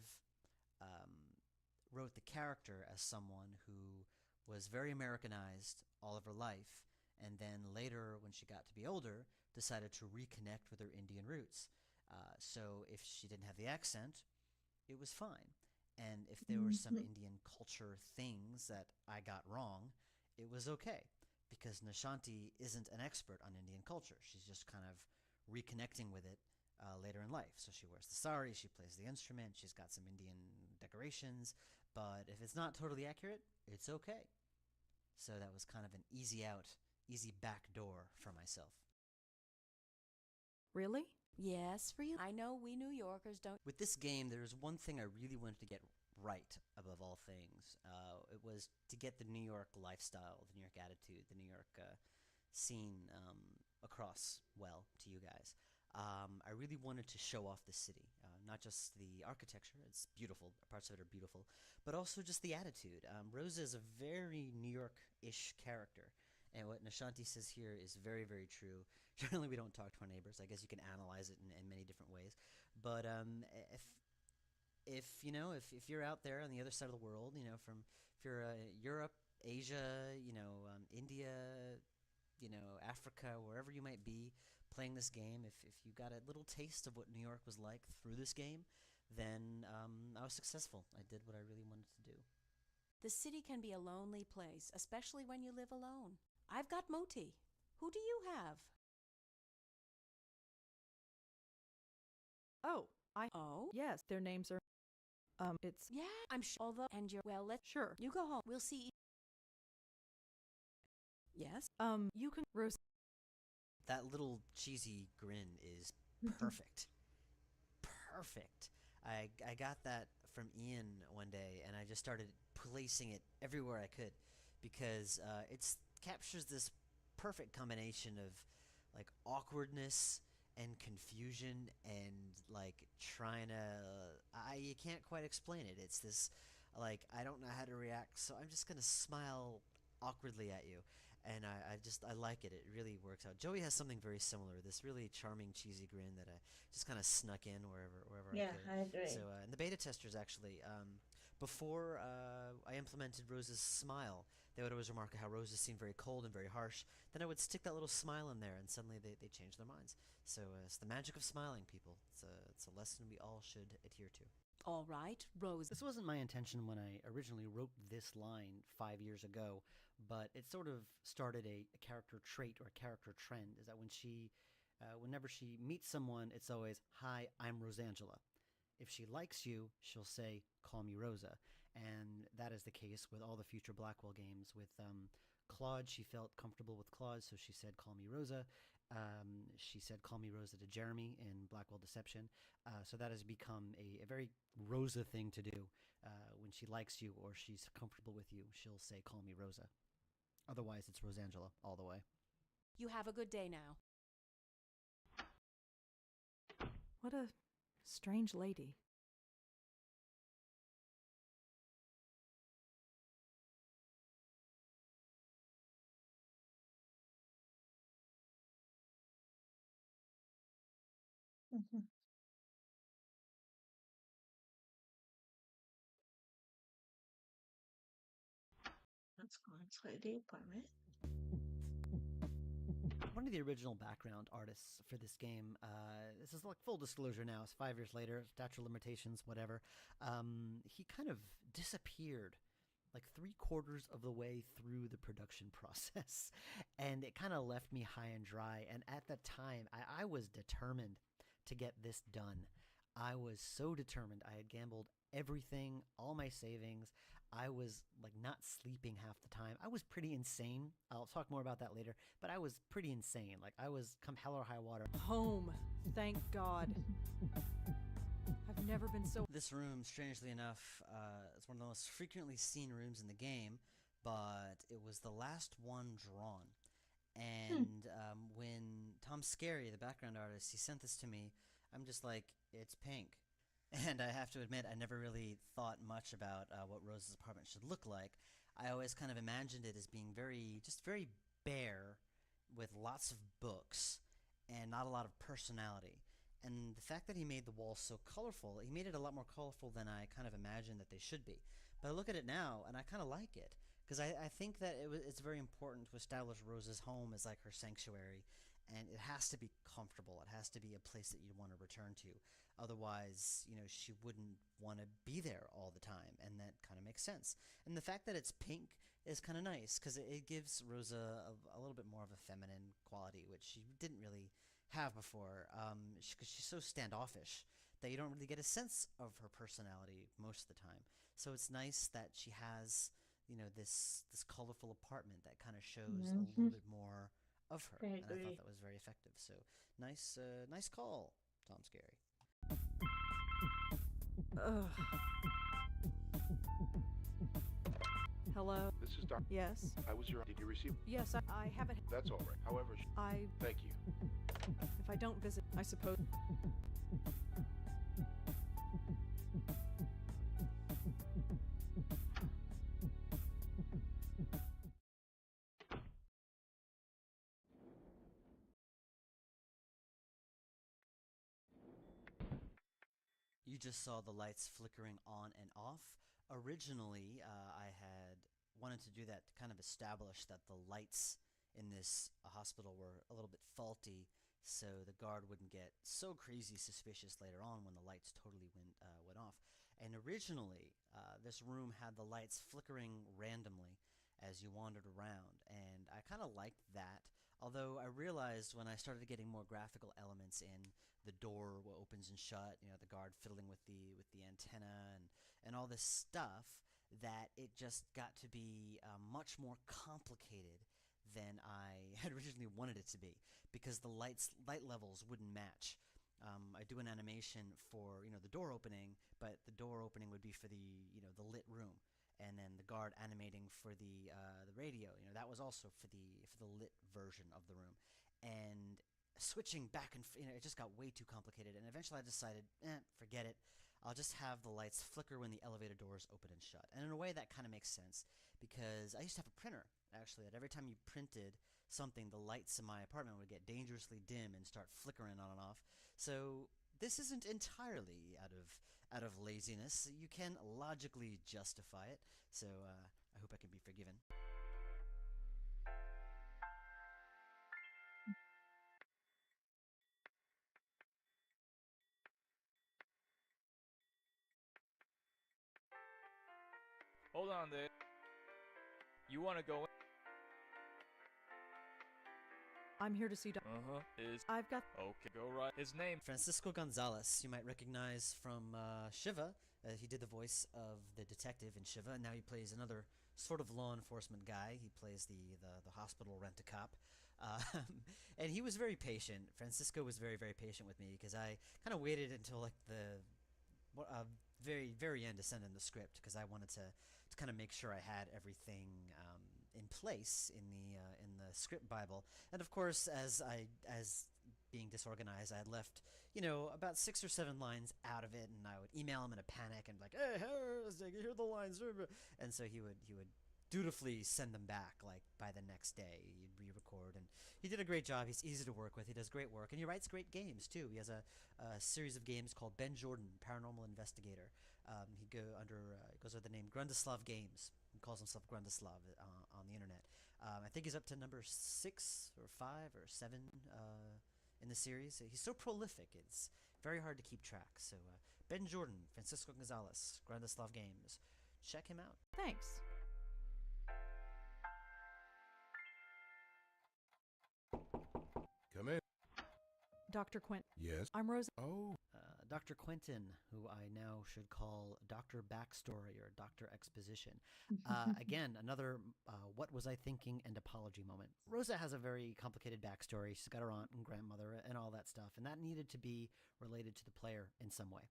wrote the character as someone who was very Americanized all of her life, and then later, when she got to be older, decided to reconnect with her Indian roots. So if she didn't have the accent, it was fine. And if there were some Indian culture things that I got wrong, it was okay, because Nishanti isn't an expert on Indian culture. She's just kind of reconnecting with it later in life. So she wears the sari, she plays the instrument, she's got some Indian decorations, but if it's not totally accurate, it's okay. So that was kind of an easy out, easy back door for myself. Really? Yes, really. I know we New Yorkers don't. With this game, there's one thing I really wanted to get right above all things. It was to get the New York lifestyle, the New York attitude, the New York scene across well to you guys. I really wanted to show off the city, not just the architecture, it's beautiful, parts of it are beautiful, but also just the attitude. Rosa is a very New York-ish character, and what Nishanti says here is very, very true. Generally, we don't talk to our neighbors. I guess you can analyze it in many different ways, but if you're out there on the other side of the world, if you're Europe, Asia, India, Africa, wherever you might be playing this game, if you got a little taste of what New York was like through this game, then I was successful. I did what I really wanted to do. The city can be a lonely place, especially when you live alone. I've got Moti. Who do you have? Oh, yes, their names are. It's. Yeah, I'm sure. Although, and you're well. Sure. You go home. We'll see. Yes. You can. Rose. That little cheesy grin is perfect. Perfect. I got that from Ian one day, and I just started placing it everywhere I could, because it captures this perfect combination of like awkwardness and confusion and like trying to you can't quite explain it. It's this like, I don't know how to react, so I'm just gonna smile awkwardly at you. And I like it. It really works out. Joey has something very similar. This really charming, cheesy grin that I just kind of snuck in wherever yeah, I could. I agree. So, and the beta testers actually, before I implemented Rose's smile, they would always remark how Rose's seemed very cold and very harsh. Then I would stick that little smile in there, and suddenly they changed their minds. So it's the magic of smiling, people. It's a lesson we all should adhere to. All right, Rose. This wasn't my intention when I originally wrote this line 5 years ago, but it sort of started a character trait or a character trend, is that whenever she meets someone, it's always, "Hi, I'm Rosangela." If she likes you, she'll say, "Call me Rosa." And that is the case with all the future Blackwell games. With Claude, she felt comfortable with Claude, so she said, "Call me Rosa." She said, "Call me Rosa" to Jeremy in Blackwell Deception. So that has become a very Rosa thing to do. When she likes you or she's comfortable with you, she'll say, "Call me Rosa." Otherwise, it's Rosangela all the way. You have a good day now. What a strange lady. Mhm. Let's go inside the apartment. One of the original background artists for this game, this is like full disclosure now, it's 5 years later, statute of limitations, whatever. He kind of disappeared like 3/4 of the way through the production process. And it kind of left me high and dry. And at the time, I was determined to get this done. I was so determined. I had gambled everything, all my savings. I was like not sleeping half the time. I was pretty insane. I'll talk more about that later, but I was pretty insane. Like I was come hell or high water. Home. Thank God. I've never been so... This room, strangely enough, is one of the most frequently seen rooms in the game, but it was the last one drawn. And when Tom Scary, the background artist, he sent this to me, I'm just like, it's pink. And I have to admit, I never really thought much about what Rose's apartment should look like. I always kind of imagined it as being just very bare, with lots of books, and not a lot of personality. And the fact that he made the walls so colorful, he made it a lot more colorful than I kind of imagined that they should be. But I look at it now, and I kind of like it. Because I think that it's very important to establish Rose's home as like her sanctuary. And it has to be comfortable. It has to be a place that you'd want to return to. Otherwise, she wouldn't want to be there all the time. And that kind of makes sense. And the fact that it's pink is kind of nice because it gives Rosa a little bit more of a feminine quality, which she didn't really have before. Because she's so standoffish that you don't really get a sense of her personality most of the time. So it's nice that she has, this colorful apartment that kind of shows a little bit more of her, and I thought that was very effective. So nice call, Tom Scary. Ugh. Hello? This is Doc. Yes? Did you receive? Yes, I haven't... That's all right. However, thank you. If I don't visit, I suppose... You just saw the lights flickering on and off. Originally, I had wanted to do that to kind of establish that the lights in this hospital were a little bit faulty, so the guard wouldn't get so crazy suspicious later on when the lights totally went off. And originally, this room had the lights flickering randomly as you wandered around, and I kind of liked that. Although I realized when I started getting more graphical elements in, the door opens and shut, the guard fiddling with the antenna and all this stuff, that it just got to be much more complicated than I had originally wanted it to be, because the light levels wouldn't match. I do an animation for the door opening, but the door opening would be for the the lit room, and then the guard animating for the radio. That was also for the lit version of the room, and switching back and it just got way too complicated. And eventually I decided, forget it. I'll just have the lights flicker when the elevator doors open and shut. And in a way that kind of makes sense, because I used to have a printer actually that every time you printed something, the lights in my apartment would get dangerously dim and start flickering on and off. So this isn't entirely out of laziness. You can logically justify it. So I hope I can be forgiven. Hold on there. You want to go in? I'm here to see I've got... Okay, go right. His name? Francisco Gonzalez. You might recognize from Shiva. He did the voice of the detective in Shiva, and now he plays another sort of law enforcement guy. He plays the hospital rent-a-cop. And he was very patient. Francisco was very, very patient with me because I kind of waited until like the very, very end to send in the script because I wanted to kind of make sure I had everything in place in the script Bible. And of course, as being disorganized, I had left, about 6 or 7 lines out of it, and I would email him in a panic and be like, "Hey, here are the lines," and so he would dutifully send them back like by the next day. He'd re-record, and he did a great job. He's easy to work with. He does great work, and he writes great games too. He has a series of games called Ben Jordan, Paranormal Investigator. He goes under the name Grundislav Games. He calls himself Grundislav on the internet. I think he's up to number 6 or 5 or 7 in the series. He's so prolific, it's very hard to keep track. So Ben Jordan, Francisco Gonzalez, Grundislav Games. Check him out. Thanks. Come in. Dr. Quint. Yes. I'm Rosa. Oh. Dr. Quentin, who I now should call Dr. Backstory or Dr. Exposition. Again, another what was I thinking and apology moment. Rosa has a very complicated backstory. She's got her aunt and grandmother and all that stuff, and that needed to be related to the player in some way.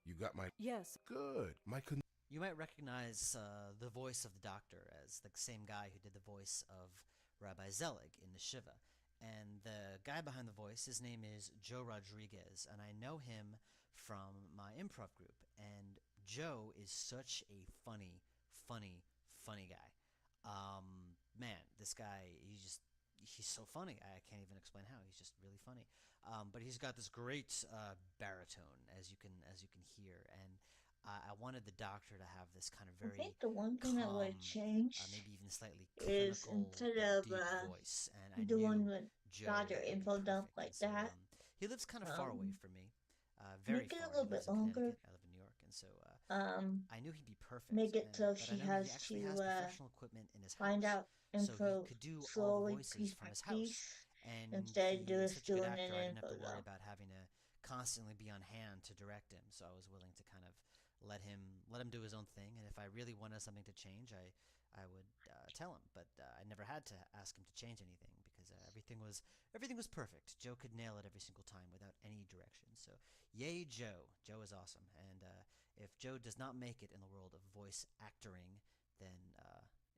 You got my... Yes. Good. You might recognize the voice of the doctor as the same guy who did the voice of Rabbi Zelig in the Shiva. And the guy behind the voice, his name is Joe Rodriguez, and I know him from my improv group. And Joe is such a funny guy. Man, this guy, he's so funny. I can't even explain how. He's just really funny. But he's got this great baritone, as you can hear, and I wanted the doctor to have this kind of very I think the one thing calm, that would change maybe even slightly is clinical, instead of deep voice. And I doing knew the Joe Dr. would be Info dump perfect. like So, that, he lives kind of far away from me, very make it far. a little He bit lives in longer. Connecticut. I live in New York, and so I knew he'd be perfect. Make it so but she I know has he actually to has professional equipment in his find house, out so info he could do all the slowly, voices piece from by his house. piece, And instead of he's just such a good doing actor, an I didn't have info to worry dump. about having to constantly be on hand to direct him. So I was willing to kind of let him do his own thing. And if I really wanted something to change, I would tell him. But I never had to ask him to change anything because everything was perfect. Joe could nail it every single time without any direction. So yay, Joe! Joe is awesome. And if Joe does not make it in the world of voice actoring, then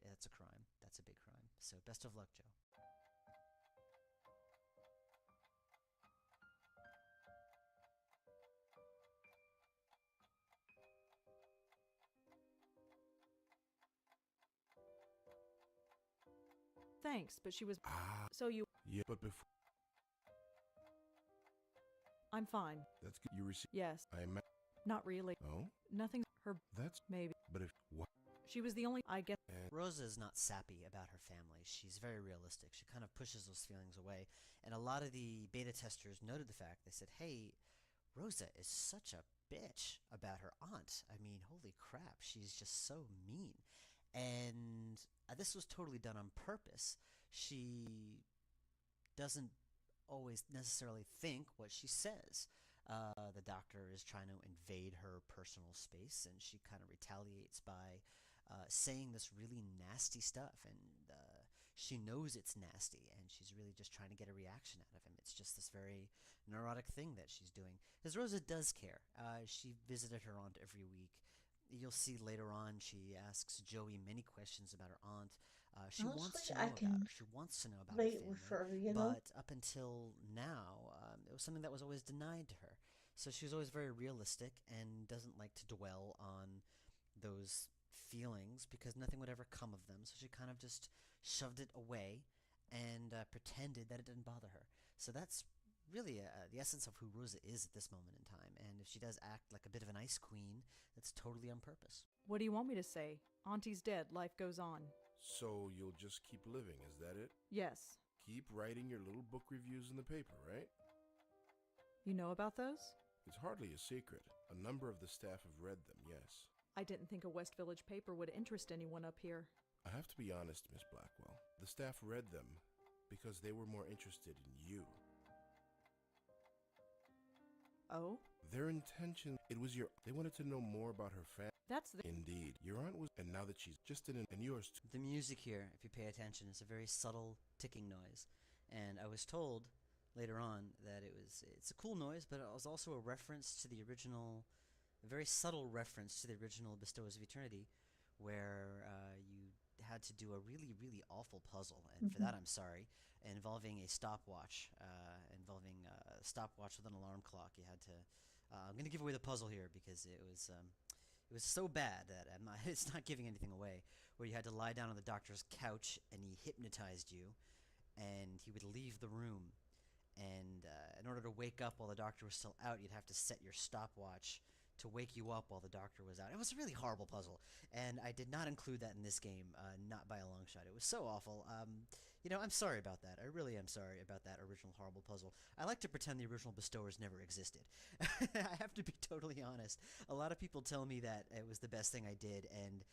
that's a crime. That's a big crime. So best of luck, Joe. Thanks, but she was... Ah. So you... Yeah, but before... I'm fine. That's good. You received... Yes. Not really. Oh? Nothing. Her... That's... Maybe. But if... What? She was the only... I get... Rosa is not sappy about her family. She's very realistic. She kind of pushes those feelings away. And a lot of the beta testers noted the fact. They said, hey, Rosa is such a bitch about her aunt. I mean, holy crap. She's just so mean. And this was totally done on purpose. She doesn't always necessarily think what she says. The doctor is trying to invade her personal space, and she kind of retaliates by saying this really nasty stuff. And she knows it's nasty, and she's really just trying to get a reaction out of him. It's just this very neurotic thing that she's doing. Because Rosa does care. She visited her aunt every week. You'll see later on she asks Joey many questions about her aunt. She wants to know about her. She wants to know about her family. But up until now, it was something that was always denied to her. So she was always very realistic and doesn't like to dwell on those feelings because nothing would ever come of them. So she kind of just shoved it away and pretended that it didn't bother her. So that's really the essence of who Rosa is at this moment in time. And if she does act like a bit of an ice queen, that's totally on purpose. What do you want me to say? Auntie's dead. Life goes on. So you'll just keep living, is that it? Yes. Keep writing your little book reviews in the paper, right? You know about those? It's hardly a secret. A number of the staff have read them, yes. I didn't think a West Village paper would interest anyone up here. I have to be honest, Miss Blackwell. The staff read them because they were more interested in you. Oh? Their intention, it was they wanted to know more about her family. That's the. Indeed. Your aunt was, and now that she's just in, and yours too. The music here, if you pay attention, is a very subtle ticking noise. And I was told later on that it's a cool noise, but it was also a reference to the original, a very subtle reference to the original Bestowers of Eternity, where you had to do a really, really awful puzzle, and for that I'm sorry, involving a stopwatch, with an alarm clock. You had to. I'm going to give away the puzzle here because it was so bad that it's not giving anything away. Where you had to lie down on the doctor's couch and he hypnotized you, and he would leave the room. And in order to wake up while the doctor was still out, you'd have to set your stopwatch to wake you up while the doctor was out. It was a really horrible puzzle, and I did not include that in this game, not by a long shot. It was so awful. I'm sorry about that. I really am sorry about that original horrible puzzle. I like to pretend the original Bestowers never existed. I have to be totally honest. A lot of people tell me that it was the best thing I did, and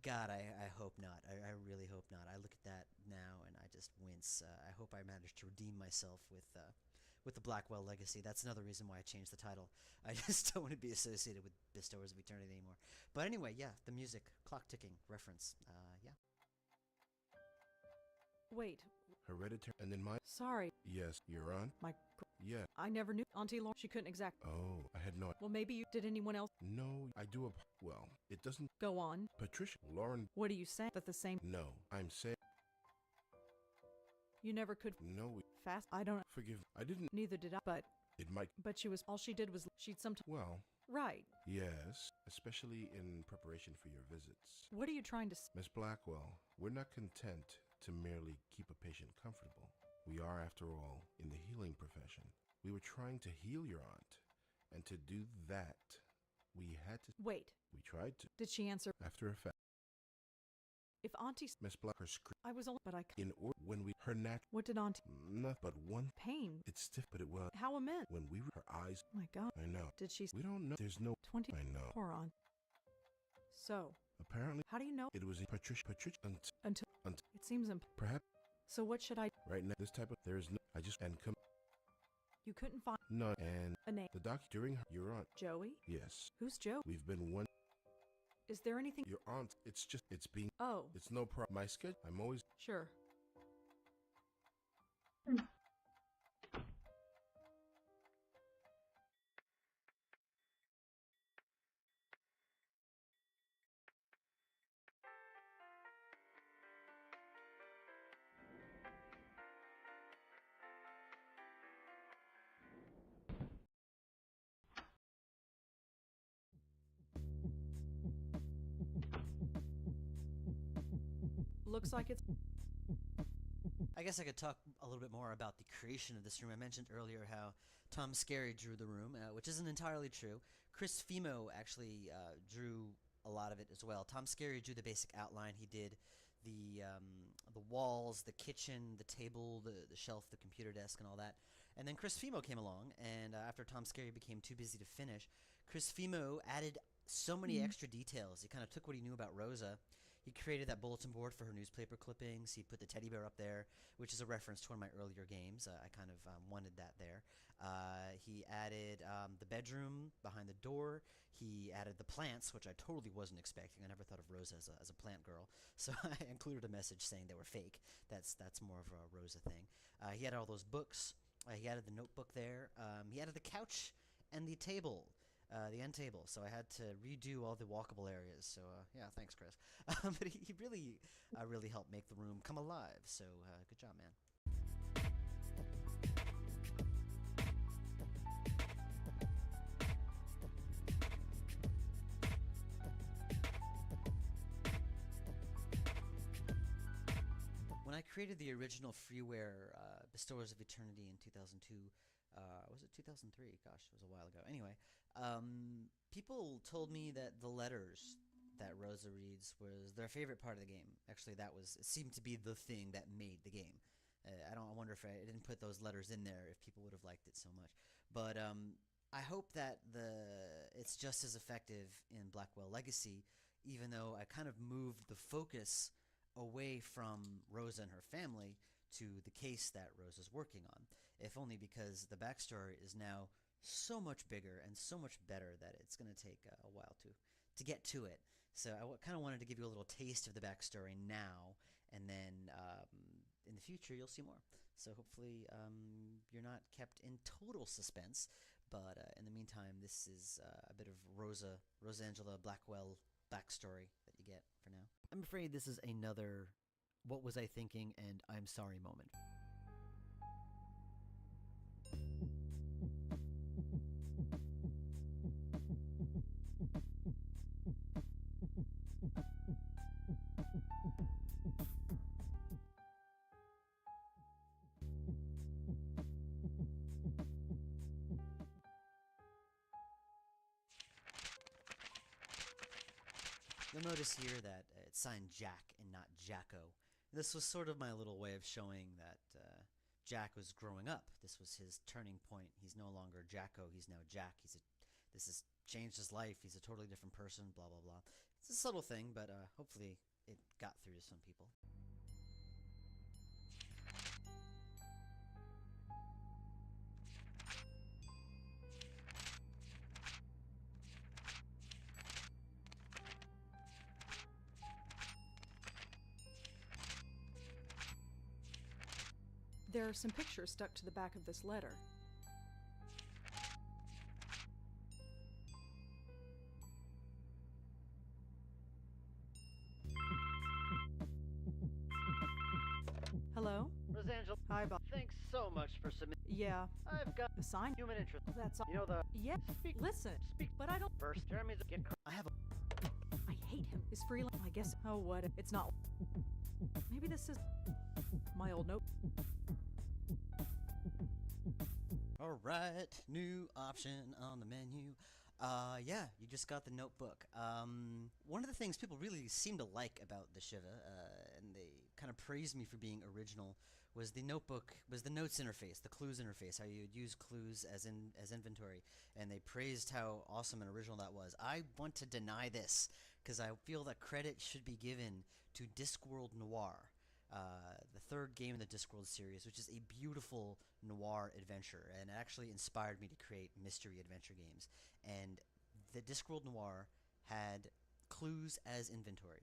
God, I hope not. I really hope not. I look at that now and I just wince. I hope I managed to redeem myself with the Blackwell Legacy. That's another reason why I changed the title. I just don't want to be associated with Bestowers of Eternity anymore. But anyway, yeah, the music, clock ticking reference. Yeah. Wait. Hereditary, and then my. Sorry. Yes, your aunt. Yeah. I never knew Auntie Lauren. She couldn't exact. Oh, I had no. Well, maybe you did. Anyone else? No, I do. Well, it doesn't. Go on. Patricia, Lauren. What are you saying? That the same? No, I'm saying. You never could. No. Fast. I don't. Forgive. I didn't. Neither did I. But. It might. But she was. All she did was. She'd sometimes. Well. Right. Yes, especially in preparation for your visits. What are you trying to? Miss Blackwell, we're not content to merely keep a patient comfortable. We are, after all, in the healing profession. We were trying to heal your aunt, and to do that, we had to. Wait. We tried to. Did she answer? After a fact. If Auntie. Miss Blacker screamed. I was only. But I. In order when we her nat. What did Auntie? Not but one. Pain. It's stiff, but it was. How immense. When we her eyes. My God. I know. Did she? We don't know. There's no. 20. I know. Poor Aunt. So. Apparently. How do you know? It was in Patricia. Until. It seems perhaps. So what should I? Right now, this type of there is no. I just and come. You couldn't find none and a name. The doc during your aunt. Joey. Yes. Who's Joe? We've been one. Is there anything? Your aunt. It's just. It's being. Oh. It's no problem. My schedule. I'm always. Sure. Looks like it's. I guess I could talk a little bit more about the creation of this room. I mentioned earlier how Tom Skerry drew the room, which isn't entirely true. Chris Fimo actually drew a lot of it as well. Tom Skerry drew the basic outline. He did the walls, the kitchen, the table, the shelf, the computer desk, and all that. And then Chris Fimo came along, and after Tom Skerry became too busy to finish, Chris Fimo added so many extra details. He kind of took what he knew about Rosa. He created that bulletin board for her newspaper clippings. He put the teddy bear up there, which is a reference to one of my earlier games. I kind of wanted that there. He added the bedroom behind the door. He added the plants, which I totally wasn't expecting. I never thought of Rosa as a plant girl. So I included a message saying they were fake. That's more of a Rosa thing. He added all those books. He added the notebook there. He added the couch and the table. The end table, so I had to redo all the walkable areas. So yeah, thanks, Chris. But he really helped make the room come alive. So good job, man. When I created the original freeware Bestowers of Eternity in 2002. Was it 2003? Gosh, it was a while ago. Anyway, people told me that the letters that Rosa reads was their favorite part of the game. Actually, it seemed to be the thing that made the game. I wonder if I didn't put those letters in there, if people would have liked it so much. But I hope that it's just as effective in Blackwell Legacy, even though I kind of moved the focus away from Rosa and her family to the case that Rosa's working on, if only because the backstory is now so much bigger and so much better that it's going to take a while to get to it. So I kind of wanted to give you a little taste of the backstory now, and then in the future you'll see more. So hopefully you're not kept in total suspense, but in the meantime, this is a bit of Rosangela Blackwell backstory that you get for now. I'm afraid this is another "what was I thinking" and "I'm sorry" moment. You'll notice here that it's signed Jack and not Jacko. This was sort of my little way of showing that Jack was growing up. This was his turning point. He's no longer Jacko, he's now Jack. This has changed his life. He's a totally different person, blah, blah, blah. It's a subtle thing, but hopefully it got through to some people. There are some pictures stuck to the back of this letter. Hello? Rosangela. Hi, Bob. Thanks so much for submitting. Yeah. I've got a sign. Human interest. That's all. You know the. Yeah. Speak. Listen. Speak. But I don't. First, Jeremy's get. I have a. I hate him. Is freelance. I guess. Oh, what? It's not. Maybe this is my old note. Alright, new option on the menu. Yeah, you just got the notebook. One of the things people really seem to like about the Shiva, and they kind of praised me for being original, was the notebook, was the notes interface, the clues interface, how you would use clues as inventory, and they praised how awesome and original that was. I want to deny this, because I feel that credit should be given to Discworld Noir. The third game in the Discworld series, which is a beautiful noir adventure, and it actually inspired me to create mystery adventure games. And the Discworld Noir had clues as inventory.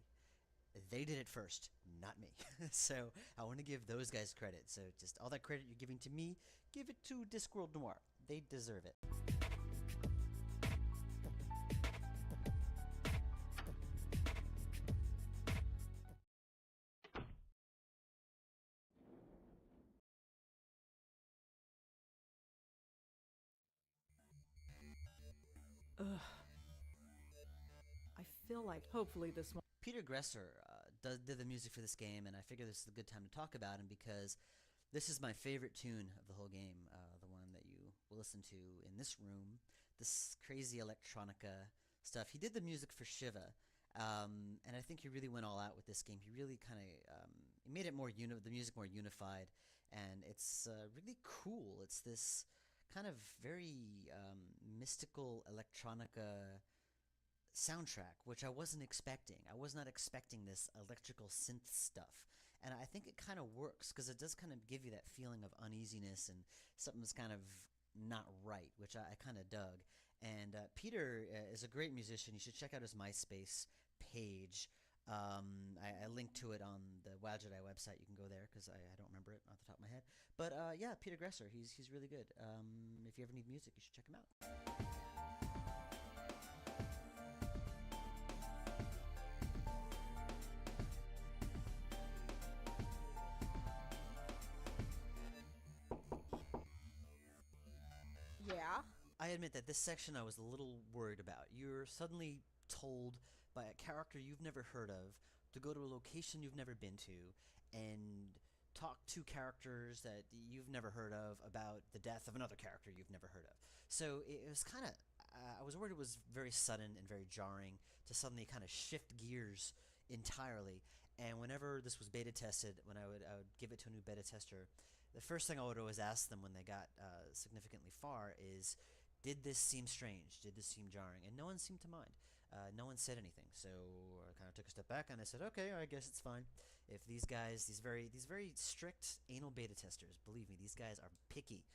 They did it first, not me. So I want to give those guys credit. So just all that credit you're giving to me, give it to Discworld Noir. They deserve it. Ugh. I feel like hopefully this one. Peter Gresser did the music for this game, and I figure this is a good time to talk about him because this is my favorite tune of the whole game, the one that you will listen to in this room, this crazy electronica stuff. He did the music for Shiva, and I think he really went all out with this game. He really kind of he made it more the music more unified, and it's really cool. It's this kind of very mystical electronica soundtrack, which I wasn't expecting. I was not expecting this electrical synth stuff, and I think it kind of works because it does kind of give you that feeling of uneasiness and something's kind of not right, which I kind of dug. And Peter is a great musician. You should check out his MySpace page. I linked to it on the WoW Jedi website. You can go there because I don't remember it off the top of my head. But yeah, Peter Gresser, he's really good. If you ever need music, you should check him out. Yeah? I admit that this section I was a little worried about. You're suddenly told by a character you've never heard of to go to a location you've never been to and talk to characters that you've never heard of about the death of another character you've never heard of. So it was kind of, I was worried it was very sudden and very jarring to suddenly kind of shift gears entirely. And whenever this was beta tested, when I would give it to a new beta tester, the first thing I would always ask them when they got significantly far is, did this seem strange? Did this seem jarring? And no one seemed to mind. No one said anything. So I kind of took a step back and I said, okay, I guess it's fine. If these guys, these very strict anal beta testers, believe me, these guys are picky.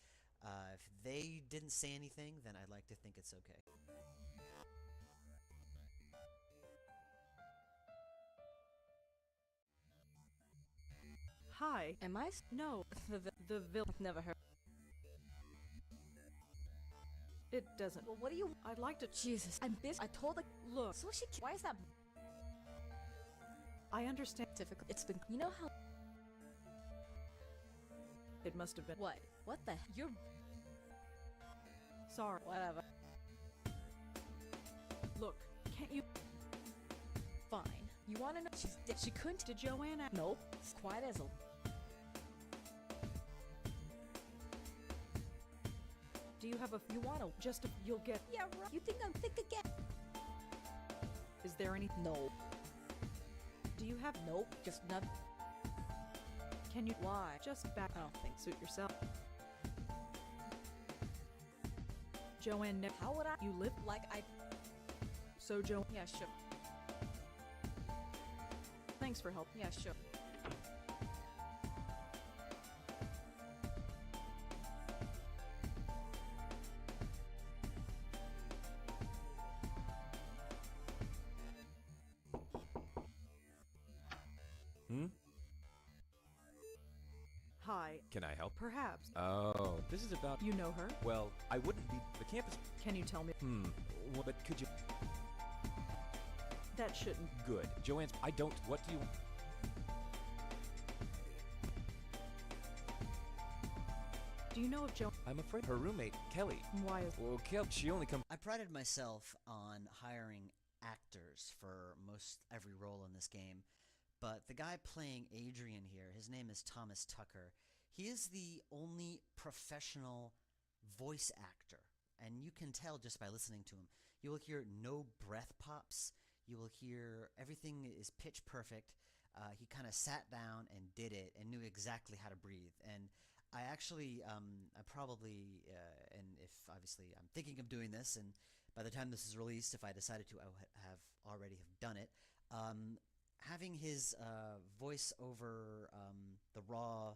If they didn't say anything, then I'd like to think it's okay. Hi. Am I? No, the vil. Never heard. It doesn't. Well, what do you? I'd like to. Jesus, I'm busy. I told her. Look. So she. Why is that? I understand. Difficult. It's been. You know how. It must have been. What? What the? You're. Sorry. Whatever. Look, can't you? Fine. You want to know? She couldn't. Did Joanna? Nope. It's quiet as a. Do you have a? You want to? Just a. You'll get. Yeah, right. You think I'm thick again? Is there any? No. Do you have? Nope. Just not. Can you? Why? Just back. I don't think. Suit yourself. Joanne. How would I? You live like I. So Joe. Yeah, sure. Thanks for help. Yeah, sure. Hi. Can I help? Perhaps. Oh, this is about... You know her? Well, I wouldn't be... The campus... Can you tell me? Well, but could you... That shouldn't... Good. Joanne's... I don't... What do you... Do you know if Jo... I'm afraid her roommate, Kelly... Why is... Well, she only comes... I prided myself on hiring actors for most every role in this game, but the guy playing Adrian here, his name is Thomas Tucker. He is the only professional voice actor, and you can tell just by listening to him. You will hear no breath pops. You will hear everything is pitch perfect. He kind of sat down and did it and knew exactly how to breathe. And I actually, I probably, and if obviously I'm thinking of doing this, and by the time this is released, if I decided to, I would have already have done it. Having his voice over the raw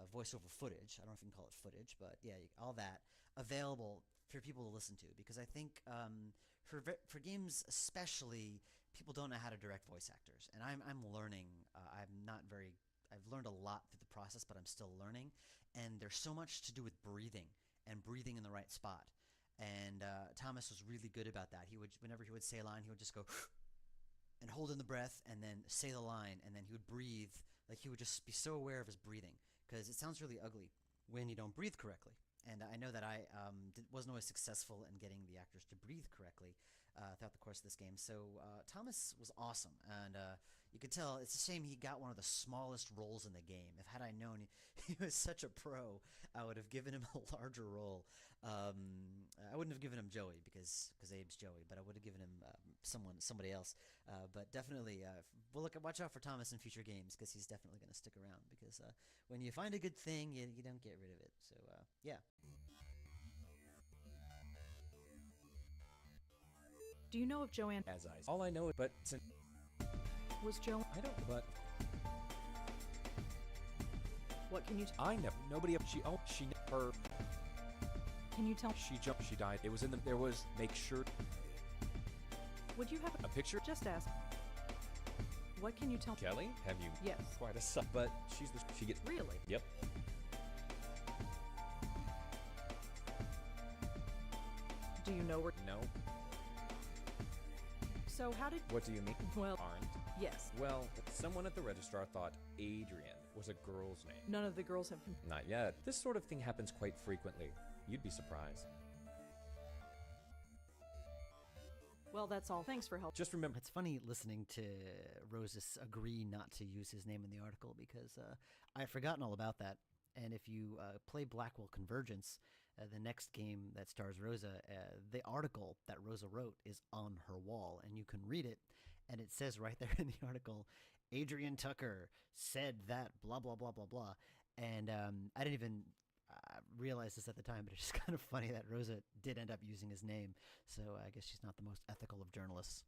voiceover footage, I don't know if you can call it footage, but yeah, all that, available for people to listen to, because I think for games especially, people don't know how to direct voice actors, and I'm learning. I've learned a lot through the process, but I'm still learning, and there's so much to do with breathing and breathing in the right spot. And Thomas was really good about that. Whenever he would say a line, he would just go and hold in the breath and then say the line, and then he would breathe. Like, he would just be so aware of his breathing, because it sounds really ugly when you don't breathe correctly. And I know that I wasn't always successful in getting the actors to breathe correctly throughout the course of this game. So Thomas was awesome, and you could tell it's a shame he got one of the smallest roles in the game. If had I known he was such a pro, I would have given him a larger role. I wouldn't have given him Joey because Abe's Joey, but I would have given him somebody else. But definitely, watch out for Thomas in future games, because he's definitely going to stick around. Because when you find a good thing, you don't get rid of it. So yeah. Do you know if Joanne... All I know, but... Was Joanne... I don't, but... What can you... I never... Nobody... She never... Can you tell... She jumped... She died. It was in the... There was... Make sure... Would you have... A picture? Just ask. What can you tell... Kelly? Have you... Yes. Quite a suck. But she's the... She gets... Really? Yep. Do you know where... No. So how did... What do you mean? Well... Aren't? Yes. Well, someone at the registrar thought Adrian was a girl's name. None of the girls have... Not yet. This sort of thing happens quite frequently. You'd be surprised. Well, that's all. Thanks for help. Just remember... It's funny listening to Roses agree not to use his name in the article, because I've forgotten all about that. And if you play Blackwell Convergence, the next game that stars Rosa, the article that Rosa wrote is on her wall, and you can read it, and it says right there in the article, Adrian Tucker said that blah, blah, blah, blah, blah. And I didn't even realize this at the time, but it's just kind of funny that Rosa did end up using his name, so I guess she's not the most ethical of journalists.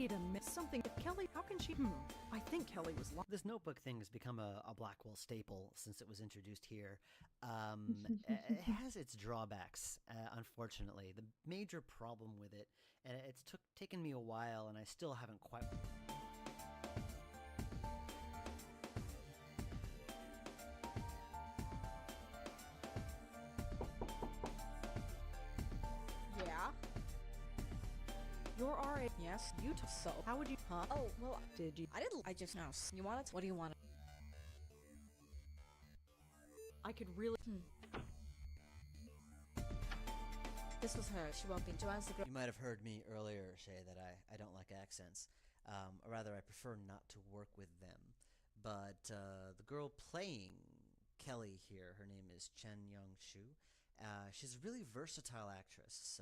Wait a minute. Something. Kelly, how can she? I think Kelly was lying. This notebook thing has become a Blackwell staple since it was introduced here. It has its drawbacks, unfortunately. The major problem with it, and it's taken me a while, and I still haven't quite... Yeah? You're RA. Yes? You so. How would you? Huh? Oh, well, Did you? I just know. You want it? What do you want? I could really. This was her. She won't be. Joanne's the girl. You might have heard me earlier say that I don't like accents. Or rather, I prefer not to work with them. But the girl playing Kelly here, her name is Chen Young-shu. She's a really versatile actress.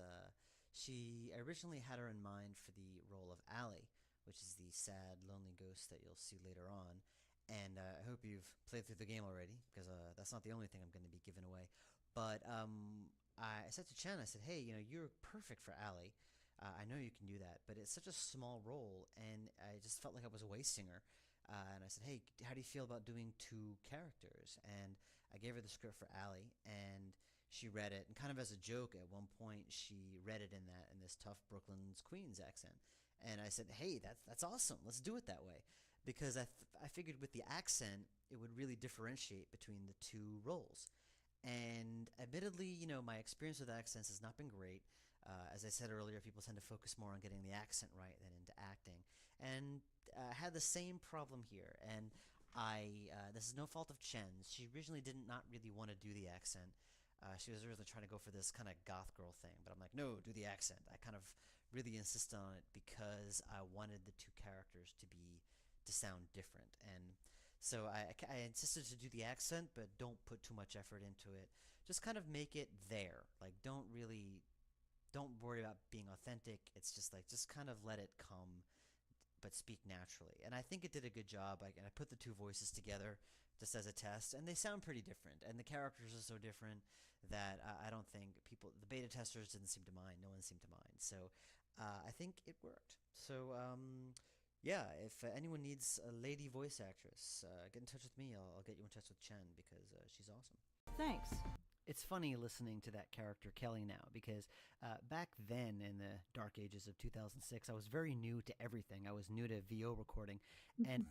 I originally had her in mind for the role of Allie, which is the sad, lonely ghost that you'll see later on. And I hope you've played through the game already, because that's not the only thing I'm going to be giving away. But I said to Chen, I said, hey, you're perfect for Allie. I know you can do that, but it's such a small role, and I just felt like I was wasting her. And I said, hey, how do you feel about doing 2 characters? And I gave her the script for Allie, and she read it, and kind of as a joke at one point, she read it in this tough Brooklyn's Queens accent. And I said, hey, that's awesome. Let's do it that way. Because I figured with the accent, it would really differentiate between the 2 roles. And admittedly, my experience with accents has not been great. As I said earlier, people tend to focus more on getting the accent right than into acting. And I had the same problem here. And this is no fault of Chen's. She originally did not really want to do the accent. She was really trying to go for this kind of goth girl thing. But I'm like, no, do the accent. I kind of really insisted on it because I wanted the 2 characters to sound different. And so I insisted to do the accent, but don't put too much effort into it. Just kind of make it there. Like, don't worry about being authentic. It's just kind of let it come, but speak naturally. And I think it did a good job. And I put the 2 voices together just as a test, and they sound pretty different. And the characters are so different that I don't think the beta testers didn't seem to mind. No one seemed to mind. So I think it worked. So yeah, if anyone needs a lady voice actress, get in touch with me. I'll get you in touch with Chen because she's awesome. Thanks. It's funny listening to that character Kelly now because back then in the dark ages of 2006, I was very new to everything. I was new to VO recording, and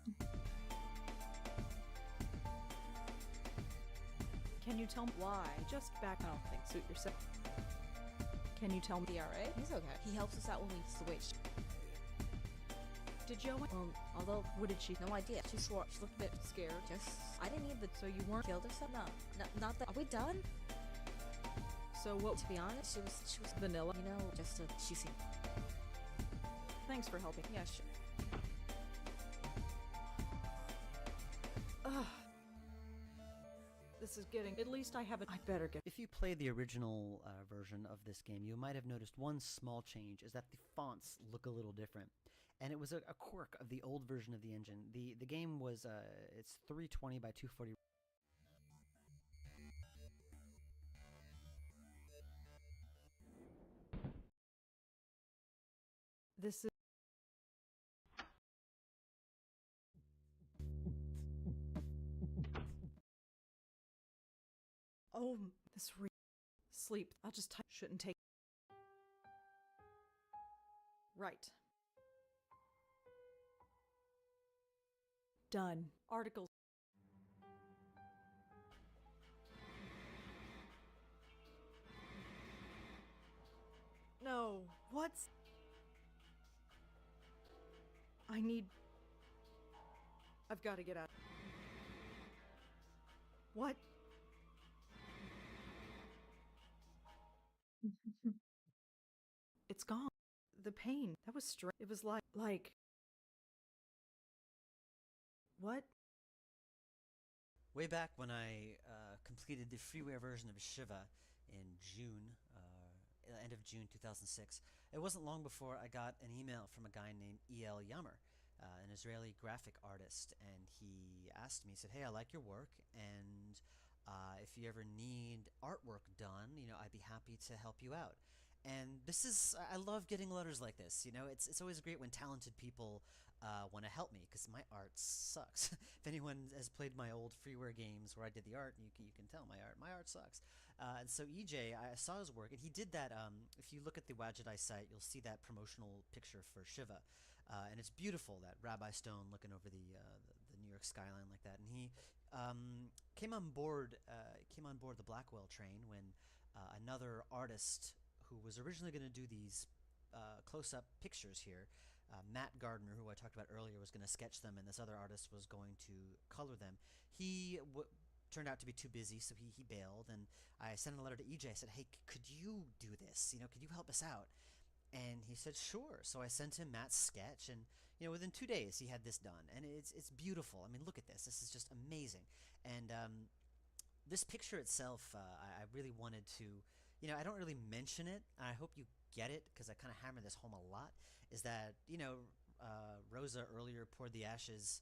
Can you tell me why? Just back. I don't think suit yourself. Can you tell me? DRA? He's okay. He helps us out when we switch. Did Joanne? Although, What did she? no idea. She swore. She looked a bit scared. I didn't need the. So you weren't Killed herself? No, not that. Are we done? So what? To be honest, she was Vanilla. She seemed. Thanks for helping. Yeah, sure. Ugh. This is getting. At least I haven't. I better get. if you played the original version of this game, you might have noticed one small change is that the fonts look a little different. And it was a quirk of the old version of the engine. The game was, it's 320 by 240. This is. Oh, this sleep. I'll just type. Shouldn't take. Right. Done. Articles. No. What's. I need. I've got to get out. What? It's gone. The pain. That was strange. It was like. What? Way back when I completed the freeware version of Shiva in June, end of June 2006, it wasn't long before I got an email from a guy named E.L. Yammer, an Israeli graphic artist, and he asked me, he said, hey, I like your work, and if you ever need artwork done, I'd be happy to help you out. And this is, I love getting letters like this. You know, it's always great when talented people want to help me, because my art sucks. If anyone has played my old freeware games where I did the art, you can tell my art sucks. And so EJ, I saw his work, and he did that. If you look at the Wadjet Eye site, you'll see that promotional picture for Shiva, and it's beautiful. That Rabbi Stone looking over the New York skyline like that. And he came on board the Blackwell train when another artist who was originally going to do these close-up pictures here, Matt Gardner, who I talked about earlier, was going to sketch them, and this other artist was going to color them. He turned out to be too busy, so he bailed, and I sent a letter to EJ. I said, hey, could you do this? You know, could you help us out? And he said, sure. So I sent him Matt's sketch, and you know, within 2 days he had this done, and it's beautiful. I mean, look at this. This is just amazing. And this picture itself, I really wanted to, you know, I don't really mention it. I hope you get it, because I kind of hammer this home a lot, is that, you know, Rosa earlier poured the ashes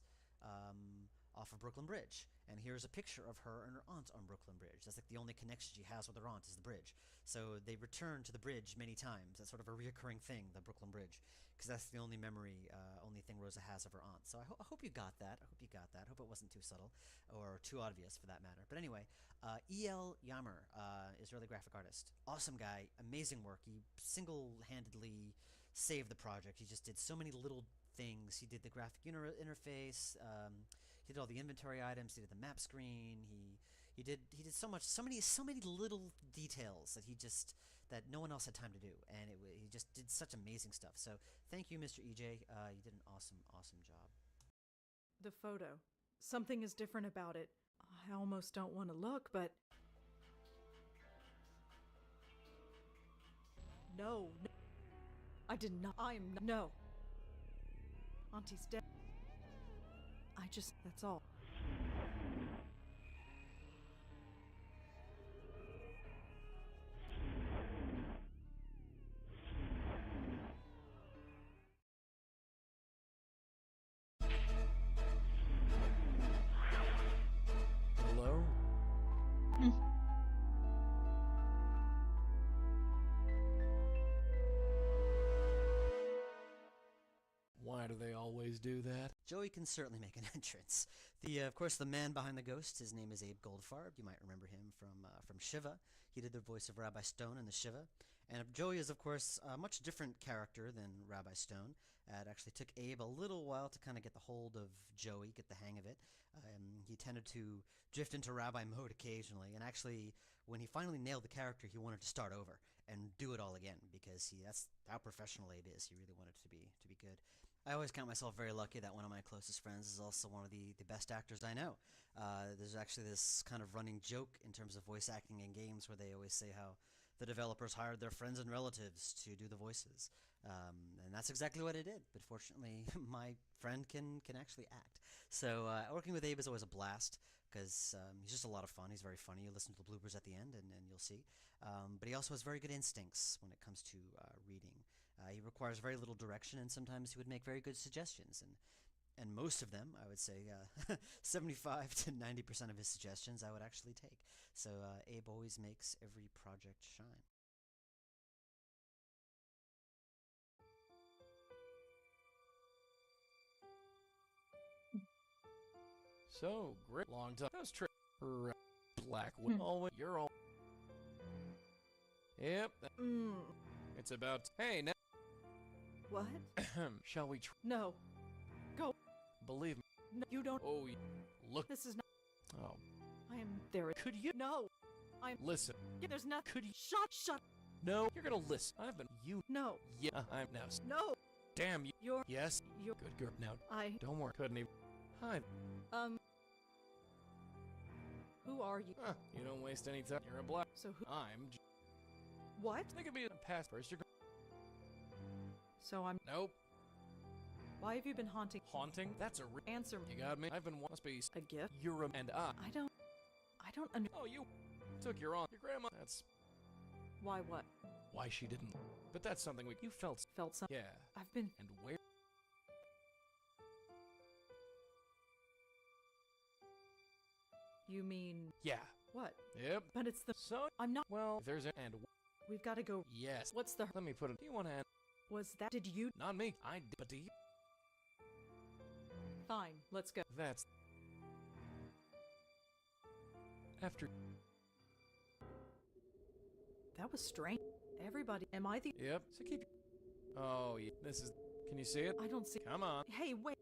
off of Brooklyn Bridge. And here's a picture of her and her aunt on Brooklyn Bridge. That's like the only connection she has with her aunt is the bridge. So they return to the bridge many times. That's sort of a reoccurring thing, the Brooklyn Bridge, because that's the only memory, only thing Rosa has of her aunt. So I hope you got that. I hope you got that. I hope it wasn't too subtle or too obvious for that matter. But anyway, E.L. Yammer, Israeli graphic artist. Awesome guy, amazing work. He single-handedly saved the project. He just did so many little things. He did the graphic interface, he did all the inventory items, he did the map screen, he did so many little details that no one else had time to do, and he just did such amazing stuff. So thank you, Mr. EJ. You did an awesome job. The photo. Something is different about it. I almost don't want to look, but... No. I did not. No. Auntie's dead. That's all. Hello? Why do they always do that? Joey can certainly make an entrance. Of course, the man behind the ghost, his name is Abe Goldfarb. You might remember him from Shiva. He did the voice of Rabbi Stone in the Shiva. And Joey is, of course, a much different character than Rabbi Stone. It actually took Abe a little while to kind of get the hold of Joey, get the hang of it. He tended to drift into Rabbi mode occasionally, and actually, when he finally nailed the character, he wanted to start over and do it all again, because that's how professional Abe is. He really wanted it to be good. I always count myself very lucky that one of my closest friends is also one of the best actors I know. There's actually this kind of running joke in terms of voice acting in games where they always say how the developers hired their friends and relatives to do the voices. And that's exactly what I did. But fortunately, my friend can actually act. So working with Abe is always a blast, because he's just a lot of fun. He's very funny. You listen to the bloopers at the end, and you'll see. But he also has very good instincts when it comes to reading. He requires very little direction, and sometimes he would make very good suggestions. And most of them, I would say 75 to 90% of his suggestions I would actually take. So Abe always makes every project shine. So, great. Long time. That was true. Blackwell. Always. You're all... Yep. It's about... Hey, now... What? Shall we No. Go. Believe me. No, you don't. Oh, look. This is not... Oh. I am there. Could you... No. I'm... Listen. There's nothing. Could you... Shut. No. You're gonna listen. I've been... You... No. Yeah, I'm now... No. Damn you. You're... Yes. You're... Good girl. Now... I... Don't worry. Couldn't even... Hi. Who are you? You don't waste any time. You're a black... So who... I'm... What? Think it'd be a pass first. You're... So I'm... Nope. Why have you been haunting? Haunting? That's a Answer me. You got me. I've been must be a gift. You're a... And I don't under... Oh, you took your aunt, your grandma. That's... Why what? Why she didn't. But that's something you felt something. Yeah. I've been... And where? You mean... Yeah. What? Yep. But it's the... So... I'm not... Well, there's a... And... We've got to go. Yes. What's the... Let me put it. Do you want to... Was that... Did you... Not me. I did. But do you... Fine, let's go. That's... After... That was strange. Everybody... Am I the... Yep. So keep... Oh, yeah. This is... Can you see it? I don't see... Come on. Hey, wait.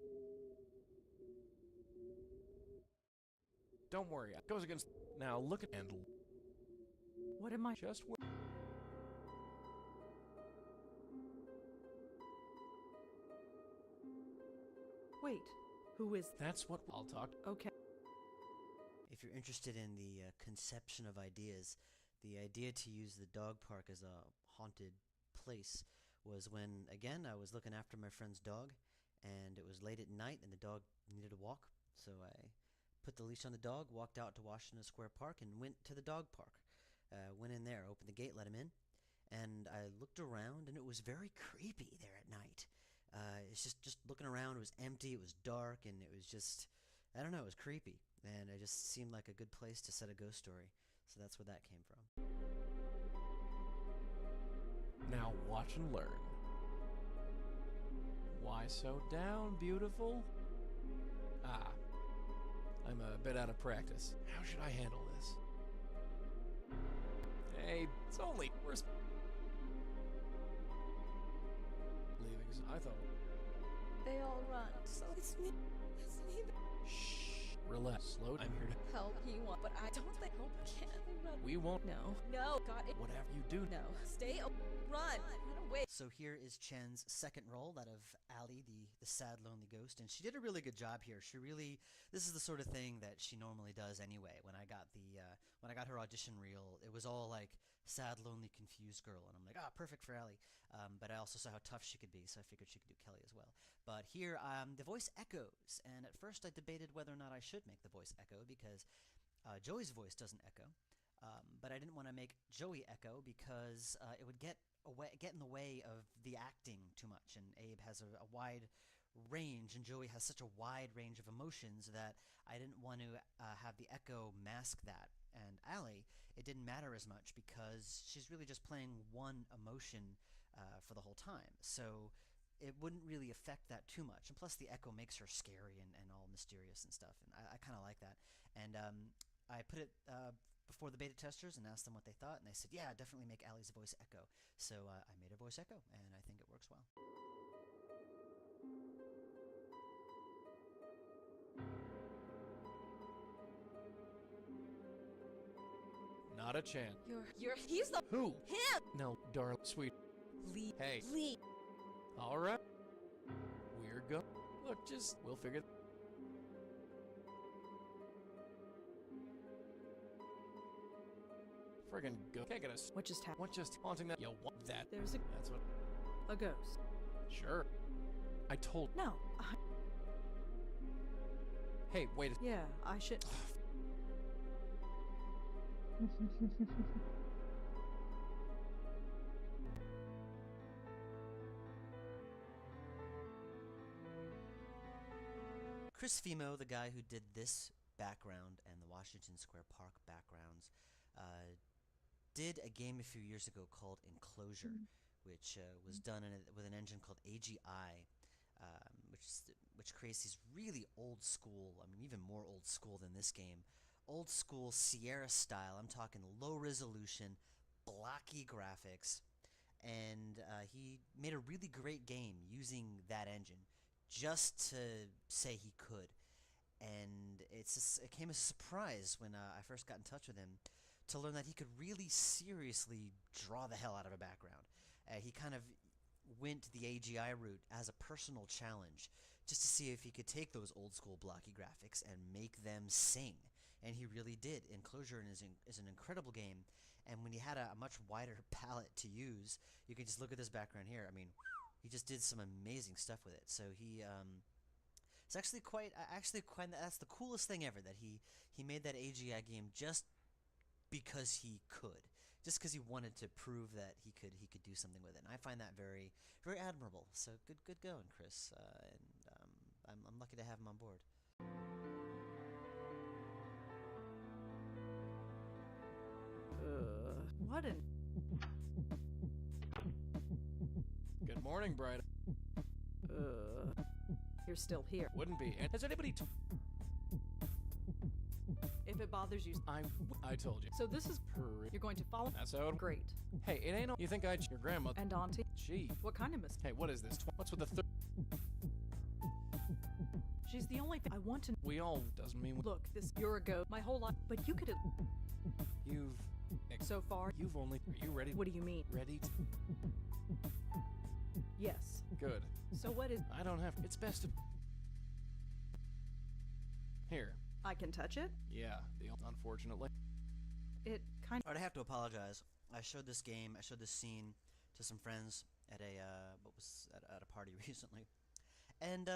Don't worry. It goes against... Now look at... And... What am I... Just... Wait. Who is... That's what I'll talk... Okay. If you're interested in the conception of ideas, the idea to use the dog park as a haunted place was when, again, I was looking after my friend's dog, and it was late at night, and the dog needed a walk, so I put the leash on the dog, walked out to Washington Square Park, and went to the dog park. Went in there, opened the gate, let him in, and I looked around, and it was very creepy there at night. It's just looking around, it was empty, it was dark, and it was just, I don't know, it was creepy, and it just seemed like a good place to set a ghost story, so that's where that came from. Now watch and learn. Why so down, beautiful? Ah, I'm a bit out of practice. How should I handle this? Hey, it's only... We're... Leaving, I thought... They all run, so it's me. It's me. Shh, relax. Slow. I'm here to Help you want, but I don't think help can. Run. We won't. No. No. God. Whatever you do. No. Stay. Run. Run away. So here is Chen's second role, that of Allie, the sad, lonely ghost, and she did a really good job here. She really, this is the sort of thing that she normally does anyway. When I got her audition reel, it was all like sad, lonely, confused girl, and I'm like, perfect for Allie. But I also saw how tough she could be, so I figured she could do Kelly as well. But here, the voice echoes, and at first I debated whether or not I should make the voice echo because Joey's voice doesn't echo. But I didn't want to make Joey echo because it would get in the way of the acting too much, and Abe has a wide range, and Joey has such a wide range of emotions that I didn't want to have the echo mask that. And Allie, it didn't matter as much because she's really just playing one emotion for the whole time, so it wouldn't really affect that too much. And plus the echo makes her scary and all mysterious and stuff, and I kind of like that. And I put it before the beta testers and asked them what they thought, and they said, yeah, definitely make Allie's voice echo. So I made her voice echo, and I think it works well. Not a chance. He's the... Who? Him! No, darling, sweet. Lee. Hey. Lee. All right. We're go. Look, we'll figure... Friggin' go. Can't get us. What just happened? What just haunting that? You want that? There's a... That's what... A ghost. Sure. I told... No, Hey, wait a... Yeah, I should... Chris Fimo, the guy who did this background and the Washington Square Park backgrounds, did a game a few years ago called Enclosure, which was done with an engine called AGI, which creates these really old school, I mean even more old school than this game, old school Sierra style. I'm talking low resolution, blocky graphics, and he made a really great game using that engine just to say he could. And it came as a surprise when I first got in touch with him to learn that he could really seriously draw the hell out of a background. He kind of went the AGI route as a personal challenge just to see if he could take those old school blocky graphics and make them sing. And he really did. Enclosure is an incredible game, and when you had a much wider palette to use, you can just look at this background here. I mean, he just did some amazing stuff with it. So it's actually quite that's the coolest thing ever, that he made that AGI game just because he could, just because he wanted to prove that he could do something with it. And I find that very, very admirable. So good going, Chris. And I'm lucky to have him on board. What an... morning, Bright. You're still here. Wouldn't be. And has anybody If it bothers you, I told you. so this is you're going to follow. That's how it... Great. Hey, it ain't... You think your grandmother... And auntie. Gee. What kind of mistake? Hey, what is this? What's with the third... She's the only thing I want to. We all... Doesn't mean... Look, you're a goat. My whole life, but you could. You've... So far, You've only... Are you ready? what do you mean? Ready to... Yes. Good. So what is? I don't have... It's best to... Here. I can touch it. Yeah, unfortunately. It kind Alright, I have to apologize. I showed this scene to some friends at a party recently. And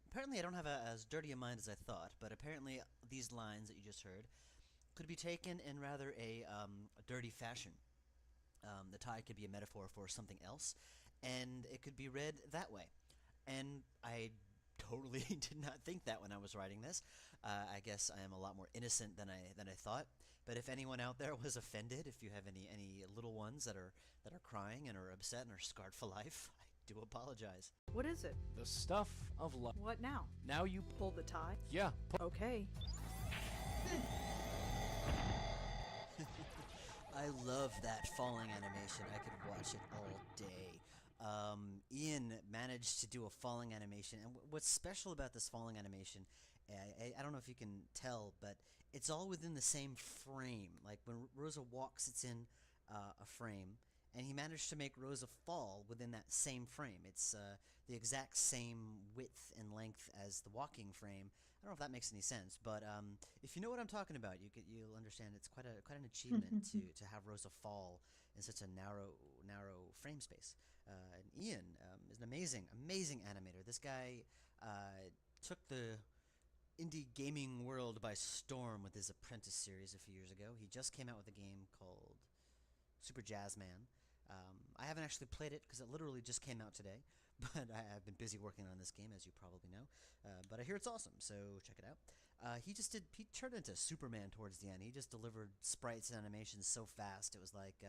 apparently I don't have as dirty a mind as I thought, but apparently these lines that you just heard could be taken in rather a dirty fashion. The tie could be a metaphor for something else, and it could be read that way. And I totally did not think that when I was writing this. I guess I am a lot more innocent than I thought. But if anyone out there was offended, if you have any little ones that are crying and are upset and are scarred for life, I do apologize. What is it? The stuff of love. What now? Now you... Pull the tie? Yeah. Okay. I love that falling animation. I could watch it all day. Ian managed to do a falling animation, and what's special about this falling animation, I don't know if you can tell, but it's all within the same frame. Like when Rosa walks, it's in a frame, and he managed to make Rosa fall within that same frame. It's the exact same width and length as the walking frame. I don't know if that makes any sense, but if you know what I'm talking about, you'll understand. It's quite an achievement to have Rosa fall in such a narrow frame space. And Ian is an amazing animator. This guy took the indie gaming world by storm with his Apprentice series a few years ago. He just came out with a game called Super Jazzman. I haven't actually played it because it literally just came out today, but I've been busy working on this game, as you probably know. But I hear it's awesome, so check it out. He turned into Superman towards the end. He just delivered sprites and animations so fast, it was like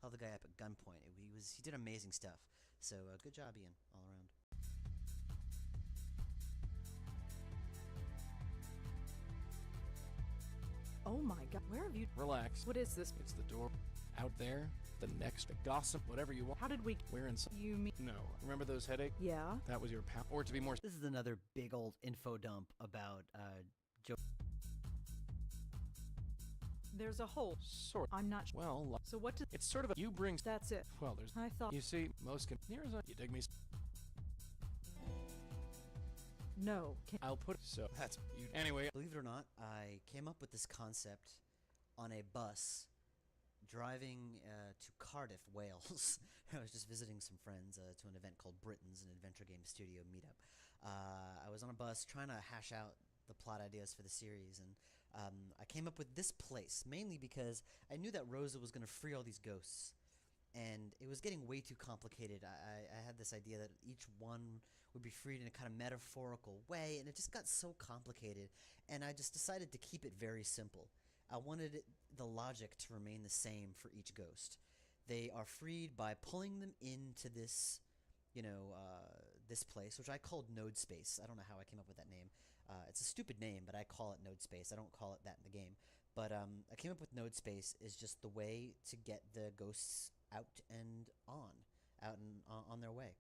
held the guy up at gunpoint. He did amazing stuff. So good job, Ian, all around. Oh my god, where have you... Relax. What is this? It's the door. Out there, the next gossip, whatever you want. How did we... We're inside. You mean... No. Remember those headaches? Yeah. That was your pal. Or to be more... This is another big old info dump about Joe... There's a hole. Sort. I'm not... Well... So what does... It's sort of a... You bring... That's it. Well, there's... I thought... You see, most can... Here's a... You dig me? No. I'll put... So, that's... You... Anyway... Believe it or not, I came up with this concept on a bus driving to Cardiff, Wales. I was just visiting some friends to an event called Britain's, an adventure game studio meetup. I was on a bus trying to hash out the plot ideas for the series, and I came up with this place, mainly because I knew that Rosa was going to free all these ghosts, and it was getting way too complicated. I had this idea that each one would be freed in a kind of metaphorical way, and it just got so complicated, and I just decided to keep it very simple. I wanted the logic to remain the same for each ghost. They are freed by pulling them into this, this place, which I called Node Space. I don't know how I came up with that name. It's a stupid name, but I call it Node Space. I don't call it that in the game. But I came up with Node Space is just the way to get the ghosts out and on their way.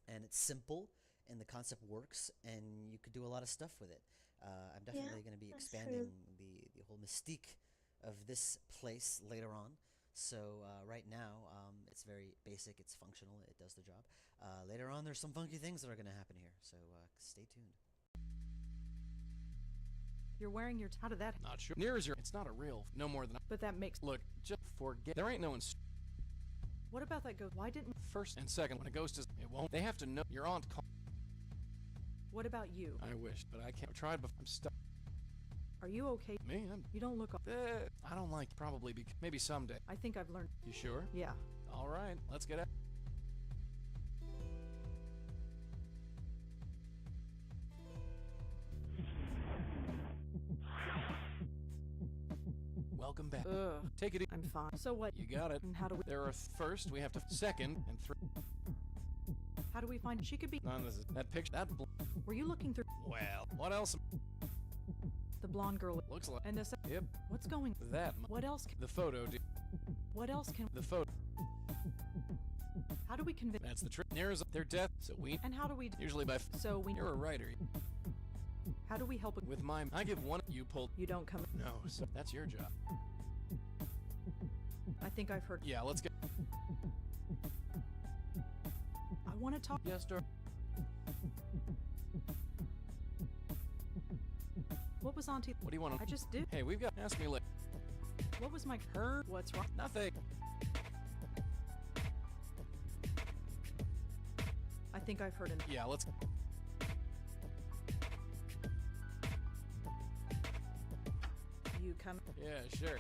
And it's simple, and the concept works, and you could do a lot of stuff with it. I'm definitely going to be expanding the whole mystique of this place later on. So right now, it's very basic, it's functional, it does the job. Later on, there's some funky things that are going to happen here, so stay tuned. You're wearing your... How did that... Not sure. Near as your... It's not a real... No more than... But that makes... Look, just forget... There ain't no... What about that ghost? Why didn't... First and second, when a ghost is... It won't... They have to know... Your aunt call... What about you? I wish, but I can't... I tried before. I'm stuck. Are you okay? Me? You don't look... I don't like... Probably be... Maybe someday. I think I've learned... You sure? Yeah. All right. Let's get it. Welcome back. Take it easy. I'm fine. So what? You got it. And how do we... There are... First, we have to... Second, and How do we find? She could be. None of this. That picture. That. Were you looking through Well, what else? the blonde girl? Looks like. And this. Yep. What's going? That. What else? The photo. What else can? The photo. How do we convince? That's the trick. Narrows up their death, so we. And how do we? Usually by. So we. You're a writer. How do we help? With mine, I give one. You pulled. You don't come. No, so that's your job. I think I've heard. Yeah, let's get. I want to talk. Yes, sir. What was Auntie? What do you want to? I just did. Hey, we've got. Ask me later. What was my her? What's wrong? Nothing. I think I've heard it. Yeah, let's. You come. Yeah, sure.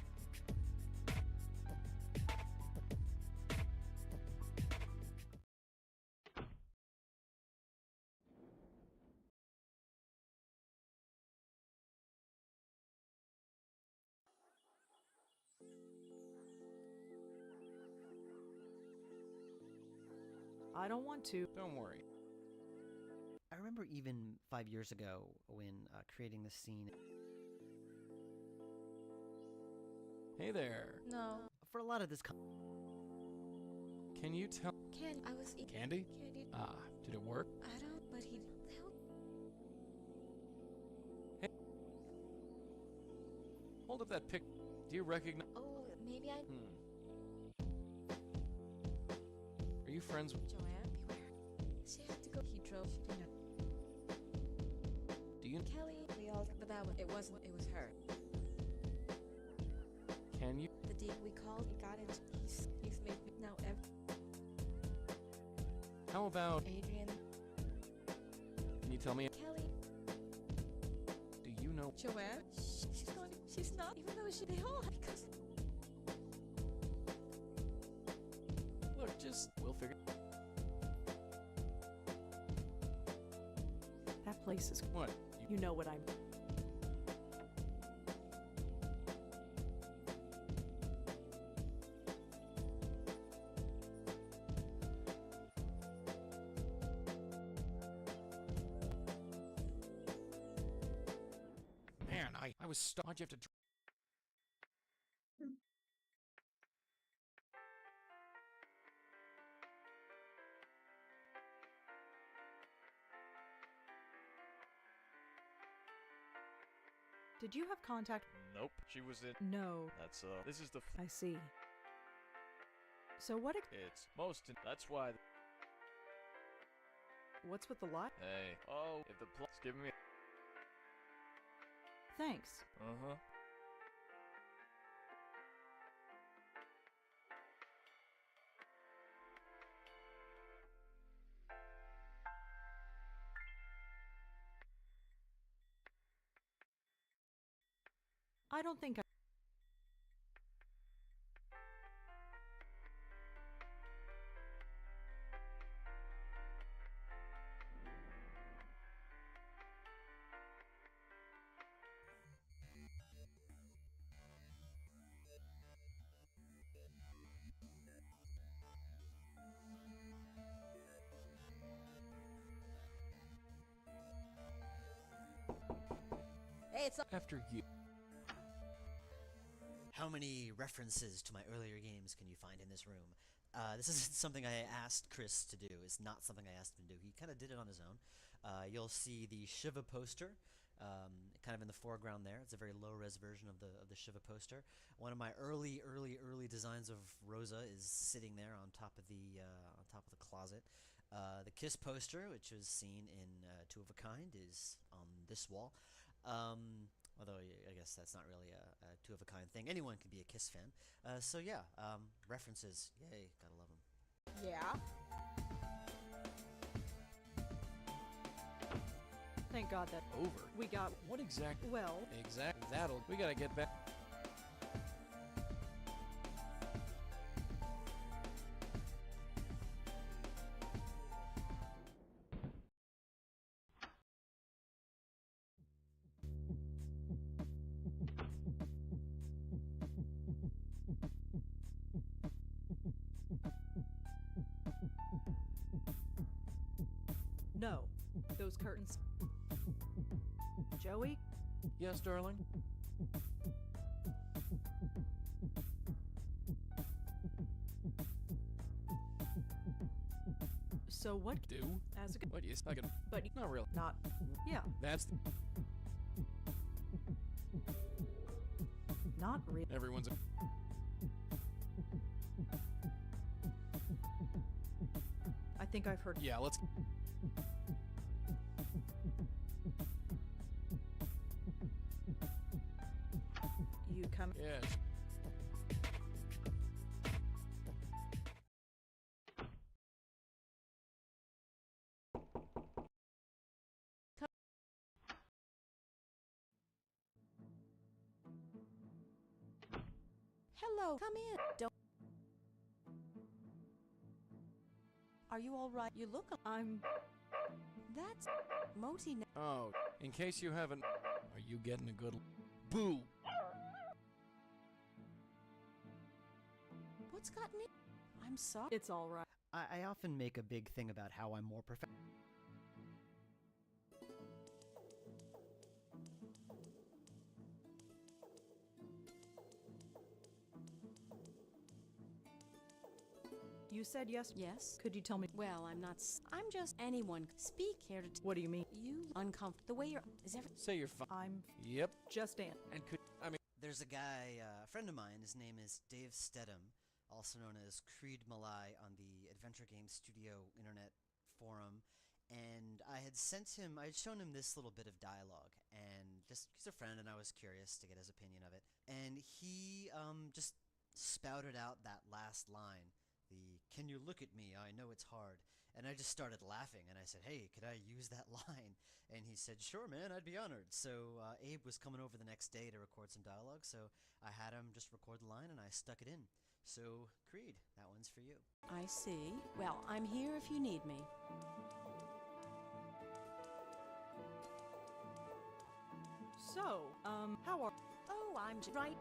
I don't want to. Don't worry. I remember even 5 years ago when creating this scene. Hey there. No. For a lot of this. Can you tell? I was eating Candy? candy. Ah, did it work? I don't, but he helped. Hey. Hold up that pic. Do you recognize? Oh, maybe I. Are you friends with? Joanne, beware. She had to go. He drove. She didn't. Do you? Kelly, we all. But that one, it wasn't. It was her. Can you? The deal we called. He got it. He's made me now. How about? Adrian. Can you tell me? Kelly. Do you know? Joanne. She's going. She's not. Even though they all because. Look, just we'll figure. That place is. What? You know what I'm. Man, I was stuck. Why'd you have to? Did you have contact? Nope. She was in. No. That's This is the. I see. So what? It's most. That's why. What's with the lot? Hey. Oh, if the plot's giving me. Thanks. Uh-huh. I don't think I. Hey, it's After you. How many references to my earlier games can you find in this room? This isn't something I asked Chris to do. It's not something I asked him to do. He kind of did it on his own. You'll see the Shiva poster kind of in the foreground there. It's a very low-res version of the Shiva poster. One of my early designs of Rosa is sitting there on top of the closet. The Kiss poster, which was seen in Two of a Kind, is on this wall. Although I guess that's not really a Two of a Kind thing. Anyone can be a Kiss fan. So yeah, references. Yay, gotta love them. Yeah. Thank God that Over. we got. What exactly? Well. Exactly. That'll. We gotta get back. Those curtains. Joey? Yes, darling? So what? Do? As a good. What, you second? But Not real. not. Yeah. That's Not real. everyone's. I think I've heard. Yeah, let's. You come. Yeah. Hello, come in. Don't. Are you all right? You look. I'm. That's Moti. Oh, in case you haven't. Are you getting a good. Boo! What's gotten in? I'm sorry. It's all right. I often make a big thing about how I'm more professional. You said yes. Yes. Could you tell me? Well, I'm not. I'm just anyone. Speak here to. What do you mean? You uncomfortable. The way you're. Is everything. Say you're fine. I'm Yep. just Ann. And could. I mean. There's a guy, a friend of mine, his name is Dave Stedham, also known as Creed Malai on the Adventure Game Studio internet forum, and I had shown him this little bit of dialogue, and just, he's a friend and I was curious to get his opinion of it, and he just spouted out that last line, "Can you look at me? I know it's hard." And I just started laughing, and I said, "Hey, could I use that line?" And he said, "Sure, man, I'd be honored." So Abe was coming over the next day to record some dialogue, so I had him just record the line, and I stuck it in. So, Creed, that one's for you. I see. Well, I'm here if you need me. So, how are? Oh, I'm right.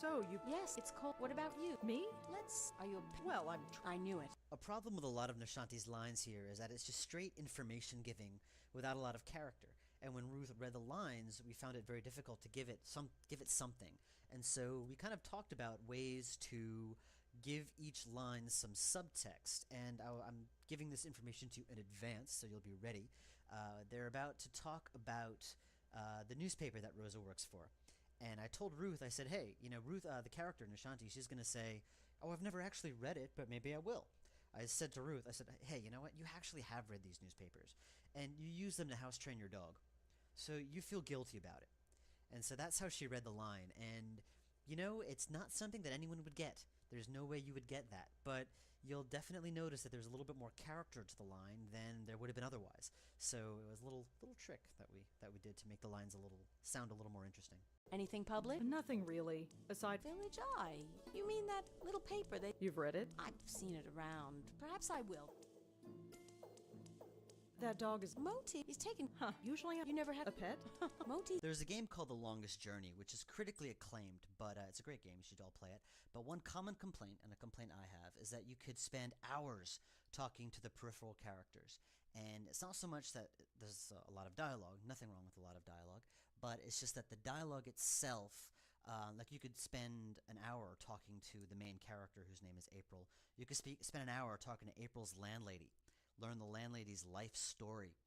So you. Yes, it's cold. What about you? Me? Are you? Well, I knew it. A problem with a lot of Nishanti's lines here is that it's just straight information giving without a lot of character. And when Ruth read the lines, we found it very difficult to give it something. And so we kind of talked about ways to give each line some subtext. And I'm giving this information to you in advance, so you'll be ready. They're about to talk about the newspaper that Rosa works for. And I told Ruth, I said, "Hey, Ruth, the character, Nishanti, she's going to say, 'Oh, I've never actually read it, but maybe I will.'" I said to Ruth, I said, "Hey, you know what? You actually have read these newspapers, and you use them to house train your dog. So you feel guilty about it." And so that's how she read the line. And, it's not something that anyone would get. There's no way you would get that. But you'll definitely notice that there's a little bit more character to the line than there would have been otherwise. So it was a little trick that we did to make the lines sound a little more interesting. Anything public? Nothing really. Aside. Village Eye. You mean that little paper that... You've read it? I've seen it around. Perhaps I will. That dog is. Moti. He's taken. Huh. Usually You never had a pet? Moti. There's a game called The Longest Journey, which is critically acclaimed, but it's a great game. You should all play it. But one common complaint, and a complaint I have, is that you could spend hours talking to the peripheral characters. And it's not so much that there's a lot of dialogue, nothing wrong with a lot of dialogue, but it's just that the dialogue itself, like you could spend an hour talking to the main character whose name is April. You could spend an hour talking to April's landlady, learn the landlady's life story,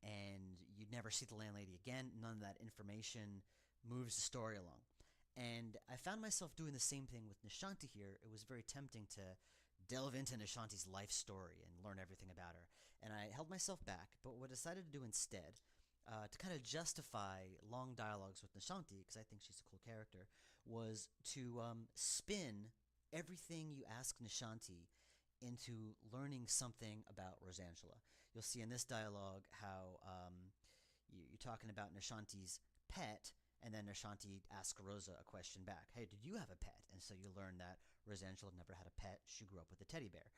and you'd never see the landlady again. None of that information moves the story along. And I found myself doing the same thing with Nishanti here. It was very tempting to delve into Nishanti's life story and learn everything about her. And I held myself back, but what I decided to do instead, to kind of justify long dialogues with Nishanti, because I think she's a cool character, was to spin everything you ask Nishanti into learning something about Rosangela. You'll see in this dialogue how you're talking about Nishanti's pet, and then Nishanti asks Rosa a question back. "Hey, did you have a pet?" And so you learn that Rosangela never had a pet. She grew up with a teddy bear.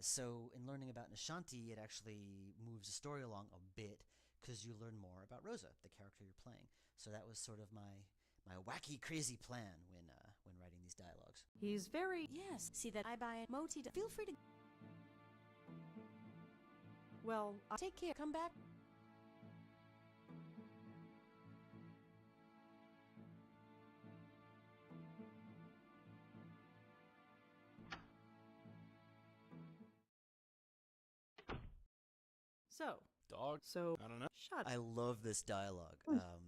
So in learning about Nishanti, it actually moves the story along a bit because you learn more about Rosa, the character you're playing. So that was sort of my wacky, crazy plan when writing these dialogues. He's very... Yes. See that I buy a Moti. Feel free to... Well, Take care. Come back. so. Dog? So. I don't know. Shut I love this dialogue.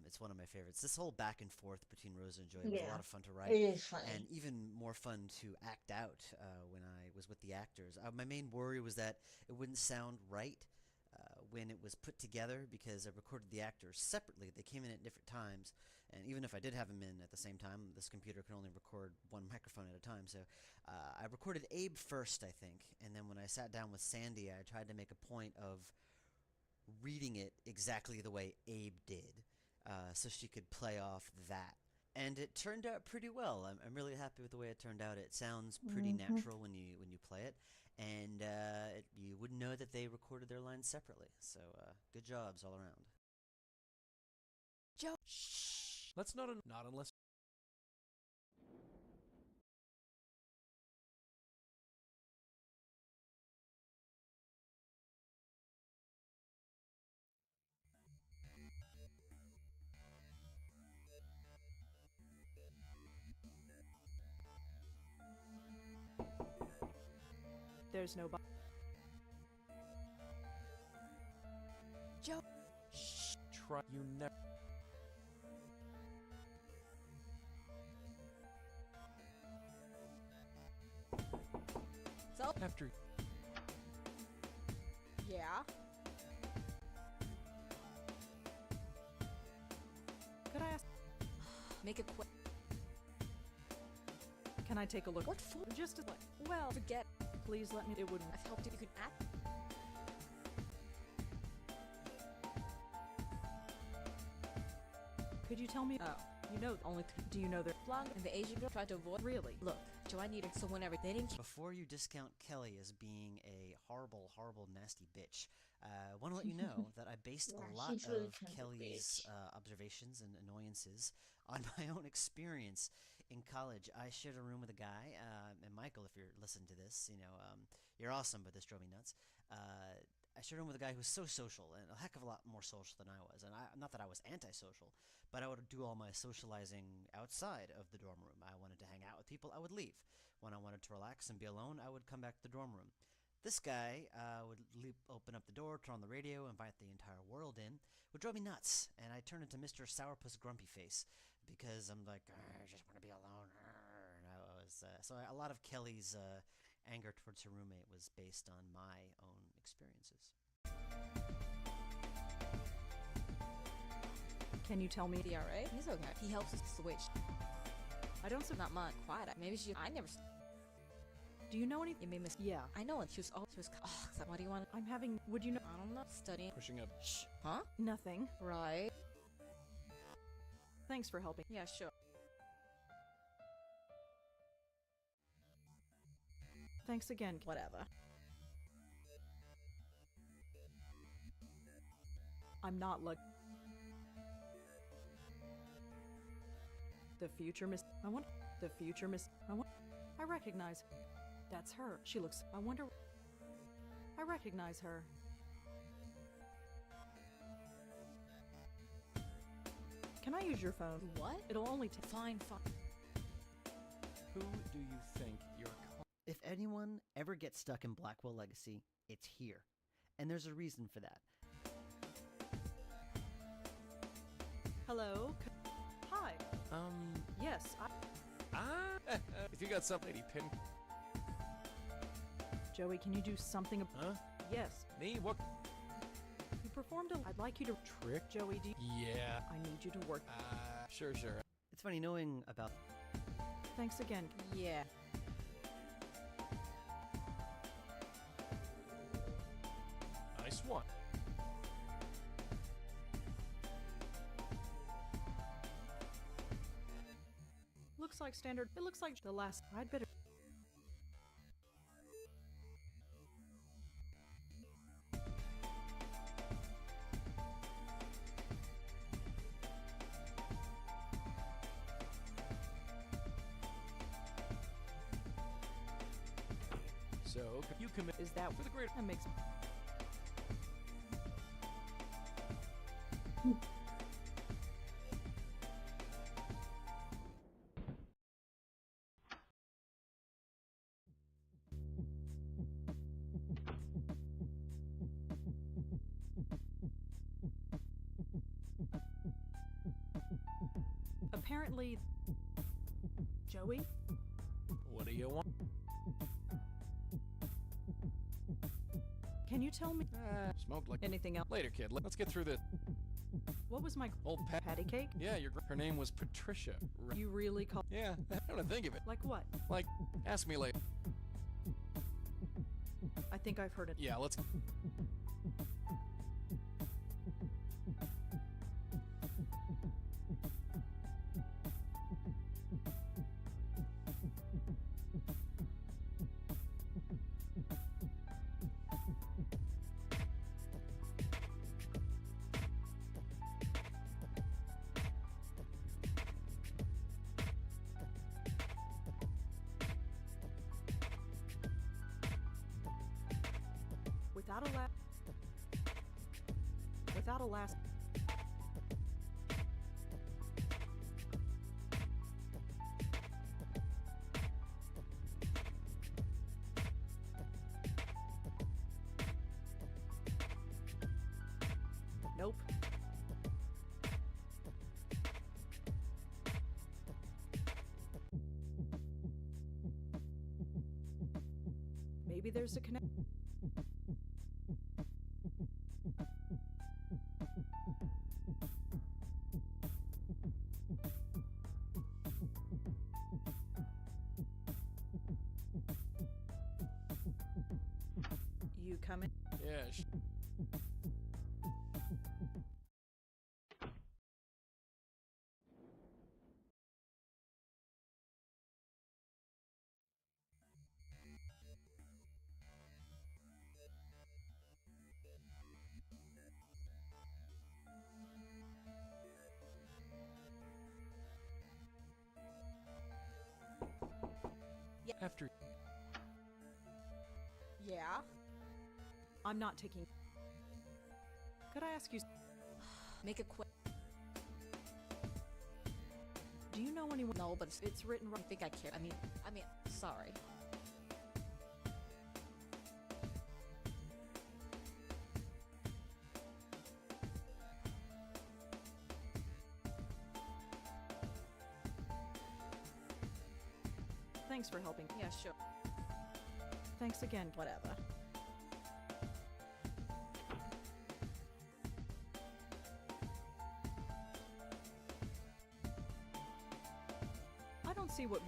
It's one of my favorites. This whole back and forth between Rosa and Joey was a lot of fun to write. It is funny. And even more fun to act out when I was with the actors. My main worry was that it wouldn't sound right when it was put together because I recorded the actors separately. They came in at different times. And even if I did have them in at the same time, this computer can only record one microphone at a time. So I recorded Abe first, I think. And then when I sat down with Sandy, I tried to make a point of reading it exactly the way Abe did, so she could play off that. And it turned out pretty well. I'm really happy with the way it turned out. It sounds pretty natural when you play it, and you wouldn't know that they recorded their lines separately. So good jobs all around. Joe. Shh. Let's not unless. There's no. Joe. Shh. Try. You never. So. After. Yeah. Could I ask? Make it quick. Can I take a look? What for? Just as well. Forget. Please let me. It wouldn't. I've helped you. You can act. Could you tell me? Oh, you know only. Do you know their Long and the Asian girl tried to avoid. Really? Look, Joe, I need her. So whenever they didn't. Before you discount Kelly as being a horrible, horrible, nasty bitch, I want to let you know that I based a lot she's really of kind of a Kelly's bitch. observations and annoyances on my own experience in college. I shared a room with a guy, and Michael, if you're listening to this, you're awesome, but this drove me nuts. I shared a room with a guy who was so social, and a heck of a lot more social than I was. And not that I was antisocial, but I would do all my socializing outside of the dorm room. I wanted to hang out with people, I would leave. When I wanted to relax and be alone, I would come back to the dorm room. This guy would open up the door, turn on the radio, invite the entire world in. Would drive me nuts, and I turned into Mr. Sourpuss Grumpy Face because I'm like, I just want to be alone. And I was so a lot of Kelly's anger towards her roommate was based on my own experiences. Can you tell me? The RA? He's okay. He helps us switch. I don't. Not much. Quiet. Maybe she. I never. Do you know anything? You made miss. Yeah. I know it. She was. Oh, so what do you want? I'm having. Would you know? I don't know. Studying. Pushing up. Shh. Huh? Nothing. Right. Thanks for helping. Yeah, sure. Thanks again. Whatever. I'm not like the future miss. I want the future miss. I recognize. That's her. She looks. I wonder. I recognize her. Can I use your phone? What? It'll only take. Fine. Who do you think you're? If anyone ever gets stuck in Blackwell Legacy, it's here. And there's a reason for that. Hello? Hi. Yes, If you got something, pin. Joey, can you do something? Huh? Yes. Me? What? You performed a. I'd like you to. Trick? Joey, Yeah. I need you to work. Sure. It's funny knowing about. Thanks again. Yeah. Nice one. Looks like standard. It looks like the last. I'd better. So you commit. Is that for the great? That makes. Apparently, Joey? What do you want? Can you tell me Smoked like anything else? Later, kid. Let's get through this. What was my Old patty cake? Yeah, her name was Patricia. You really call? Yeah, I don't think of it. Like what? Like, ask me later. I think I've heard it. Yeah, let's. Without a last. Nope. Maybe there's a connection. You coming? Yeah. Yeah. After. Yeah? I'm not taking. Could I ask you? Make a quick. Do you know anyone? No, but it's written I right. think I care. I mean, sorry. Thanks for helping. Yeah, sure. Thanks again. Whatever. I don't see what.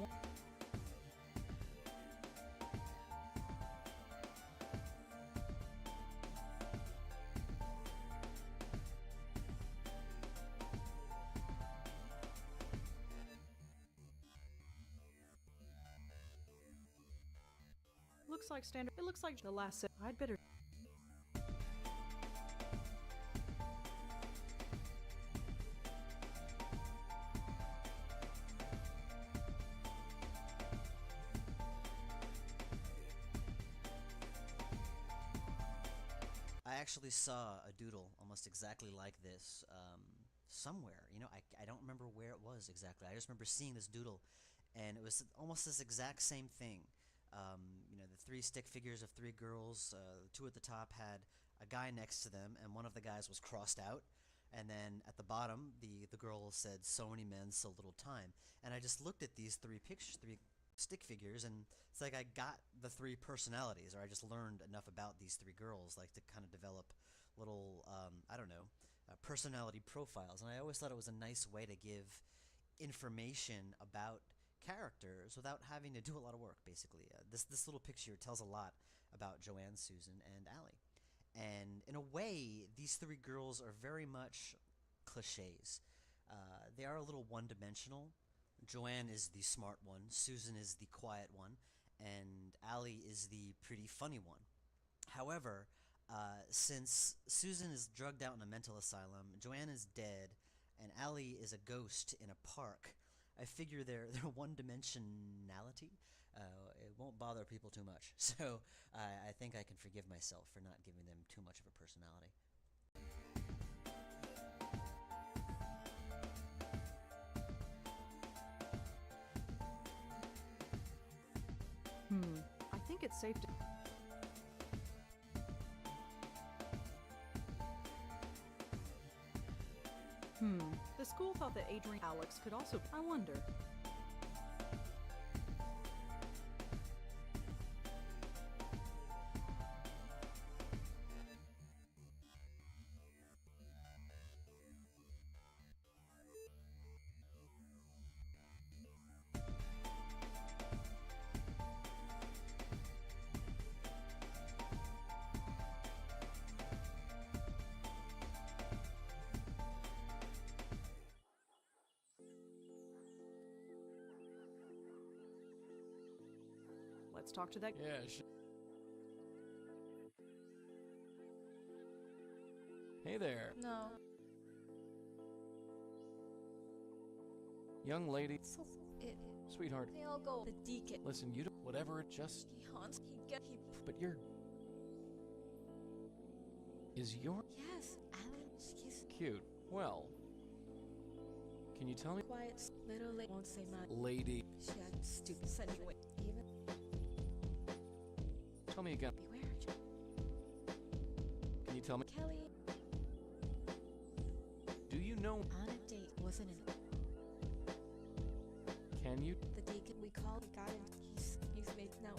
Looks like standard. It looks like the last set. I'd better. I actually saw a doodle almost exactly like this somewhere. You know, I don't remember where it was exactly. I just remember seeing this doodle, and it was almost this exact same thing. You know, the three stick figures of three girls, two at the top had a guy next to them, and one of the guys was crossed out. And then at the bottom, the girl said, "So many men, so little time." And I just looked at these three pictures, three stick figures, and it's like I got the three personalities, or I just learned enough about these three girls, like to kind of develop little, I don't know, personality profiles. And I always thought it was a nice way to give information about characters without having to do a lot of work, basically. This little picture tells a lot about Joanne, Susan, and Allie. And in a way, these three girls are very much cliches. They are a little one-dimensional. Joanne is the smart one, Susan is the quiet one, and Allie is the pretty funny one. However, since Susan is drugged out in a mental asylum, Joanne is dead, and Allie is a ghost in a park, I figure their one-dimensionality it won't bother people too much. So I think I can forgive myself for not giving them too much of a personality. safe to... The school thought that Adrian Alex could also... I wonder... Let's talk to that... Yeah, Hey there. No. Young lady. So it. Sweetheart. They all go. The deacon. Listen, you don't... Whatever, it just... He haunts. He. But you're... Is your... Yes, Alan. She's Cute. Well... Can you tell me... quiet. Little lady won't say much. Lady. She had stupid sending away. Even. Tell me again. Beware. Can you tell me... Kelly. Do you know... On a date. Wasn't it? Can you... The deacon we called. We got him. He's made now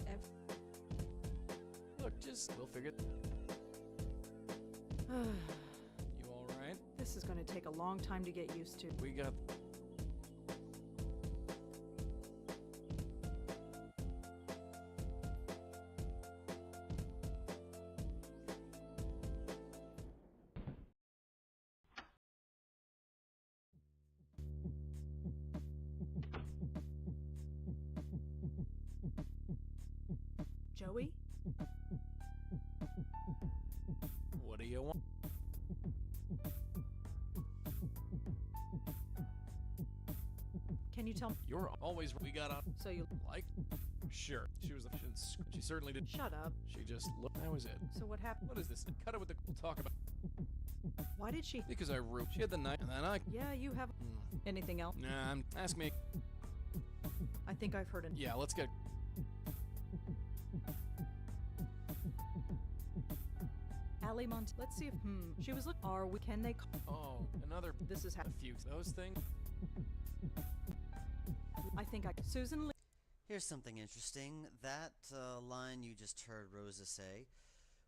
Look, just... We'll figure... You alright? This is going to take a long time to get used to. We got... Joey? What do you want? Can you tell me? You're always... We got on... So you... Like? Sure. She was the... She certainly did... Shut up. She just looked... That was it. So what happened? What is this? Cut it with the... We'll talk about... Why did she... Because I rooped... She had the knife, and then I... Yeah, you have... Anything else? Nah, ask me... I think I've heard it. Yeah, let's get... Ali Mont. Let's see if... She was looking... Are we... Can they... Oh, another... This is... A few... Those things... I think I... Susan Lee... Here's something interesting. That line you just heard Rosa say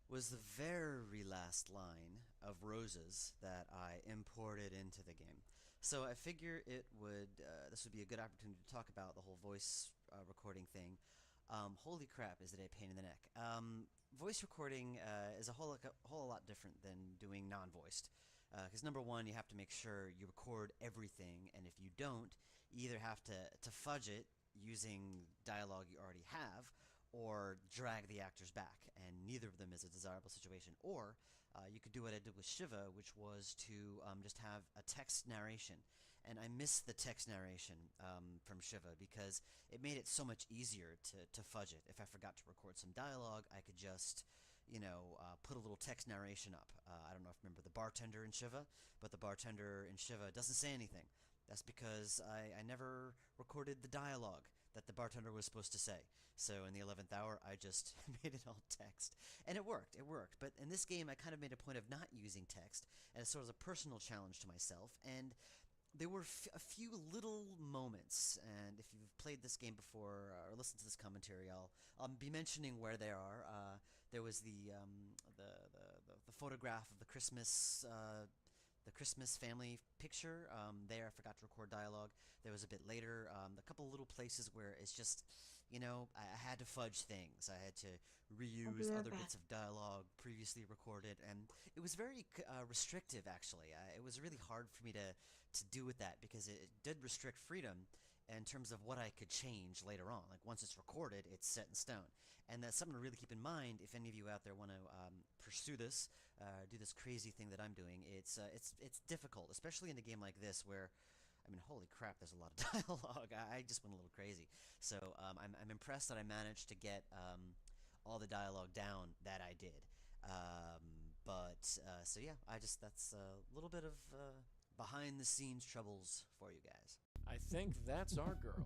was the very last line of Rosa's that I imported into the game. So I figure it would, this would be a good opportunity to talk about the whole voice recording thing. Holy crap, is it a pain in the neck. Voice recording is a whole lot different than doing non-voiced. Because number one, you have to make sure you record everything, and if you don't, you either have to fudge it using dialogue you already have, or drag the actors back, and neither of them is a desirable situation. Or you could do what I did with Shiva, which was to just have a text narration. And I missed the text narration from Shiva because it made it so much easier to fudge it. If I forgot to record some dialogue, I could just, put a little text narration up. I don't know if you remember the bartender in Shiva, but the bartender in Shiva doesn't say anything. That's because I never recorded the dialogue that the bartender was supposed to say. So in the 11th hour, I just made it all text. And it worked. But in this game, I kind of made a point of not using text as sort of a personal challenge to myself. And there were a few little moments, and if you've played this game before or listened to this commentary, I'll be mentioning where they are. There was the photograph of the Christmas family picture. There, I forgot to record dialogue. There was a bit later, a couple little places where it's just, I had to fudge things. I had to reuse other bits of dialogue previously recorded, and it was very restrictive, actually. It was really hard for me to do with that because it did restrict freedom in terms of what I could change later on. Like, once it's recorded, it's set in stone. And that's something to really keep in mind if any of you out there want to pursue this, do this crazy thing that I'm doing. It's difficult, especially in a game like this where, I mean, holy crap, there's a lot of dialogue. I just went a little crazy. So I'm impressed that I managed to get all the dialogue down that I did. So yeah, that's a little bit of behind-the-scenes troubles for you guys. I think that's our girl.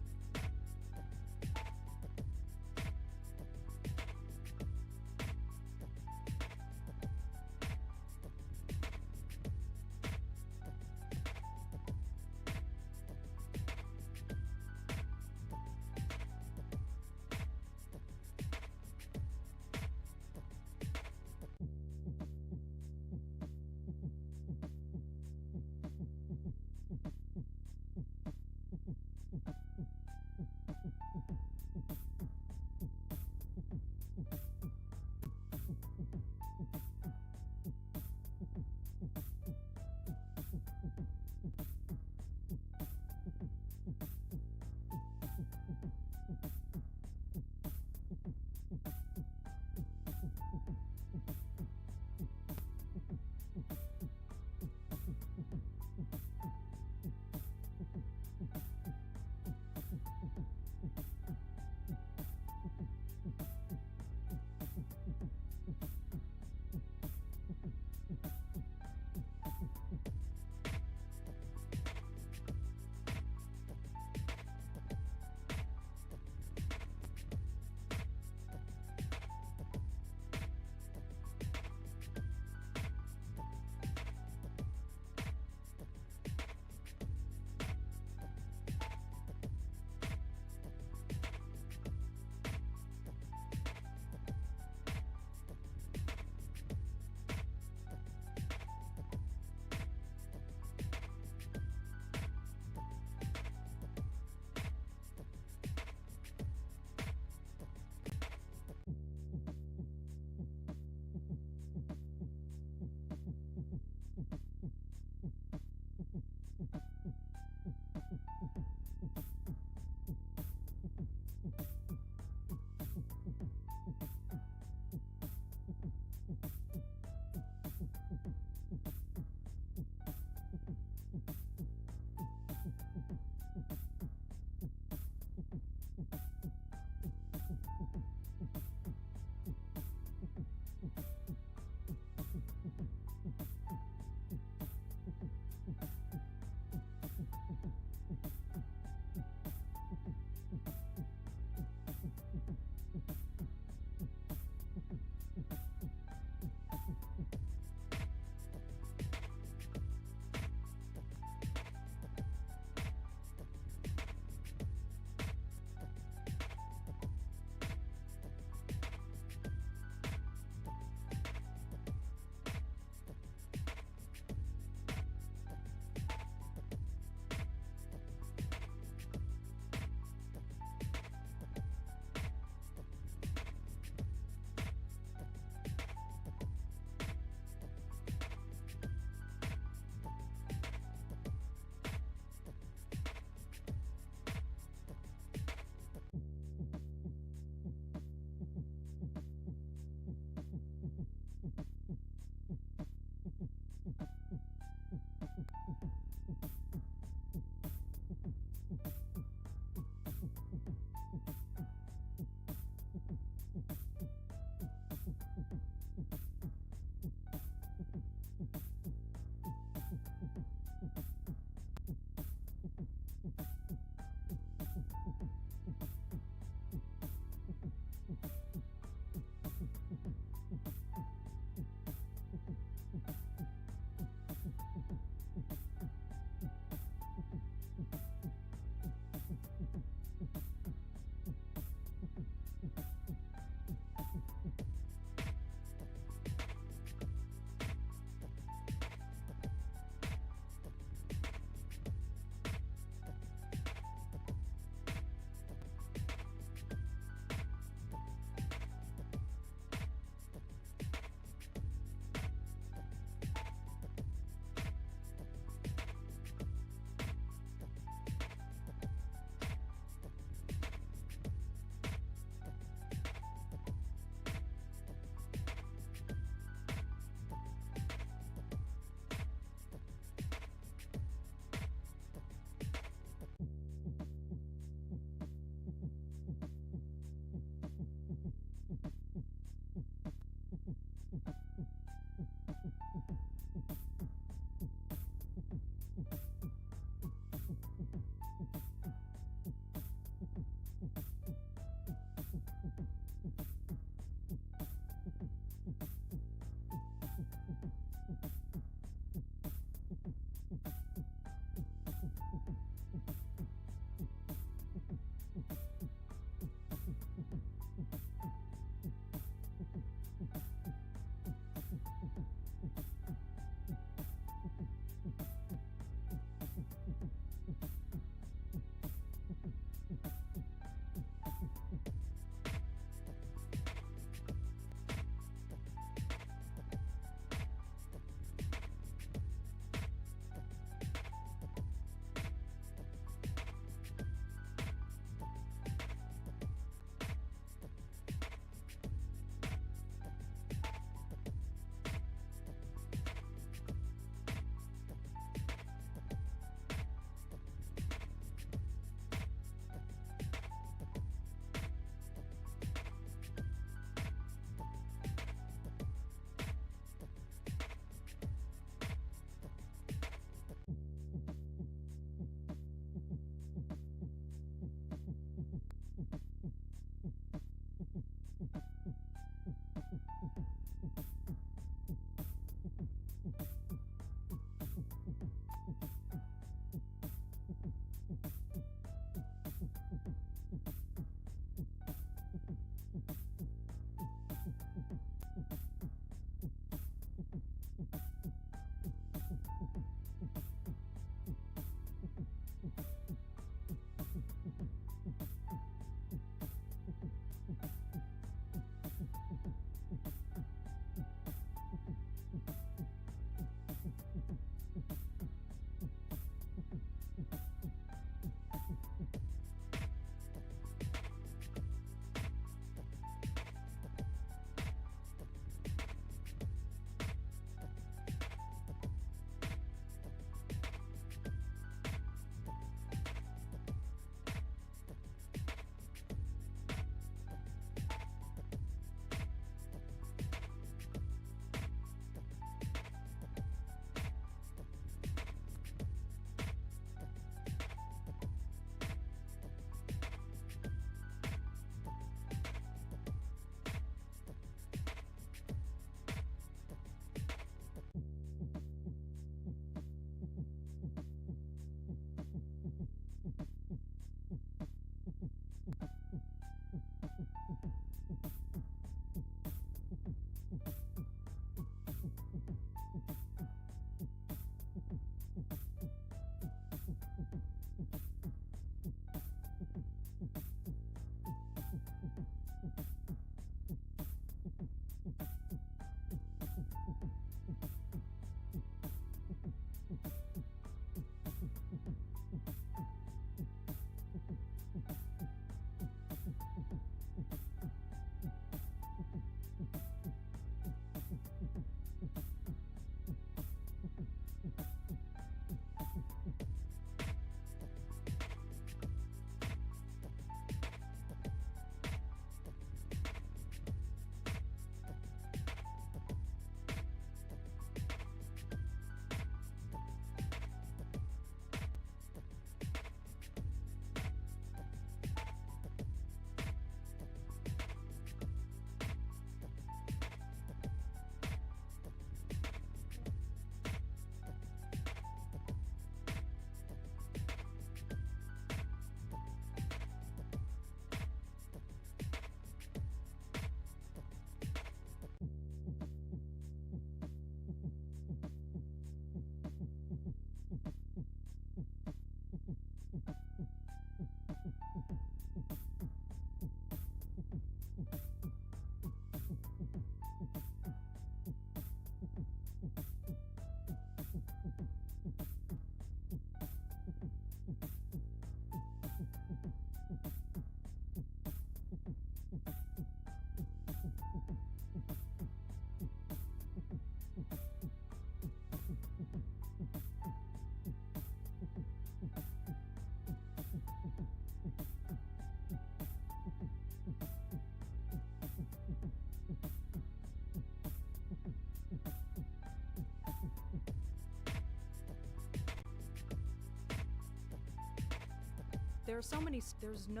There are so many. There's no.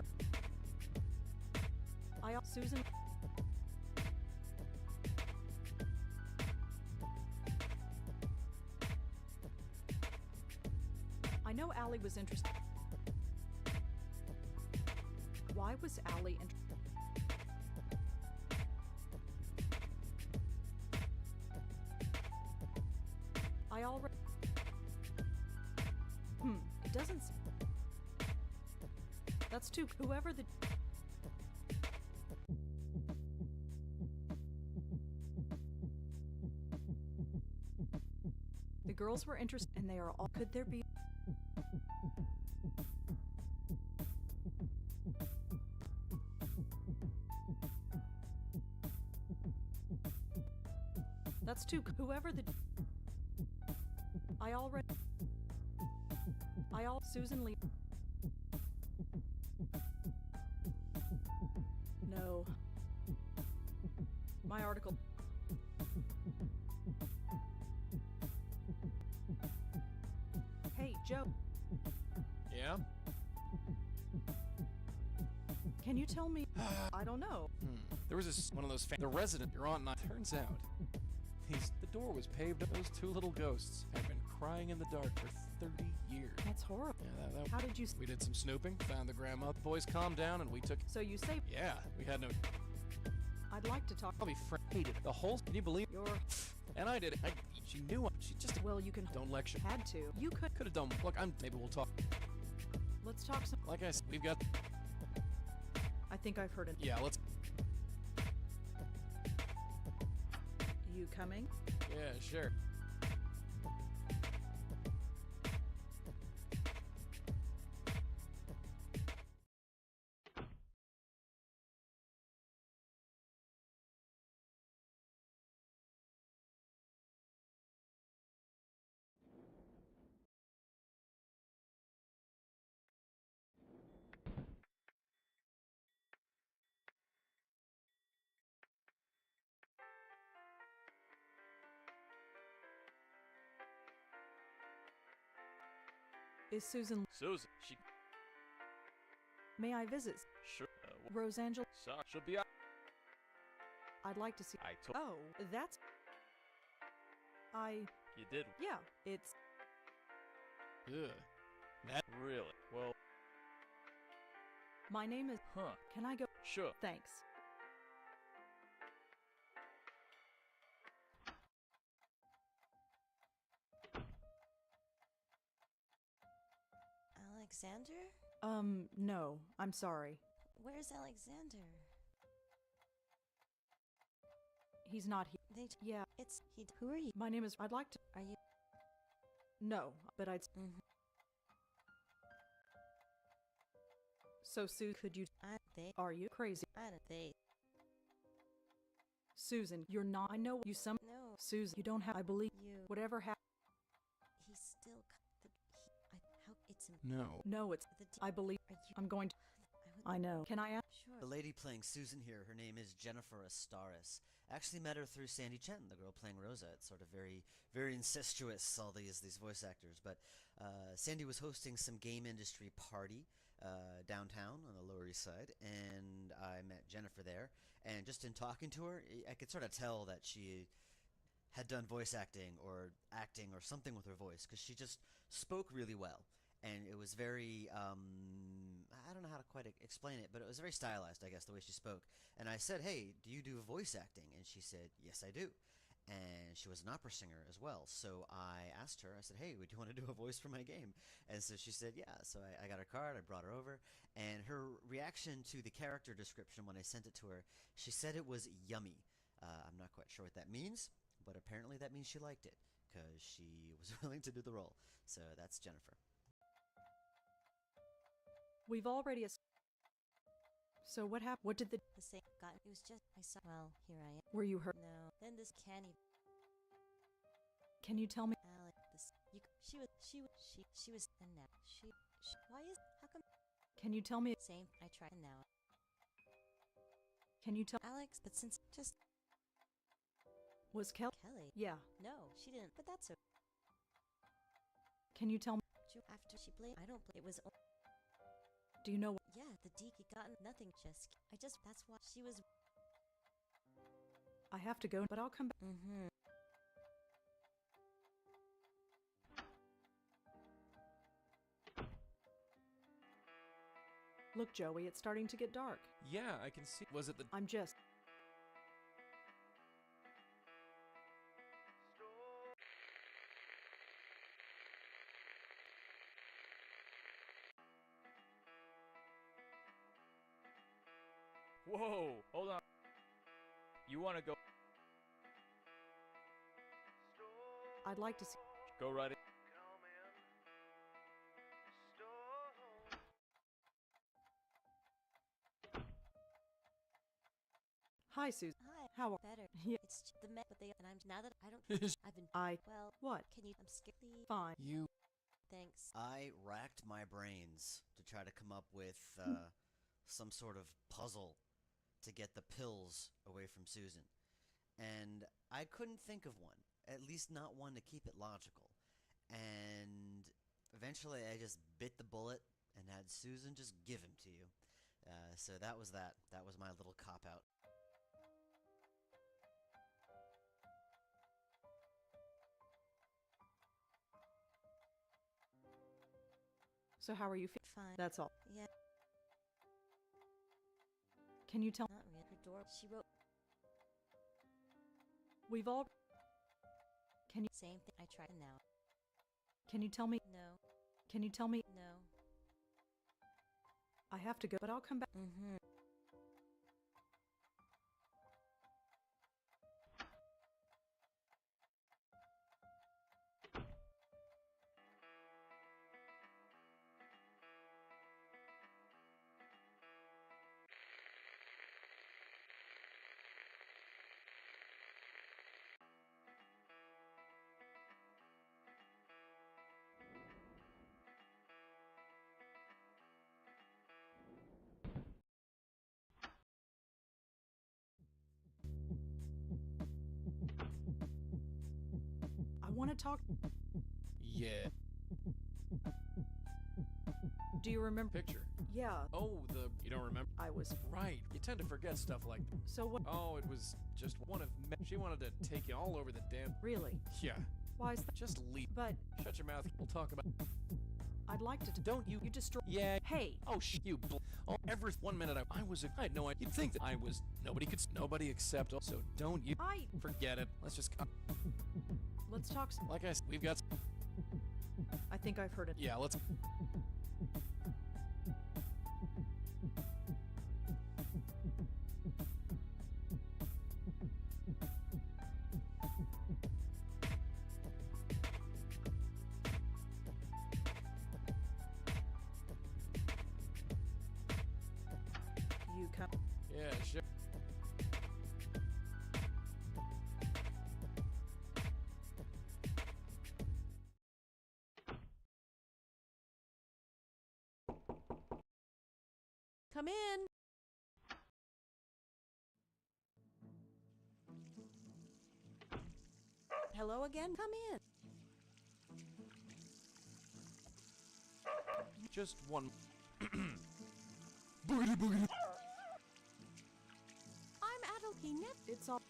Susan. I know Allie was interested. Why was Allie interested? I already. It doesn't. That's too. Whoever the. The girls were interested, and they are all. Could there be? That's too. Whoever the. I already. Susan Lee. No. My article. Hey, Joe. Yeah? Can you tell me? I don't know. There was one of those the resident, your aunt and I. Turns out, the door was paved up. Those two little ghosts have been crying in the dark for 30 years. That's horrible. Yeah, How did you? We did some snooping, found the grandma. The boys calmed down, and we took. So you say? Yeah, we had no. I'd like to talk. I'll be hated the whole. Can you believe? And I did it. She knew it. She just. Well, you can. Don't lecture. Had to. You could have done. Look, maybe we'll talk. Let's talk some. Like I said, we've got. I think I've heard it. Yeah, let's. You coming? Yeah, sure. Is Susan? Susan, she. May I visit? Sure. Rosangela. Sorry, she'll be out. I'd like to see. I told. Oh, that's. You did. Yeah, it's. Ugh. That really? Well. My name is. Huh. Can I go? Sure. Thanks. Alexander? No. I'm sorry. Where's Alexander? He's not here. Yeah. It's he. Who are you? My name is. I'd like to. Are you? No, but I'd. So, Sue, could you? Are you crazy? Susan, you're not. I know you some. No. Susan, you don't have. I believe you. Whatever happened. He's still. How it's. No. No, it's. I believe. I'm going to. I know. Can I ask? Sure. The lady playing Susan here, her name is Jennifer Astaris. I actually met her through Sandy Chen, the girl playing Rosa. It's sort of very, very incestuous, all these voice actors. But Sandy was hosting some game industry party downtown on the Lower East Side, and I met Jennifer there. And just in talking to her, I could sort of tell that she had done voice acting or something with her voice, because she just spoke really well. And it was very, I don't know how to quite explain it, but it was very stylized, I guess, the way she spoke. And I said, hey, do you do voice acting? And she said, yes, I do. And she was an opera singer as well. So I asked her, I said, hey, would you want to do a voice for my game? And so she said, yeah. So I got her card, I brought her over. And her reaction to the character description when I sent it to her, she said it was yummy. I'm not quite sure what that means, but apparently that means she liked it, because she was willing to do the role. So that's Jennifer. We've already. So what happened? What did the same got? It was just I saw. Well, here I am. Were you hurt? No. Then this canny. Can you tell me? Alex, this you. She was. And now she. Why is? How come? Can you tell me? Same. I tried. And now. Can you tell? Alex, but since just. Was Kelly? Yeah. No, she didn't. But that's okay. Can you tell me? After she played, I don't play. It was. Do you know Yeah, the deaky got nothing. That's why she was. I have to go, but I'll come back. Mm-hmm. Look, Joey, it's starting to get dark. Yeah, I can see. Was it the... I'm just... Whoa, hold on. You want to go? I'd like to see... Go right in. Hi, Susan. Hi. How are... Better. Yeah. It's the met, but they and I'm now that I don't. I've been. Well. What? Can you? I'm scared. Fine. You... Thanks. I racked my brains to try to come up with some sort of puzzle to get the pills away from Susan. And I couldn't think of one, at least not one to keep it logical. And eventually I just bit the bullet and had Susan just give him to you. So that was that. That was my little cop-out. So how are you Fine. That's all. Yeah. Can you tell... Not really. Her door. She wrote. We've all... Can you... Same thing. I tried now. Can you tell me... No. Can you tell me... No. I have to go, but I'll come back. Mm-hmm. I want to talk... Yeah. Do you remember... Picture. Yeah. Oh, the... You don't remember? I was... Right. You tend to forget stuff like that. So what... Oh, it was just one of... She wanted to take you all over the damn... Really? Yeah. Why is that... Just leave. But... Shut your mouth. We'll talk about... I'd like to... Don't you... You destroy... Yeah. Hey! Oh, you... Oh, every 1 minute I was... I had no idea. You'd think that I was... Nobody except... So don't you... Forget it. Let's just... Let's talk... Like I said, we've got... I think I've heard it. Yeah, let's... You come... Yeah, sure. Come in. Hello again. Come in. Just one... Boogity boogity. I'm Adelkine. It's all...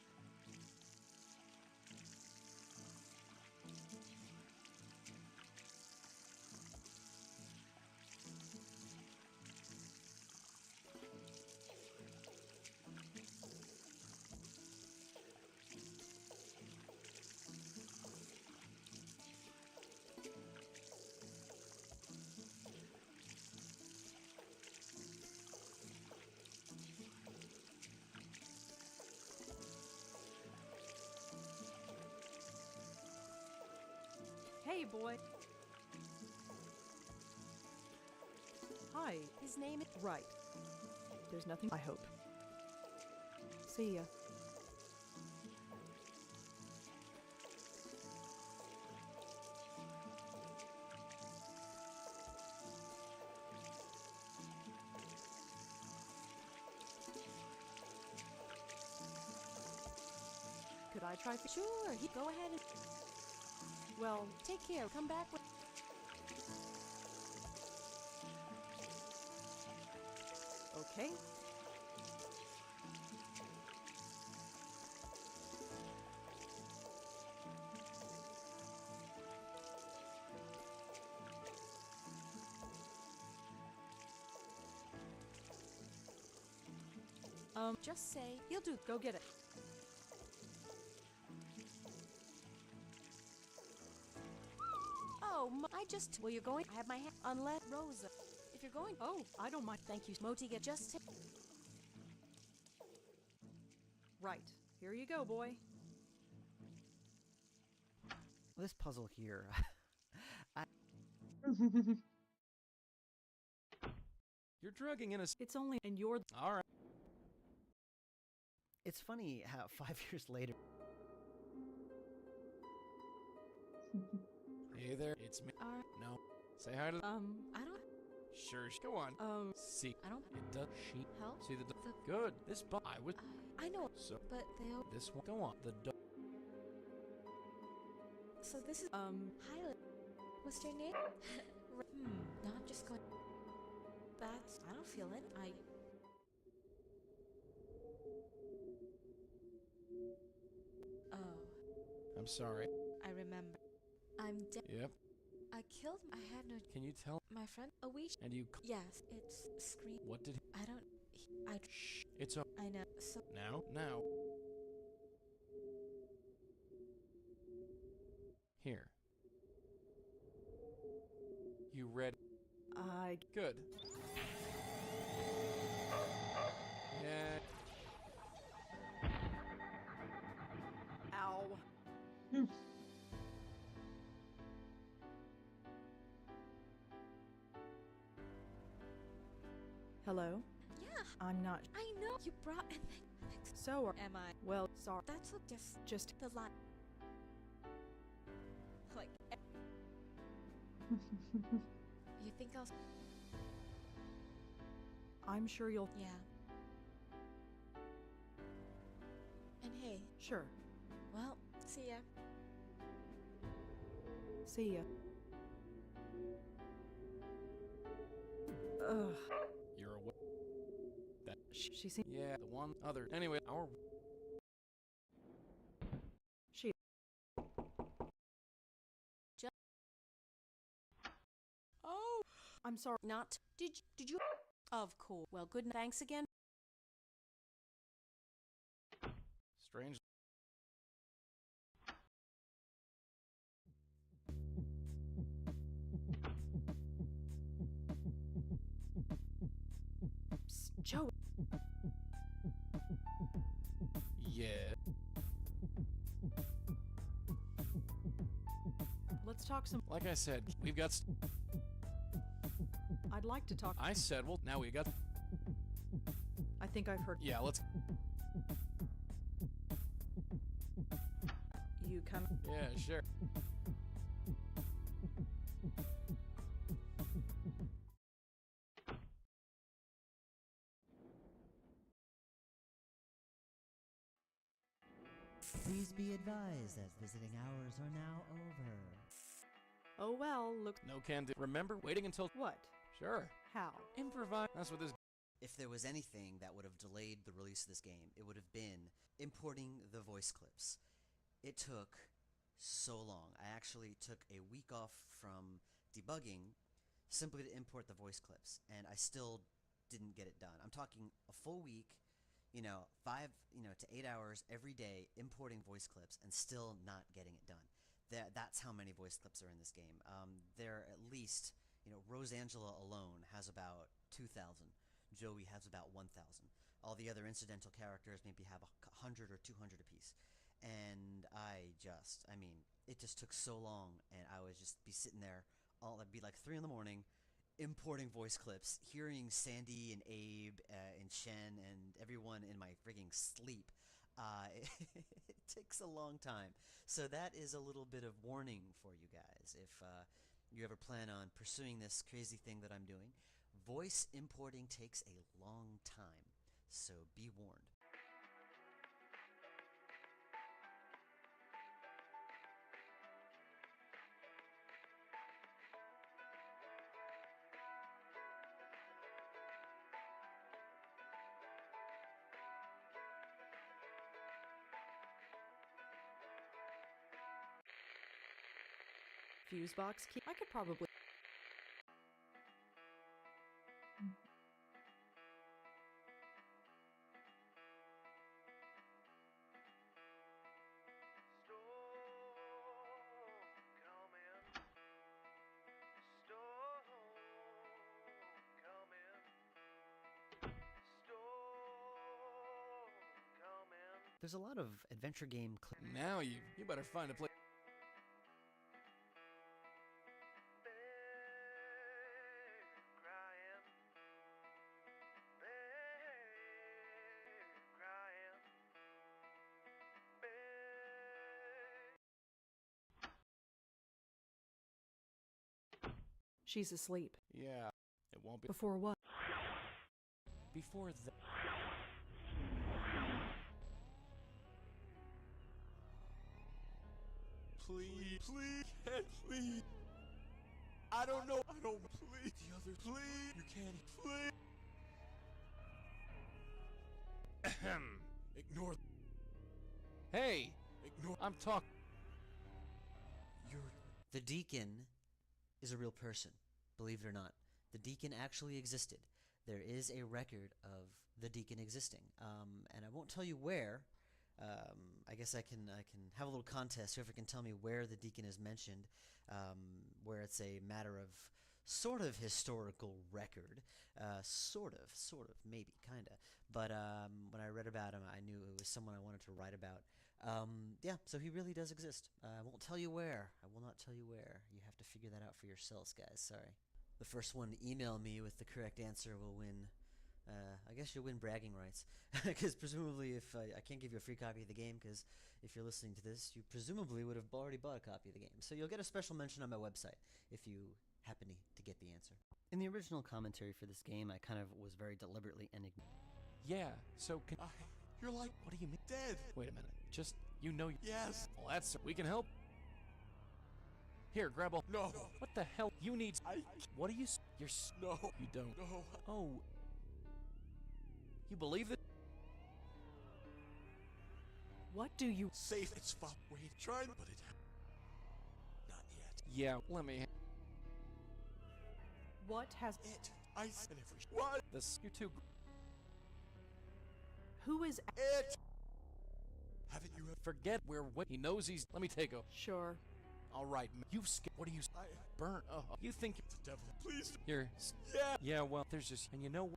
Hey, boy. Hi. His name is... Right. There's nothing... I hope. See ya. Could I try... Sure. Go ahead and... Well... Take care. Come back with... Okay. Just say you'll do. Go get it. Oh, I just. Well, you're going. I have my hand. Unless Rosa. If you're going. Oh, I don't mind. Thank you, Motiga. Just. Right. Here you go, boy. This puzzle here. You're drugging in a. It's only. And you're. All right. It's funny how 5 years later. Hey there, it's me. No. Say hi to. I don't. Sure. Go on. See. I don't. It does. She. Help. See the. Good. This. I was. I know. So. But they. This one. Go on. The. So this is. Hi. What's your name? No, I'm just going. That's. I don't feel it. Oh. I'm sorry. I remember. I'm dead. Yep. I killed. I had no. Can you tell? My friend. A witch. And you. Yes. It's scream. What did? I don't. I. Shh. It's a. I know. So. Now. Here. You read. Good. Yeah. Ow. Hello? Yeah. I'm not. I know. You brought. And So are. Am I? Well, sorry. That's just the line. Like. You think I'll. I'm sure you'll. Yeah. And hey. Sure. Well, see ya. See ya. Ugh. You're aware. That. She seems. Yeah. The one other. Anyway, our. She. Oh. I'm sorry. Not. Did you? Of course. Well, good. Thanks again. Strange. Psst, Joe. Yeah. Let's talk some. Like I said, we've got. I'd like to talk. I said, well, now we got. I think I've heard. Yeah, let's. You come. Yeah, sure. Please be advised that visiting hours are now over. Oh well, look. No can do. Remember waiting until. What? Sure. How? Improvise. That's what this. If there was anything that would have delayed the release of this game, it would have been importing the voice clips. It took so long. I actually took a week off from debugging simply to import the voice clips, and I still didn't get it done. I'm talking a full week, 5 to 8 hours every day importing voice clips and still not getting it done. That's how many voice clips are in this game. There are at least, Rosangela alone has about 2,000. Joey has about 1,000. All the other incidental characters maybe have 100 or 200 apiece. And it just took so long, and I would just be sitting there, it'd be like 3 in the morning, importing voice clips, hearing Sandy and Abe and Shen and everyone in my frigging sleep. It takes a long time. So that is a little bit of warning for you guys. If you ever plan on pursuing this crazy thing that I'm doing, voice importing takes a long time. So be warned. Fuse box key. I could probably. There's a lot of adventure game. Now you better find a place. She's asleep. Yeah, it won't be. Before what? Before the. Please, please. I don't know. Please. The others, please. You can't, please. Ahem. Ignore. Hey! Ignore. I'm talking. The Deacon is a real person, believe it or not. The Deacon actually existed. There is a record of the Deacon existing, and I won't tell you where. I guess I can have a little contest. Whoever can tell me where the Deacon is mentioned, where it's a matter of sort of historical record, sort of, maybe, kinda. But when I read about him, I knew it was someone I wanted to write about. Yeah, so he really does exist. I won't tell you where. I will not tell you where. You have to figure that out for yourselves, guys. Sorry. The first one to email me with the correct answer will win. I guess you'll win bragging rights. Because presumably if I can't give you a free copy of the game, because if you're listening to this, you presumably would have already bought a copy of the game. So you'll get a special mention on my website if you happen to get the answer. In the original commentary for this game, I kind of was very deliberately enigmatic. Yeah, so can. You're like, What do you mean? dead. Wait a minute. Just, you know. Yes. Well, that's. We can help. Here, grab all. No. What the hell? You need. I. What do you. You're. No. You don't. No. Oh. You believe it? What do you? Safe. It's fine. Wait. Trying, but it. Not yet. Yeah. Let me. What has It. Ice and every. What? This. You're too. Who is It. Haven't you ever? Forget where. What he knows he's. Let me take a. Sure. All right. You've. What do you? I. Burn. Oh. You think. The devil. Please. You're. Yeah. Yeah. Well, there's just. And you know.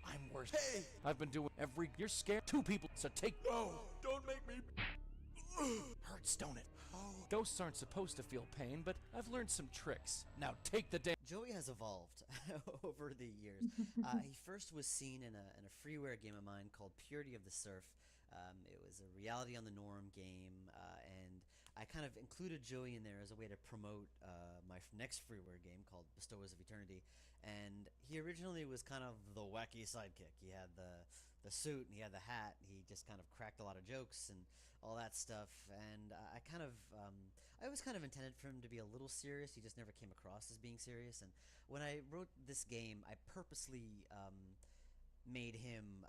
I'm worse. Hey. I've been doing every. You're scared. 2 people. So take. No. Don't make me. Hurts, don't it? How? Ghosts aren't supposed to feel pain, but I've learned some tricks. Now take the damn. Joey has evolved over the years. He first was seen in a freeware game of mine called Purity of the Surf. It was a Reality on the Norm game, and I kind of included Joey in there as a way to promote my next freeware game called Bestowers of Eternity. And he originally was kind of the wacky sidekick. He had the suit and he had the hat. He just kind of cracked a lot of jokes and all that stuff. And I always kind of intended for him to be a little serious. He just never came across as being serious. And when I wrote this game, I purposely made him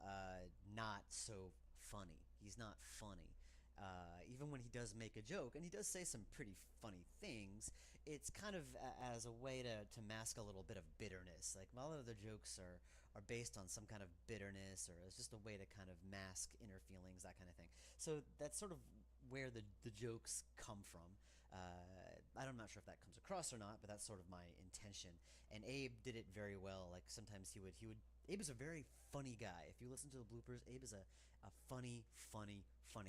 not so funny. He's not funny. Even when he does make a joke, and he does say some pretty funny things, it's kind of as a way to mask a little bit of bitterness. Like, a lot of the jokes are based on some kind of bitterness, or it's just a way to kind of mask inner feelings, that kind of thing. So that's sort of where the jokes come from. I'm not sure if that comes across or not, but that's sort of my intention. And Abe did it very well. Like, sometimes he would Abe is a very funny guy. If you listen to the bloopers, Abe is a funny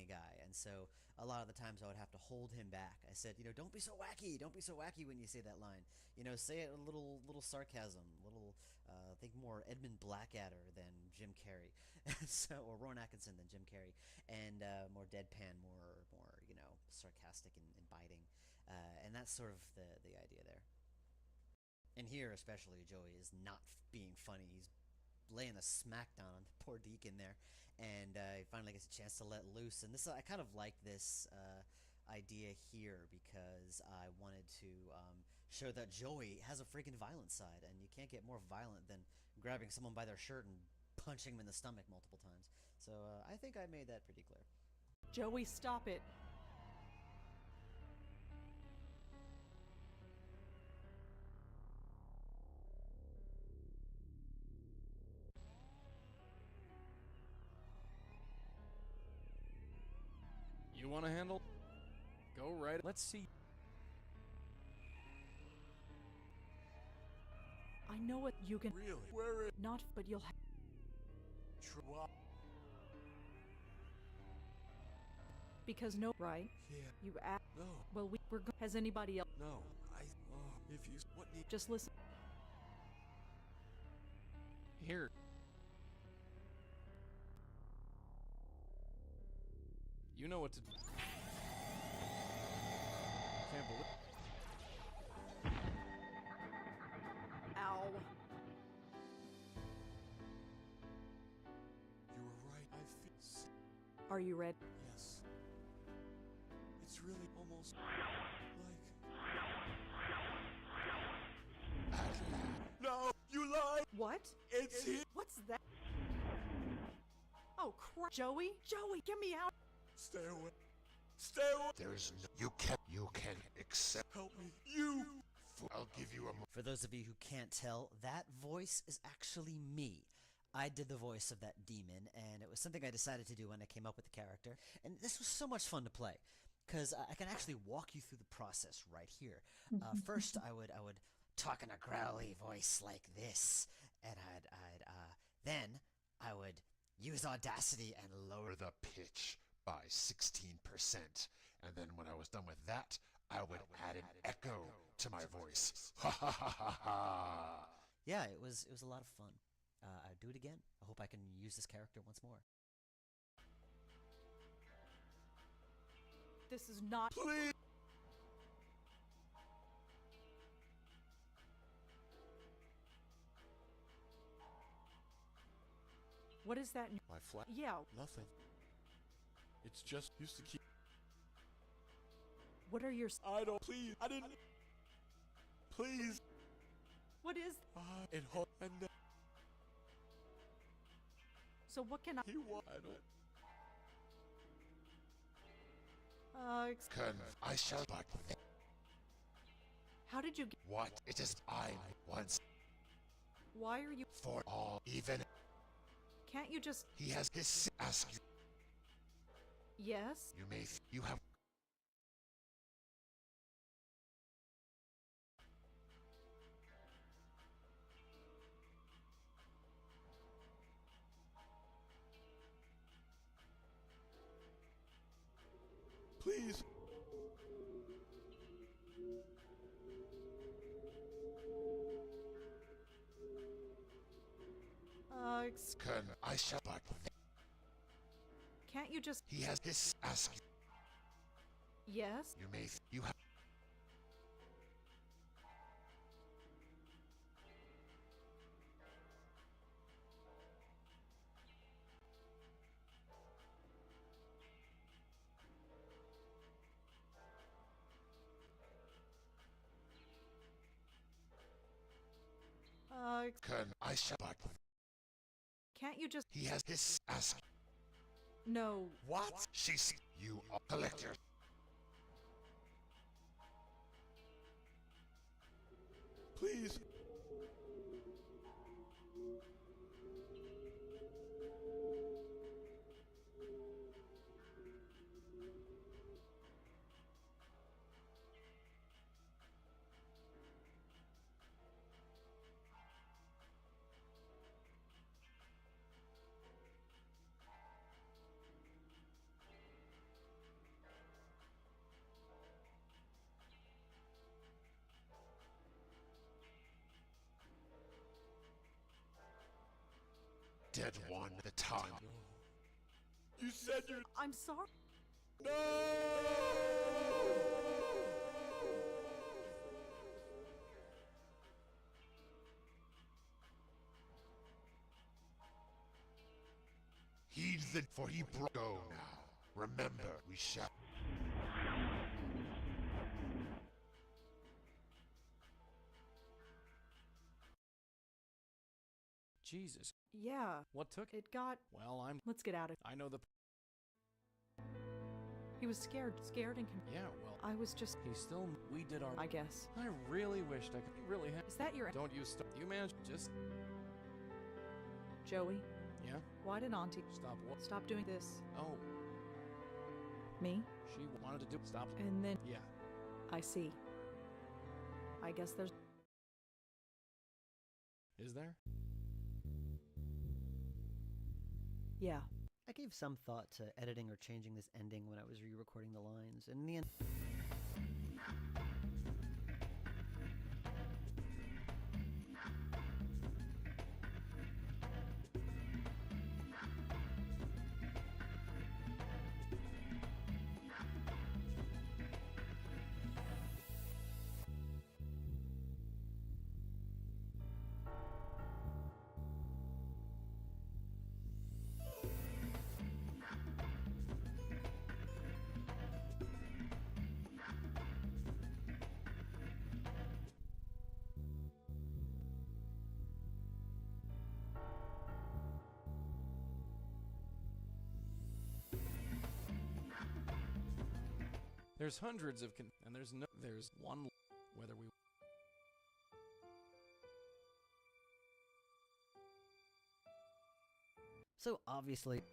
guy. And so a lot of the times I would have to hold him back. I said, don't be so wacky. Don't be so wacky when you say that line. Say it a little sarcasm, think more Edmund Blackadder than Jim Carrey, or Rowan Atkinson than Jim Carrey, and more deadpan, more sarcastic and biting. And that's sort of the idea there. And here, especially, Joey is not being funny. He's laying a smackdown on the poor Deacon there, and he finally gets a chance to let loose. And I kind of like this idea here because I wanted to show that Joey has a freaking violent side, and you can't get more violent than grabbing someone by their shirt and punching them in the stomach multiple times. So I think I made that pretty clear. Joey, stop it. You want to handle? Go right. Let's see. I know what you can. Really? Where is... Not, but you'll. Because no, right? Yeah. You ask. No. Well, we're. Has anybody else? No. If you... What need... Just listen. Here. You know what to do. Can't believe. Ow. You were right. I feel... Are you ready? Yes. It's really almost like... No! You lied! What? It's here! What's that? Oh crap! Joey! Joey, get me out! Stay away! Stay away! There is no... You can accept... Help me! You! I'll give you a... For those of you who can't tell, that voice is actually me. I did the voice of that demon, and it was something I decided to do when I came up with the character. And this was so much fun to play, because I can actually walk you through the process right here. First, I would talk in a growly voice like this, and then I would use Audacity and lower the pitch by 16%. And then when I was done with that, I would add an echo to my voice. Ha ha ha ha ha! Yeah, it was a lot of fun. I'd do it again. I hope I can use this character once more. This is not. Please! What is that? My flat? Yeah. Nothing. It's just used to keep... What are your? I don't... Please! I didn't... Please! What is? It hurt and... So what can I? He wa... I don't... I shall but... How did you get? What? It is I once... Why are you? For all, even... Can't you just? He has his... Ask you... Yes? You may... You have... Please! I shall but... Can't you just? He has his... Ask you... Yes? You may... You have... I shall but... Can't you just? He has his... Ask... No. What? She's... You are... Collector. Please! Dead one, the tongue. You said you're... I'm sorry. No! Heed the... For he broke... Go now. Remember, we shall... Jesus. Yeah. What took it? Got. Well, Let's get out of. I know the... He was scared and Yeah, well... I was just... He still... We did our... I guess. I really wished I could... Really have... Is that your... Don't you stop... You managed... Just... Joey? Yeah? Why did Auntie... Stop what? Stop doing this. Oh. Me? She wanted to do stop. And then Yeah. I see. I guess there's. Is there? Yeah. I gave some thought to editing or changing this ending when I was re-recording the lines, and in the end. There's hundreds of and there's one whether we So obviously